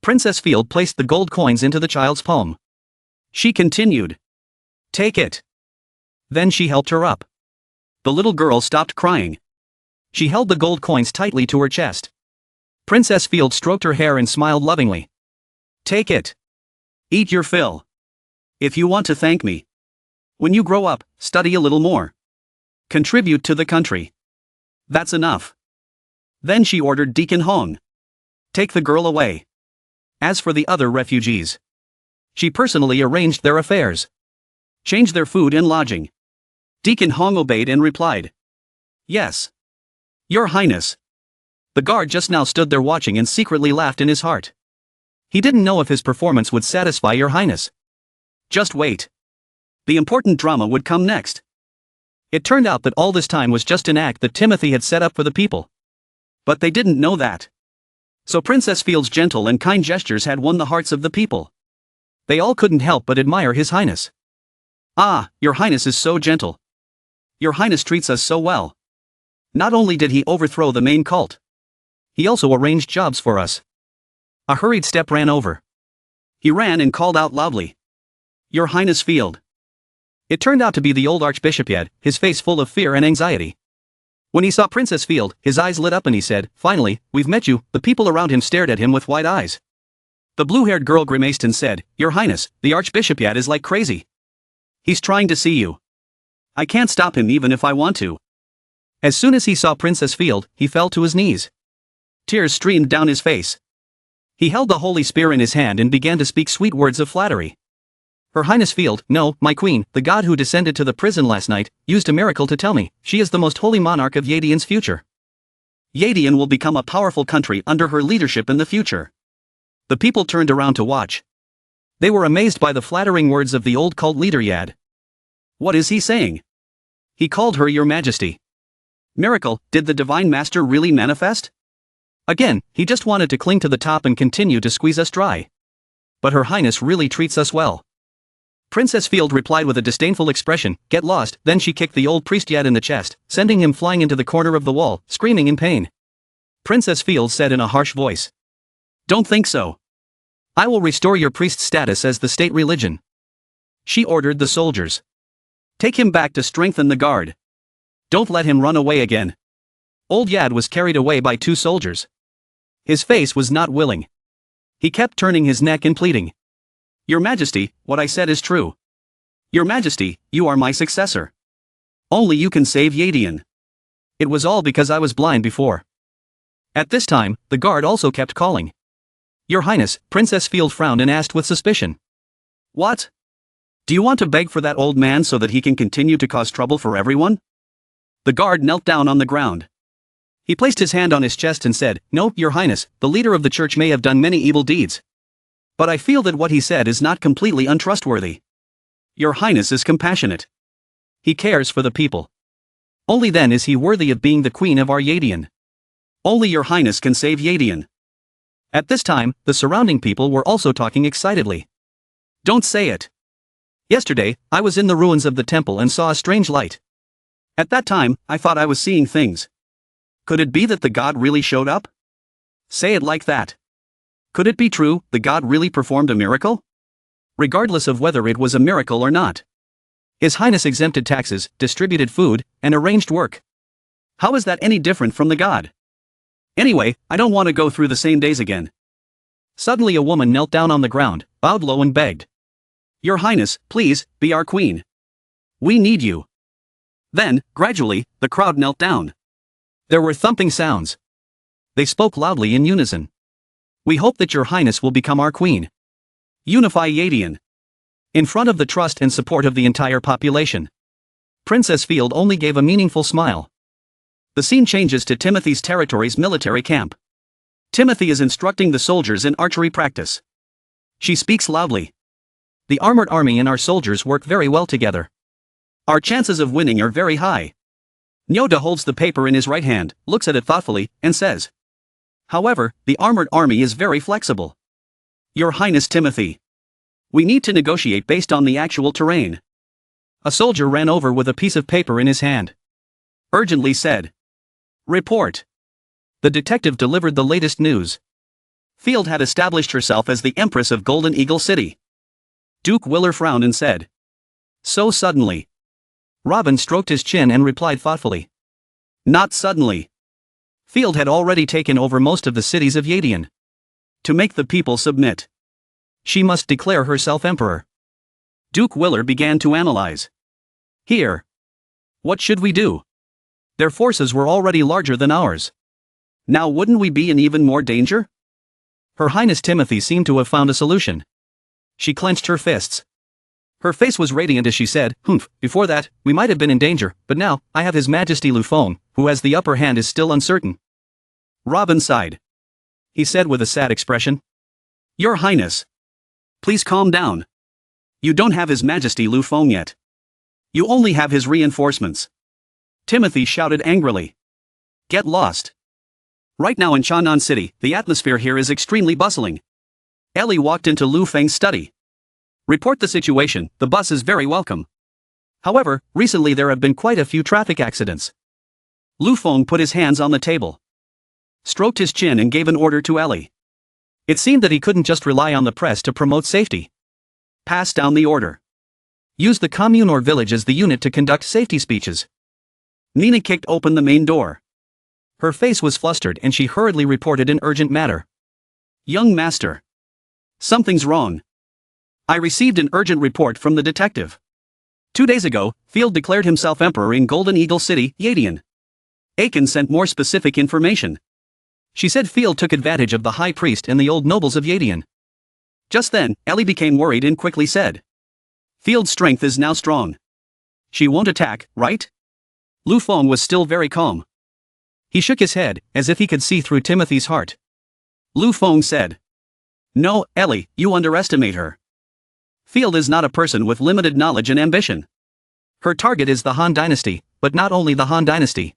Speaker 1: Princess Field placed the gold coins into the child's palm. She continued. Take it. Then she helped her up. The little girl stopped crying. She held the gold coins tightly to her chest. Princess Field stroked her hair and smiled lovingly. Take it. Eat your fill. If you want to thank me. When you grow up, study a little more. Contribute to the country. That's enough. Then she ordered Deacon Hong. Take the girl away. As for the other refugees, she personally arranged their affairs. Changed their food and lodging. Deacon Hong obeyed and replied. Yes. Your Highness. The guard just now stood there watching and secretly laughed in his heart. He didn't know if his performance would satisfy Your Highness. Just wait. The important drama would come next. It turned out that all this time was just an act that Timothy had set up for the people. But they didn't know that. So Princess Field's gentle and kind gestures had won the hearts of the people. They all couldn't help but admire His Highness. Ah, Your Highness is so gentle. Your Highness treats us so well. Not only did he overthrow the main cult, he also arranged jobs for us. A hurried step ran over. He ran and called out loudly, Your Highness Field. It turned out to be the old Archbishop Yad, his face full of fear and anxiety. When he saw Princess Field, his eyes lit up and he said, Finally, we've met you. The people around him stared at him with wide eyes. The blue-haired girl grimaced and said, Your Highness, the Archbishop Yad is like crazy. He's trying to see you. I can't stop him even if I want to. As soon as he saw Princess Field, he fell to his knees. Tears streamed down his face. He held the holy spear in his hand and began to speak sweet words of flattery. Her Highness Field, no, my queen, the god who descended to the prison last night, used a miracle to tell me, she is the most holy monarch of Yadian's future. Yadian will become a powerful country under her leadership in the future. The people turned around to watch. They were amazed by the flattering words of the old cult leader Yad. What is he saying? He called her Your Majesty. Miracle, did the Divine Master really manifest? Again, he just wanted to cling to the top and continue to squeeze us dry. But Her Highness really treats us well. Princess Field replied with a disdainful expression, Get lost. Then she kicked the old priest Yad in the chest, sending him flying into the corner of the wall, screaming in pain. Princess Field said in a harsh voice, Don't think so. I will restore your priest's status as the state religion. She ordered the soldiers. Take him back to strengthen the guard. Don't let him run away again. Old Yad was carried away by 2 soldiers. His face was not willing. He kept turning his neck and pleading. Your Majesty, what I said is true. Your Majesty, you are my successor. Only you can save Yadian. It was all because I was blind before. At this time, the guard also kept calling. Your Highness, Princess Field frowned and asked with suspicion. What? Do you want to beg for that old man so that he can continue to cause trouble for everyone? The guard knelt down on the ground. He placed his hand on his chest and said, No, Your Highness, the leader of the church may have done many evil deeds. But I feel that what he said is not completely untrustworthy. Your Highness is compassionate. He cares for the people. Only then is he worthy of being the queen of our Yadian. Only Your Highness can save Yadian. At this time, the surrounding people were also talking excitedly. Don't say it. Yesterday, I was in the ruins of the temple and saw a strange light. At that time, I thought I was seeing things. Could it be that the god really showed up? Say it like that. Could it be true, the god really performed a miracle? Regardless of whether it was a miracle or not. His Highness exempted taxes, distributed food, and arranged work. How is that any different from the god? Anyway, I don't want to go through the same days again. Suddenly a woman knelt down on the ground, bowed low and begged. Your Highness, please, be our queen. We need you. Then, gradually, the crowd knelt down. There were thumping sounds. They spoke loudly in unison. We hope that Your Highness will become our queen. Unify Yadian. In front of the trust and support of the entire population. Princess Field only gave a meaningful smile. The scene changes to Timothy's territory's military camp. Timothy is instructing the soldiers in archery practice. She speaks loudly. The armored army and our soldiers work very well together. Our chances of winning are very high. Nyoda holds the paper in his right hand, looks at it thoughtfully, and says. However, the armored army is very flexible. Your Highness Timothy. We need to negotiate based on the actual terrain. A soldier ran over with a piece of paper in his hand. Urgently said. Report. The detective delivered the latest news. Field had established herself as the Empress of Golden Eagle City. Duke Willer frowned and said. So suddenly. Robin stroked his chin and replied thoughtfully. Not suddenly. Field had already taken over most of the cities of Yadian. To make the people submit. She must declare herself emperor. Duke Willer began to analyze. Here. What should we do? Their forces were already larger than ours. Now wouldn't we be in even more danger? Her Highness Timothy seemed to have found a solution. She clenched her fists. Her face was radiant as she said, Humph, before that, we might have been in danger, but now, I have His Majesty Lufeng, who has the upper hand is still uncertain. Robin sighed. He said with a sad expression. Your Highness. Please calm down. You don't have His Majesty Lufeng yet. You only have his reinforcements. Timothy shouted angrily. Get lost. Right now in Chanan City, the atmosphere here is extremely bustling. Ellie walked into Lu Feng's study. Report the situation, the bus is very welcome. However, recently there have been quite a few traffic accidents. Lu Feng put his hands on the table, stroked his chin and gave an order to Ellie. It seemed that he couldn't just rely on the press to promote safety. Pass down the order. Use the commune or village as the unit to conduct safety speeches. Nina kicked open the main door. Her face was flustered and she hurriedly reported an urgent matter. Young master. Something's wrong. I received an urgent report from the detective. 2 days ago, Field declared himself emperor in Golden Eagle City, Yadian. Aiken sent more specific information. She said Field took advantage of the high priest and the old nobles of Yadian. Just then, Ellie became worried and quickly said, Field's strength is now strong. She won't attack, right? Lu Feng was still very calm. He shook his head, as if he could see through Timothy's heart. Lu Feng said, No, Ellie, you underestimate her. Field is not a person with limited knowledge and ambition. Her target is the Han Dynasty, but not only the Han Dynasty.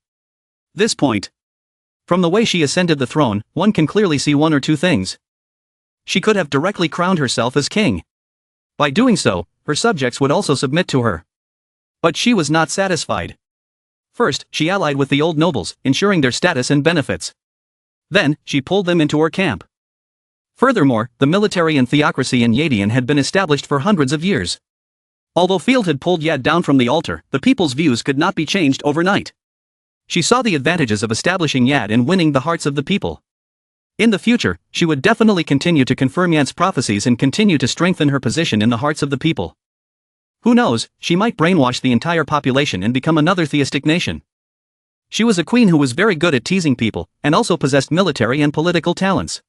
Speaker 1: This point. From the way she ascended the throne, one can clearly see one or two things. She could have directly crowned herself as king. By doing so, her subjects would also submit to her. But she was not satisfied. First, she allied with the old nobles, ensuring their status and benefits. Then, she pulled them into her camp. Furthermore, the military and theocracy in Yadian had been established for hundreds of years. Although Field had pulled Yad down from the altar, the people's views could not be changed overnight. She saw the advantages of establishing Yad and winning the hearts of the people. In the future, she would definitely continue to confirm Yad's prophecies and continue to strengthen her position in the hearts of the people. Who knows, she might brainwash the entire population and become another theistic nation. She was a queen who was very good at teasing people, and also possessed military and political talents.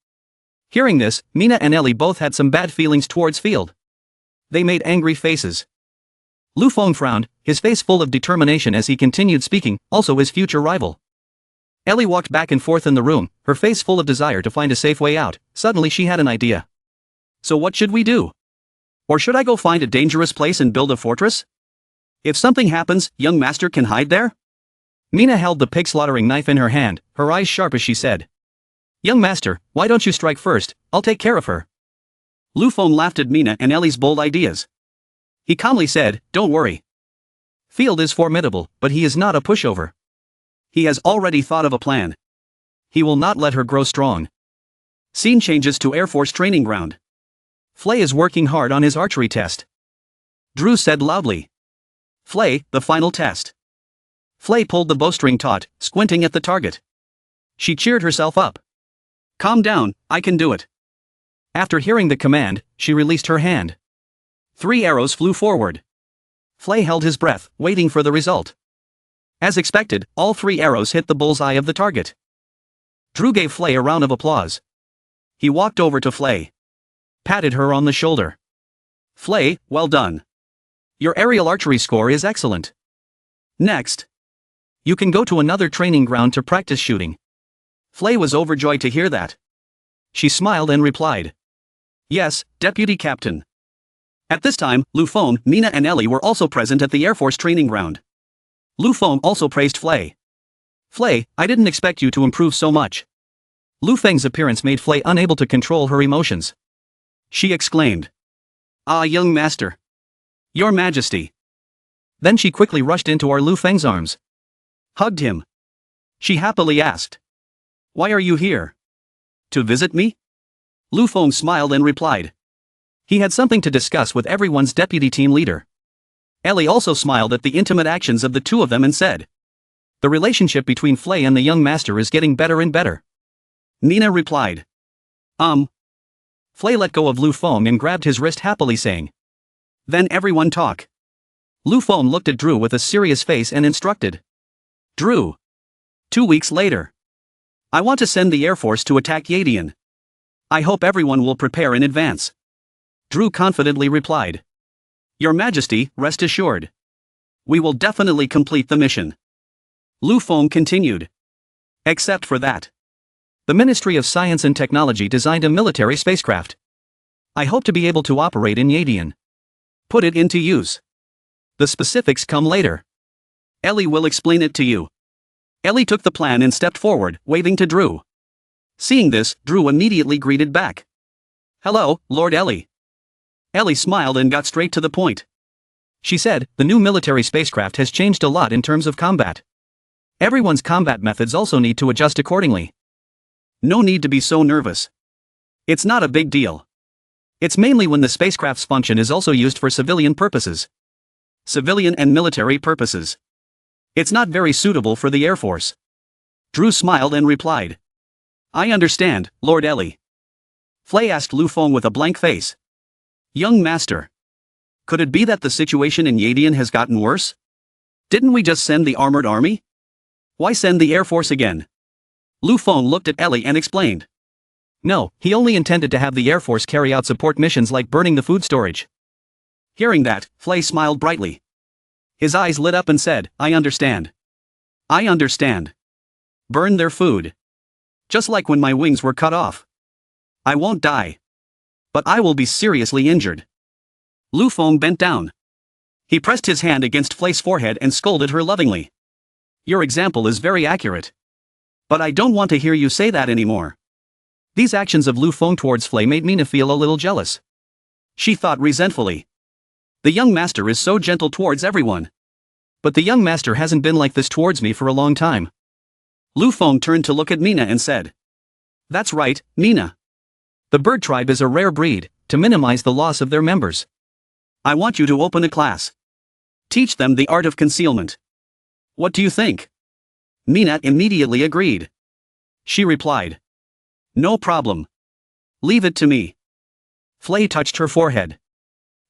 Speaker 1: Hearing this, Mina and Ellie both had some bad feelings towards Field. They made angry faces. Lu Feng frowned, his face full of determination as he continued speaking, also his future rival. Ellie walked back and forth in the room, her face full of desire to find a safe way out. Suddenly she had an idea. So what should we do? Or should I go find a dangerous place and build a fortress? If something happens, young master can hide there? Mina held the pig slaughtering knife in her hand, her eyes sharp as she said, Young master, why don't you strike first? I'll take care of her. Lu Feng laughed at Mina and Ellie's bold ideas. He calmly said, Don't worry. Field is formidable, but he is not a pushover. He has already thought of a plan. He will not let her grow strong. Scene changes to Air Force training ground. Flay is working hard on his archery test. Drew said loudly. Flay, the final test. Flay pulled the bowstring taut, squinting at the target. She cheered herself up. Calm down, I can do it. After hearing the command, she released her hand. 3 arrows flew forward. Flay held his breath, waiting for the result. As expected, all 3 arrows hit the bullseye of the target. Drew gave Flay a round of applause. He walked over to Flay. Patted her on the shoulder. Flay, well done. Your aerial archery score is excellent. Next. You can go to another training ground to practice shooting. Flay was overjoyed to hear that. She smiled and replied. Yes, Deputy Captain. At this time, Lu Feng, Mina and Ellie were also present at the Air Force training ground. Lu Feng also praised Flay. Flay, I didn't expect you to improve so much. Lu Feng's appearance made Flay unable to control her emotions. She exclaimed. Ah, young master. Your Majesty. Then she quickly rushed into our Lu Feng's arms. Hugged him. She happily asked. Why are you here? To visit me? Lu Feng smiled and replied. He had something to discuss with everyone's deputy team leader. Ellie also smiled at the intimate actions of the two of them and said. The relationship between Flay and the young master is getting better and better. Nina replied. Flay let go of Lu Feng and grabbed his wrist happily saying. Then everyone talk. Lu Feng looked at Drew with a serious face and instructed. Drew. 2 weeks later. I want to send the Air Force to attack Yadian. I hope everyone will prepare in advance. Drew confidently replied. Your Majesty, rest assured. We will definitely complete the mission. Lu Feng continued. Except for that. The Ministry of Science and Technology designed a military spacecraft. I hope to be able to operate in Yadian. Put it into use. The specifics come later. Ellie will explain it to you. Ellie took the plan and stepped forward, waving to Drew. Seeing this, Drew immediately greeted back. "Hello, Lord Ellie." Ellie smiled and got straight to the point. She said, "The new military spacecraft has changed a lot in terms of combat. Everyone's combat methods also need to adjust accordingly. No need to be so nervous. It's not a big deal. It's mainly when the spacecraft's function is also used for civilian purposes. Civilian and military purposes. It's not very suitable for the Air Force." Drew smiled and replied. "I understand, Lord Ellie." Flay asked Lu Feng with a blank face. "Young master. Could it be that the situation in Yadian has gotten worse? Didn't we just send the armored army? Why send the Air Force again?" Lu Feng looked at Ellie and explained. "No, he only intended to have the Air Force carry out support missions like burning the food storage." Hearing that, Flay smiled brightly. His eyes lit up and said, "I understand. I understand. Burn their food. Just like when my wings were cut off. I won't die. But I will be seriously injured." Lu Feng bent down. He pressed his hand against Flay's forehead and scolded her lovingly. "Your example is very accurate. But I don't want to hear you say that anymore." These actions of Lu Feng towards Flay made Mina feel a little jealous. She thought resentfully. The young master is so gentle towards everyone. But the young master hasn't been like this towards me for a long time. Lu Feng turned to look at Mina and said. "That's right, Mina. The bird tribe is a rare breed, to minimize the loss of their members. I want you to open a class. Teach them the art of concealment. What do you think?" Mina immediately agreed. She replied. "No problem. Leave it to me." Flay touched her forehead.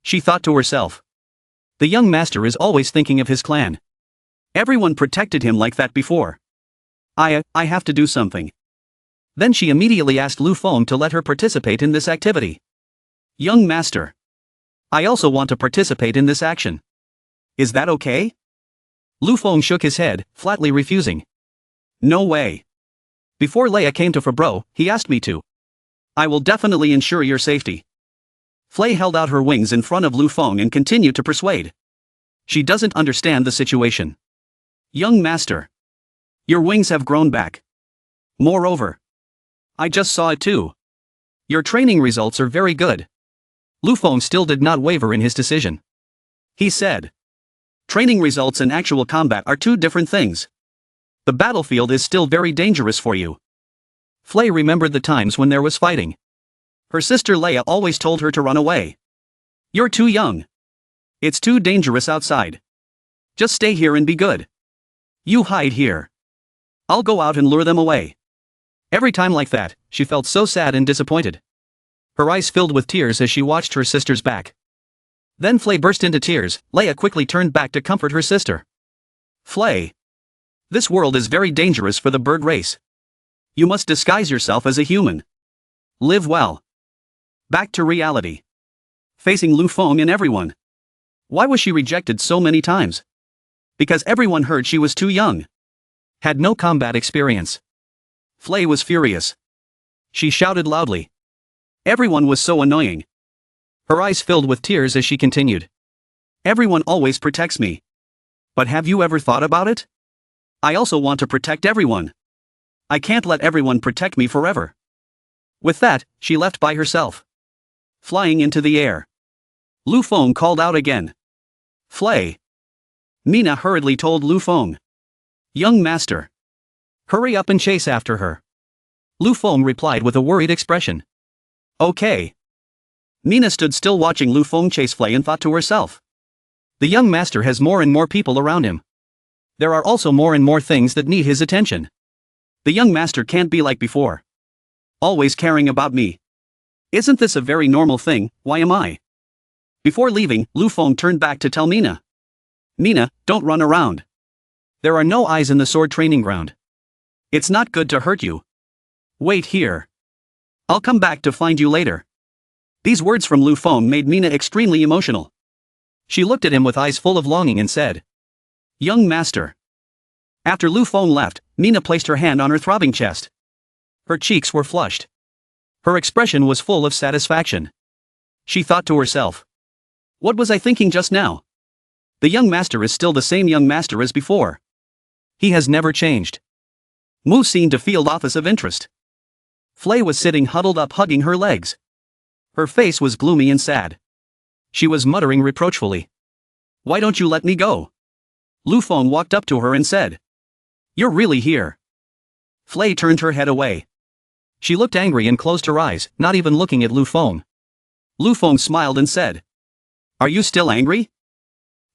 Speaker 1: She thought to herself. The young master is always thinking of his clan. Everyone protected him like that before. I have to do something. Then she immediately asked Lu Feng to let her participate in this activity. "Young master. I also want to participate in this action. Is that okay?" Lu Feng shook his head, flatly refusing. "No way. Before Leia came to Fabro, he asked me to. I will definitely ensure your safety." Flay held out her wings in front of Lu Feng and continued to persuade. She doesn't understand the situation. "Young master. Your wings have grown back. Moreover, I just saw it too. Your training results are very good." Lu Feng still did not waver in his decision. He said. "Training results and actual combat are two different things. The battlefield is still very dangerous for you." Flay remembered the times when there was fighting. Her sister Leia always told her to run away. "You're too young. It's too dangerous outside. Just stay here and be good. You hide here. I'll go out and lure them away." Every time like that, she felt so sad and disappointed. Her eyes filled with tears as she watched her sister's back. Then Flay burst into tears. Leia quickly turned back to comfort her sister. "Flay. This world is very dangerous for the bird race. You must disguise yourself as a human. Live well." Back to reality. Facing Lu Feng and everyone. Why was she rejected so many times? Because everyone heard she was too young. Had no combat experience. Flay was furious. She shouted loudly. Everyone was so annoying. Her eyes filled with tears as she continued. "Everyone always protects me. But have you ever thought about it? I also want to protect everyone. I can't let everyone protect me forever." With that, she left by herself. Flying into the air. Lu Feng called out again. "Flay." Mina hurriedly told Lu Feng. "Young master. Hurry up and chase after her." Lu Feng replied with a worried expression. "Okay." Mina stood still watching Lu Feng chase Flay and thought to herself. The young master has more and more people around him. There are also more and more things that need his attention. The young master can't be like before. Always caring about me. Isn't this a very normal thing? Why am I? Before leaving, Lu Feng turned back to tell Mina. "Mina, don't run around. There are no eyes in the sword training ground. It's not good to hurt you. Wait here. I'll come back to find you later." These words from Lu Feng made Mina extremely emotional. She looked at him with eyes full of longing and said, "Young master." After Lu Feng left, Mina placed her hand on her throbbing chest. Her cheeks were flushed. Her expression was full of satisfaction. She thought to herself. What was I thinking just now? The young master is still the same young master as before. He has never changed. Mu seemed to feel office of interest. Flay was sitting huddled up hugging her legs. Her face was gloomy and sad. She was muttering reproachfully. "Why don't you let me go?" Lu Feng walked up to her and said. "You're really here?" Flay turned her head away. She looked angry and closed her eyes, not even looking at Lu Feng. Lu Feng smiled and said, "Are you still angry?"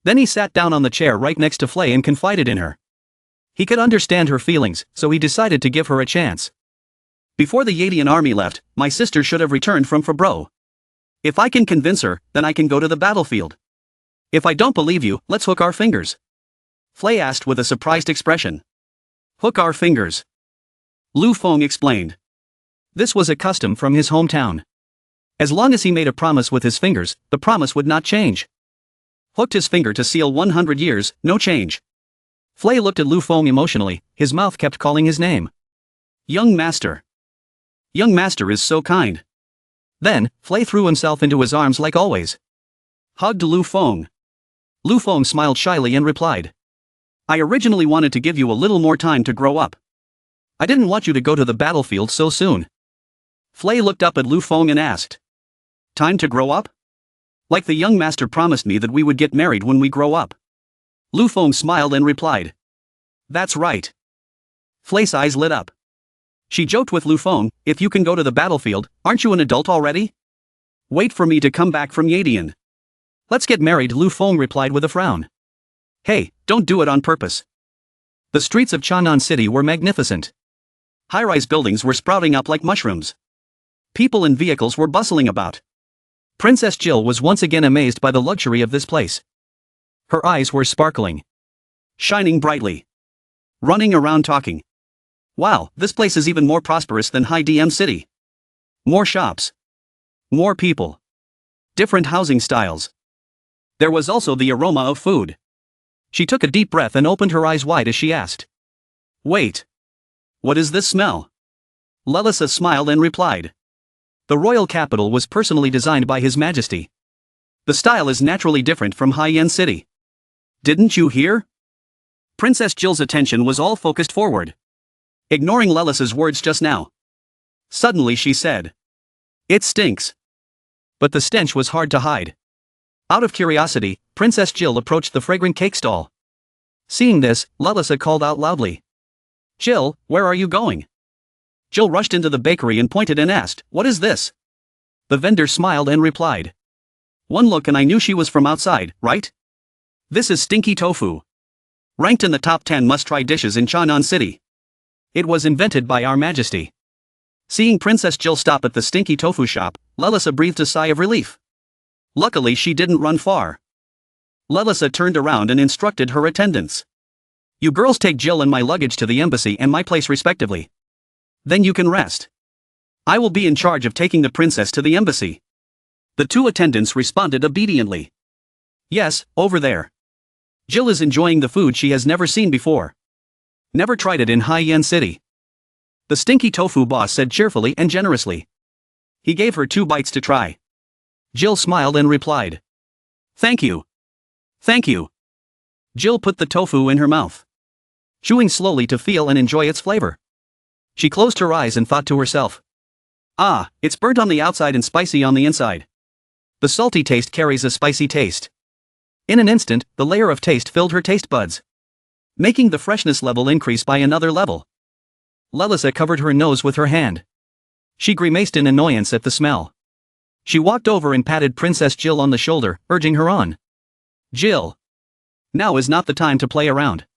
Speaker 1: Then he sat down on the chair right next to Flay and confided in her. He could understand her feelings, so he decided to give her a chance. "Before the Yadian army left, my sister should have returned from Fabro. If I can convince her, then I can go to the battlefield. If I don't believe you, let's hook our fingers." Flay asked with a surprised expression. "Hook our fingers?" Lu Feng explained. This was a custom from his hometown. As long as he made a promise with his fingers, the promise would not change. Hooked his finger to seal 100 years, no change. Flay looked at Lu Feng emotionally, his mouth kept calling his name. "Young master. Young master is so kind." Then, Flay threw himself into his arms like always. Hugged Lu Feng. Lu Feng smiled shyly and replied. "I originally wanted to give you a little more time to grow up. I didn't want you to go to the battlefield so soon." Flay looked up at Lu Feng and asked. "Time to grow up? Like the young master promised me that we would get married when we grow up." Lu Feng smiled and replied. "That's right." Flay's eyes lit up. She joked with Lu Feng, "If you can go to the battlefield, aren't you an adult already? Wait for me to come back from Yadian." "Let's get married," Lu Feng replied with a frown. "Hey, don't do it on purpose." The streets of Chanan City were magnificent. High-rise buildings were sprouting up like mushrooms. People and vehicles were bustling about. Princess Jill was once again amazed by the luxury of this place. Her eyes were sparkling. Shining brightly. Running around talking. "Wow, this place is even more prosperous than High DM City. More shops. More people. Different housing styles." There was also the aroma of food. She took a deep breath and opened her eyes wide as she asked. "Wait. What is this smell?" Lelisa smiled and replied. "The royal capital was personally designed by His Majesty. The style is naturally different from high-end city. Didn't you hear?" Princess Jill's attention was all focused forward. Ignoring Lelisa's words just now. Suddenly she said. "It stinks." But the stench was hard to hide. Out of curiosity, Princess Jill approached the fragrant cake stall. Seeing this, Lelisa called out loudly. "Jill, where are you going?" Jill rushed into the bakery and pointed and asked, "What is this?" The vendor smiled and replied. "One look and I knew she was from outside, right? This is stinky tofu. Ranked in the top 10 must-try dishes in Chanan City. It was invented by Our Majesty." Seeing Princess Jill stop at the stinky tofu shop, Lelisa breathed a sigh of relief. Luckily she didn't run far. Lelisa turned around and instructed her attendants. "You girls take Jill and my luggage to the embassy and my place respectively. Then you can rest. I will be in charge of taking the princess to the embassy." The two attendants responded obediently. "Yes, over there. Jill is enjoying the food she has never seen before. Never tried it in High-Yen City." The stinky tofu boss said cheerfully and generously. He gave her 2 bites to try. Jill smiled and replied. "Thank you. Thank you." Jill put the tofu in her mouth, chewing slowly to feel and enjoy its flavor. She closed her eyes and thought to herself. "Ah, it's burnt on the outside and spicy on the inside. The salty taste carries a spicy taste." In an instant, the layer of taste filled her taste buds, making the freshness level increase by another level. Lelisa covered her nose with her hand. She grimaced in annoyance at the smell. She walked over and patted Princess Jill on the shoulder, urging her on. "Jill. Now is not the time to play around.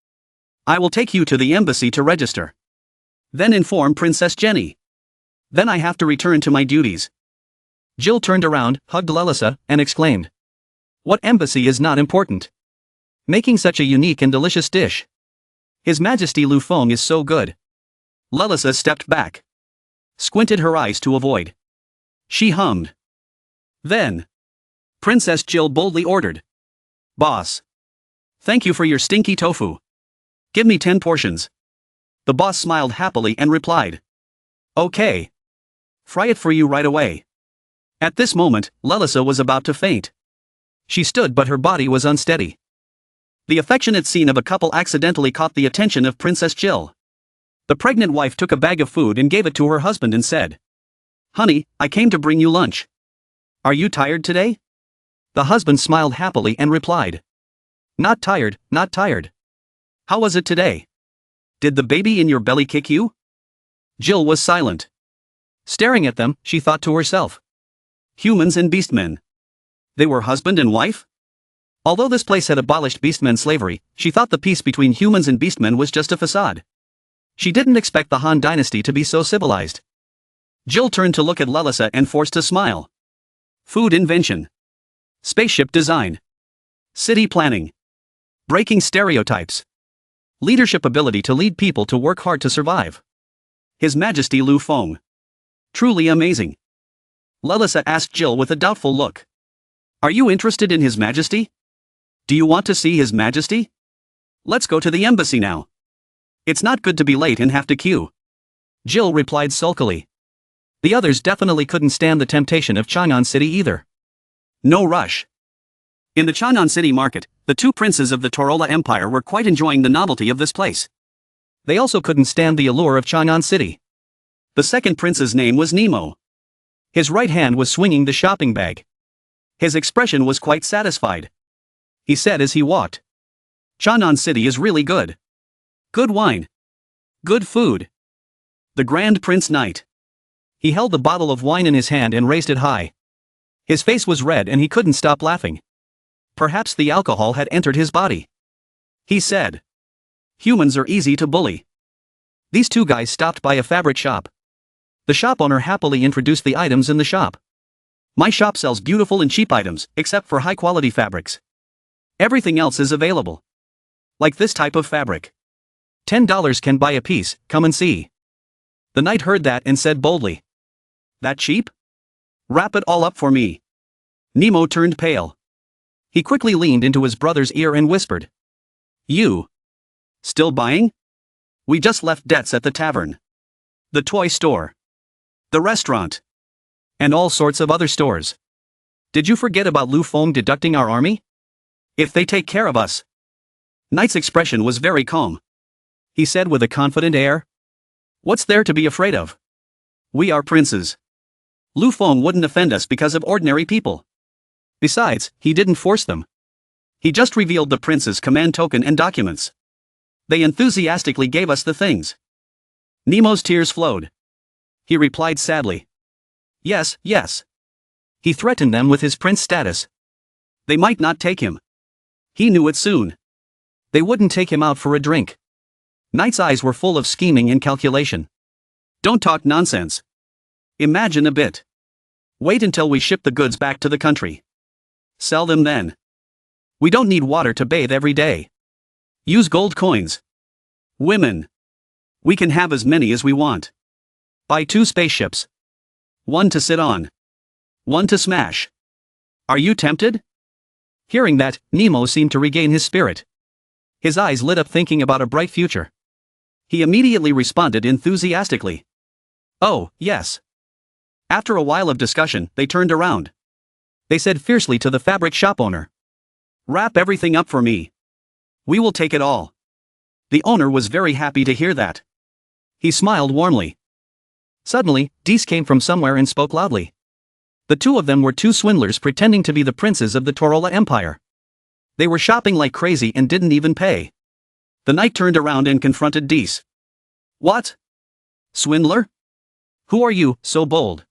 Speaker 1: I will take you to the embassy to register. Then inform Princess Jenny. Then I have to return to my duties." Jill turned around, hugged Lelisa, and exclaimed. "What embassy is not important? Making such a unique and delicious dish. His Majesty Lu Feng is so good." Lelisa stepped back. Squinted her eyes to avoid. She hummed. Then Princess Jill boldly ordered. "Boss. Thank you for your stinky tofu. Give me 10 portions." The boss smiled happily and replied. "Okay. Fry it for you right away." At this moment, Lelisa was about to faint. She stood but her body was unsteady. The affectionate scene of a couple accidentally caught the attention of Princess Jill. The pregnant wife took a bag of food and gave it to her husband and said, "Honey, I came to bring you lunch. Are you tired today?" The husband smiled happily and replied, "Not tired, not tired. How was it today? Did the baby in your belly kick you?" Jill was silent. Staring at them, she thought to herself, humans and beastmen. They were husband and wife? Although this place had abolished beastmen slavery, she thought the peace between humans and beastmen was just a facade. She didn't expect the Han dynasty to be so civilized. Jill turned to look at Larson and forced a smile. Food invention. Spaceship design. City planning. Breaking stereotypes. Leadership ability to lead people to work hard to survive. His Majesty Lu Feng. Truly amazing. Larson asked Jill with a doubtful look. Are you interested in His Majesty? Do you want to see His Majesty? Let's go to the embassy now. It's not good to be late and have to queue. Jill replied sulkily. The others definitely couldn't stand the temptation of Chanan City either. No rush. In the Chanan City market, the two princes of the Torola Empire were quite enjoying the novelty of this place. They also couldn't stand the allure of Chanan City. The second prince's name was Nemo. His right hand was swinging the shopping bag. His expression was quite satisfied. He said as he walked, "Chanan City is really good. Good wine. Good food. The Grand Prince Knight." He held the bottle of wine in his hand and raised it high. His face was red and he couldn't stop laughing. Perhaps the alcohol had entered his body. He said, "Humans are easy to bully." These two guys stopped by a fabric shop. The shop owner happily introduced the items in the shop. "My shop sells beautiful and cheap items, except for high-quality fabrics. Everything else is available. Like this type of fabric. $10 can buy a piece, come and see." The knight heard that and said boldly, "That cheap? Wrap it all up for me." Nemo turned pale. He quickly leaned into his brother's ear and whispered, "You? Still buying? We just left debts at the tavern. The toy store. The restaurant. And all sorts of other stores. Did you forget about Lu Feng deducting our army? If they take care of us." Knight's expression was very calm. He said with a confident air, "What's there to be afraid of? We are princes. Lu Feng wouldn't offend us because of ordinary people. Besides, he didn't force them. He just revealed the prince's command token and documents. They enthusiastically gave us the things." Nemo's tears flowed. He replied sadly, "Yes, yes. He threatened them with his prince status. They might not take him. He knew it soon. They wouldn't take him out for a drink." Knight's eyes were full of scheming and calculation. "Don't talk nonsense. Imagine a bit. Wait until we ship the goods back to the country. Sell them then. We don't need water to bathe every day. Use gold coins. Women. We can have as many as we want. Buy 2 spaceships. One to sit on. One to smash. Are you tempted?" Hearing that, Nemo seemed to regain his spirit. His eyes lit up thinking about a bright future. He immediately responded enthusiastically, "Oh, yes." After a while of discussion, they turned around. They said fiercely to the fabric shop owner, "Wrap everything up for me. We will take it all." The owner was very happy to hear that. He smiled warmly. Suddenly, Dees came from somewhere and spoke loudly. The two of them were 2 swindlers pretending to be the princes of the Torola Empire. They were shopping like crazy and didn't even pay. The knight turned around and confronted Dees. "What? Swindler? Who are you, so bold?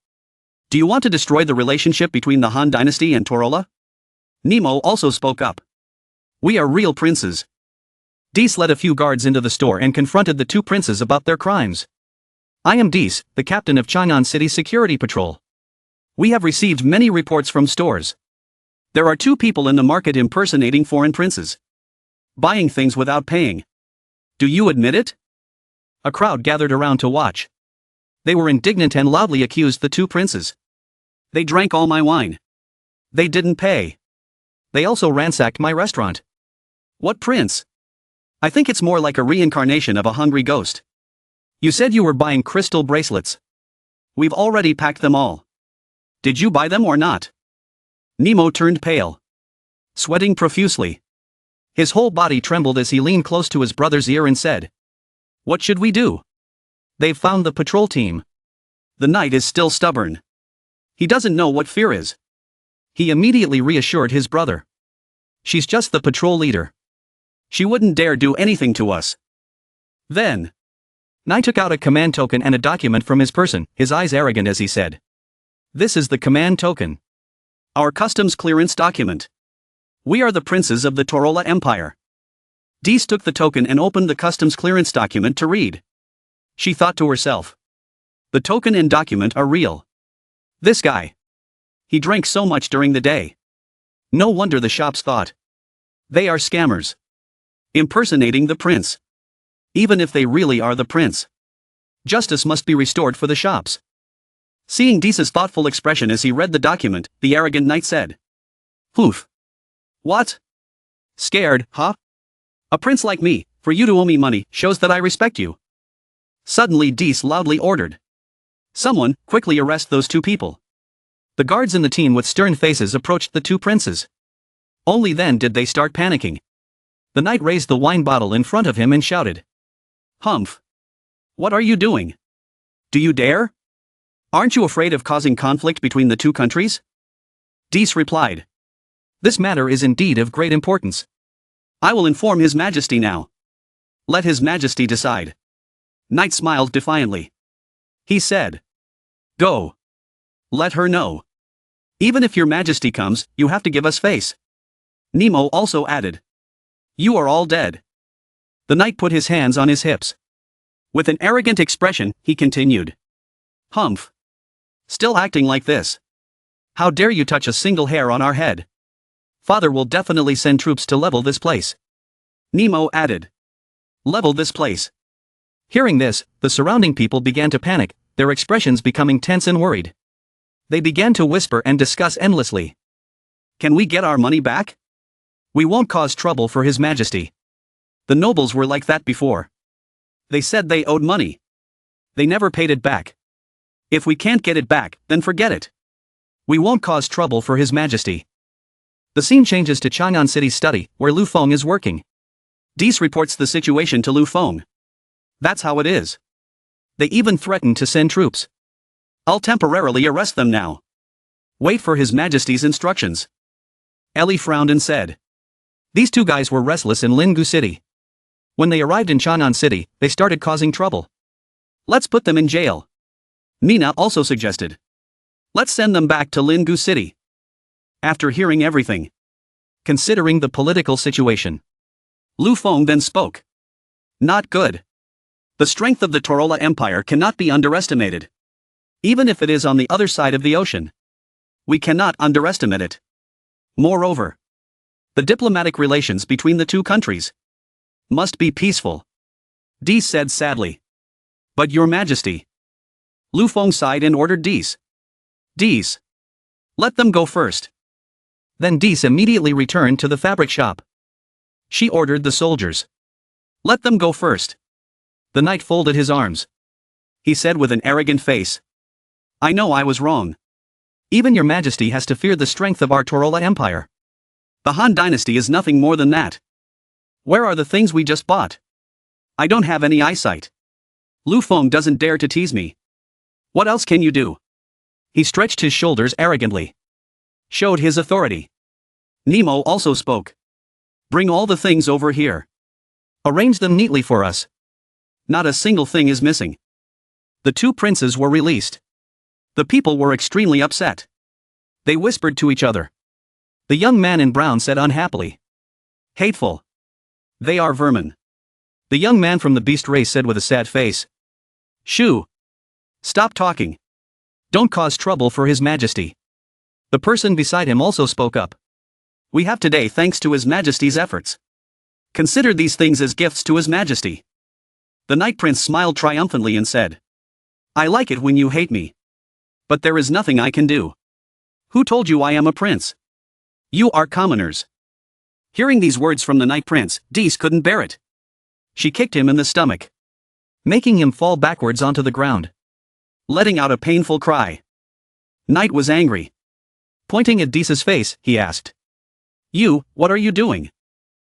Speaker 1: Do you want to destroy the relationship between the Han dynasty and Torola?" Nemo also spoke up. "We are real princes." Dees led a few guards into the store and confronted the 2 princes about their crimes. "I am Dees, the captain of Chanan City Security Patrol. We have received many reports from stores. There are 2 people in the market impersonating foreign princes. Buying things without paying. Do you admit it?" A crowd gathered around to watch. They were indignant and loudly accused the 2 princes. "They drank all my wine. They didn't pay. They also ransacked my restaurant." "What prince? I think it's more like a reincarnation of a hungry ghost. You said you were buying crystal bracelets. We've already packed them all. Did you buy them or not?" Nemo turned pale, sweating profusely. His whole body trembled as he leaned close to his brother's ear and said, "What should we do?" They've found the patrol team. The knight is still stubborn. He doesn't know what fear is. He immediately reassured his brother. She's just the patrol leader. She wouldn't dare do anything to us. Then, Knight took out a command token and a document from his person, his eyes arrogant as he said. This is the command token. Our customs clearance document. We are the princes of the Torola Empire. Dees took the token and opened the customs clearance document to read. She thought to herself. The token and document are real. This guy. He drank so much during the day. No wonder the shops thought. They are scammers. Impersonating the prince. Even if they really are the prince. Justice must be restored for the shops. Seeing Dees's thoughtful expression as he read the document, the arrogant knight said. Poof. What? Scared, huh? A prince like me, for you to owe me money, shows that I respect you. Suddenly Dees loudly ordered. Someone, quickly arrest those two people. The guards and the team with stern faces approached the two princes. Only then did they start panicking. The knight raised the wine bottle in front of him and shouted. Humph. What are you doing? Do you dare? Aren't you afraid of causing conflict between the two countries? Dees replied. This matter is indeed of great importance. I will inform His Majesty now. Let His Majesty decide. Knight smiled defiantly. He said. Go. Let her know. Even if your Majesty comes, you have to give us face. Nemo also added. You are all dead. The knight put his hands on his hips. With an arrogant expression, he continued. Humph. Still acting like this. How dare you touch a single hair on our head? Father will definitely send troops to level this place. Nemo added. Level this place. Hearing this, the surrounding people began to panic, their expressions becoming tense and worried. They began to whisper and discuss endlessly. Can we get our money back? We won't cause trouble for His Majesty. The nobles were like that before. They said they owed money. They never paid it back. If we can't get it back, then forget it. We won't cause trouble for His Majesty. The scene changes to Chang'an City's study, where Lu Feng is working. Dees reports the situation to Lu Feng. That's how it is. They even threaten to send troops. I'll temporarily arrest them now. Wait for His Majesty's instructions. Ellie frowned and said. These two guys were restless in Lingu City. When they arrived in Chang'an City, they started causing trouble. Let's put them in jail. Mina also suggested. Let's send them back to Lingu City. After hearing everything. Considering the political situation. Lu Feng then spoke. Not good. The strength of the Torola Empire cannot be underestimated. Even if it is on the other side of the ocean. We cannot underestimate it. Moreover, the diplomatic relations between the two countries must be peaceful. Dees said sadly. But Your Majesty. Lu Feng sighed and ordered Dees. Dees. Let them go first. Then Dees immediately returned to the fabric shop. She ordered the soldiers. Let them go first. The knight folded his arms. He said with an arrogant face. I know I was wrong. Even Your Majesty has to fear the strength of our Torola Empire. The Han Dynasty is nothing more than that. Where are the things we just bought? I don't have any eyesight. Lu Feng doesn't dare to tease me. What else can you do? He stretched his shoulders arrogantly. Showed his authority. Nemo also spoke. Bring all the things over here. Arrange them neatly for us. Not a single thing is missing. The two princes were released. The people were extremely upset. They whispered to each other. The young man in brown said unhappily. Hateful. They are vermin. The young man from the beast race said with a sad face. Shoo. Stop talking. Don't cause trouble for His Majesty. The person beside him also spoke up. We have today thanks to His Majesty's efforts. Consider these things as gifts to His Majesty. The Night Prince smiled triumphantly and said. I like it when you hate me. But there is nothing I can do. Who told you I am a prince? You are commoners. Hearing these words from the Night Prince, Dees couldn't bear it. She kicked him in the stomach, making him fall backwards onto the ground, letting out a painful cry. Knight was angry. Pointing at Dees's face, he asked. You, what are you doing?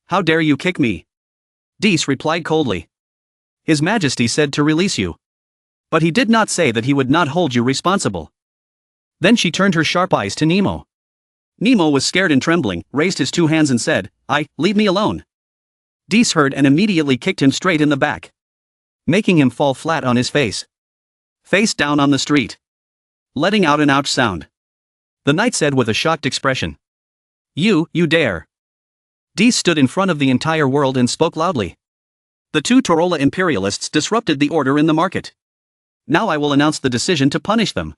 Speaker 1: How dare you kick me? Dees replied coldly. His Majesty said to release you. But he did not say that he would not hold you responsible. Then she turned her sharp eyes to Nemo. Nemo was scared and trembling, raised his two hands and said, leave me alone. Dees heard and immediately kicked him straight in the back, making him fall flat on his face. Face down on the street, letting out an ouch sound. The knight said with a shocked expression. You dare. Dees stood in front of the entire world and spoke loudly. The two Torola imperialists disrupted the order in the market. Now I will announce the decision to punish them.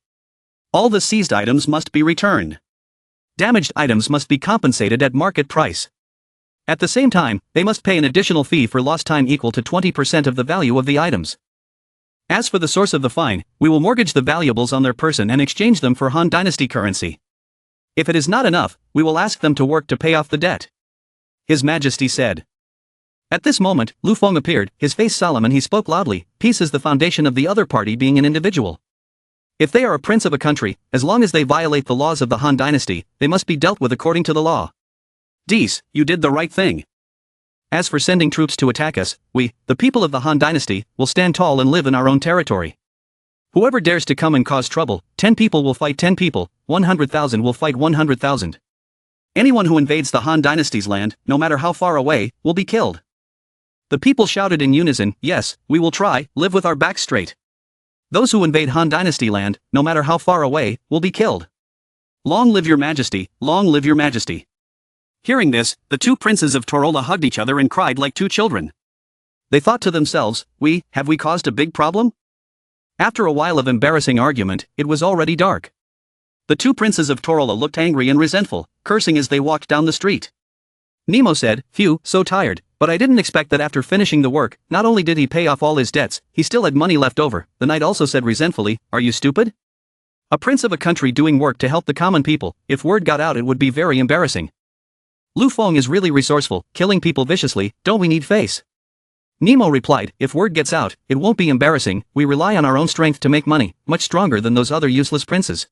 Speaker 1: All the seized items must be returned. Damaged items must be compensated at market price. At the same time, they must pay an additional fee for lost time equal to 20% of the value of the items. As for the source of the fine, we will mortgage the valuables on their person and exchange them for Han Dynasty currency. If it is not enough, we will ask them to work to pay off the debt. His Majesty said. At this moment, Lu Feng appeared, his face solemn, and he spoke loudly. Peace is the foundation of the other party being an individual. If they are a prince of a country, as long as they violate the laws of the Han Dynasty, they must be dealt with according to the law. Dees, you did the right thing. As for sending troops to attack us, we, the people of the Han Dynasty, will stand tall and live in our own territory. Whoever dares to come and cause trouble, 10 people will fight 10 people, 100,000 will fight 100,000. Anyone who invades the Han Dynasty's land, no matter how far away, will be killed. The people shouted in unison, yes, we will try, live with our backs straight. Those who invade Han Dynasty land, no matter how far away, will be killed. Long live your majesty, long live your majesty. Hearing this, the two princes of Torola hugged each other and cried like two children. They thought to themselves, have we caused a big problem? After a while of embarrassing argument, it was already dark. The two princes of Torola looked angry and resentful, cursing as they walked down the street. Nemo said, phew, so tired, but I didn't expect that after finishing the work, not only did he pay off all his debts, he still had money left over. The knight also said resentfully, are you stupid? A prince of a country doing work to help the common people, if word got out it would be very embarrassing. Lu Feng is really resourceful, killing people viciously, don't we need face? Nemo replied, if word gets out, it won't be embarrassing, we rely on our own strength to make money, much stronger than those other useless princes.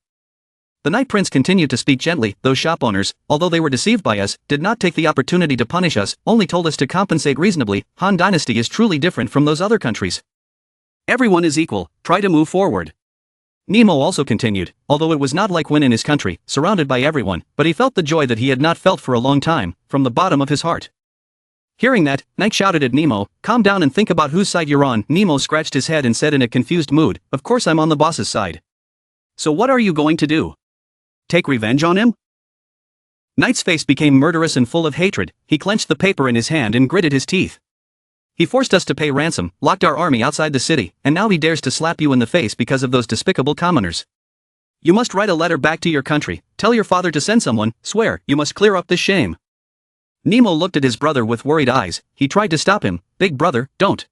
Speaker 1: The Night Prince continued to speak gently. Those shop owners, although they were deceived by us, did not take the opportunity to punish us, only told us to compensate reasonably. Han Dynasty is truly different from those other countries. Everyone is equal, try to move forward. Nemo also continued, although it was not like when in his country, surrounded by everyone, but he felt the joy that he had not felt for a long time, from the bottom of his heart. Hearing that, Knight shouted at Nemo, calm down and think about whose side you're on. Nemo scratched his head and said in a confused mood, of course I'm on the boss's side. So what are you going to do? Take revenge on him? Knight's face became murderous and full of hatred. He clenched the paper in his hand and gritted his teeth. He forced us to pay ransom, locked our army outside the city, and now he dares to slap you in the face because of those despicable commoners. You must write a letter back to your country, tell your father to send someone, swear, you must clear up this shame. Nemo looked at his brother with worried eyes. He tried to stop him. Big brother, don't.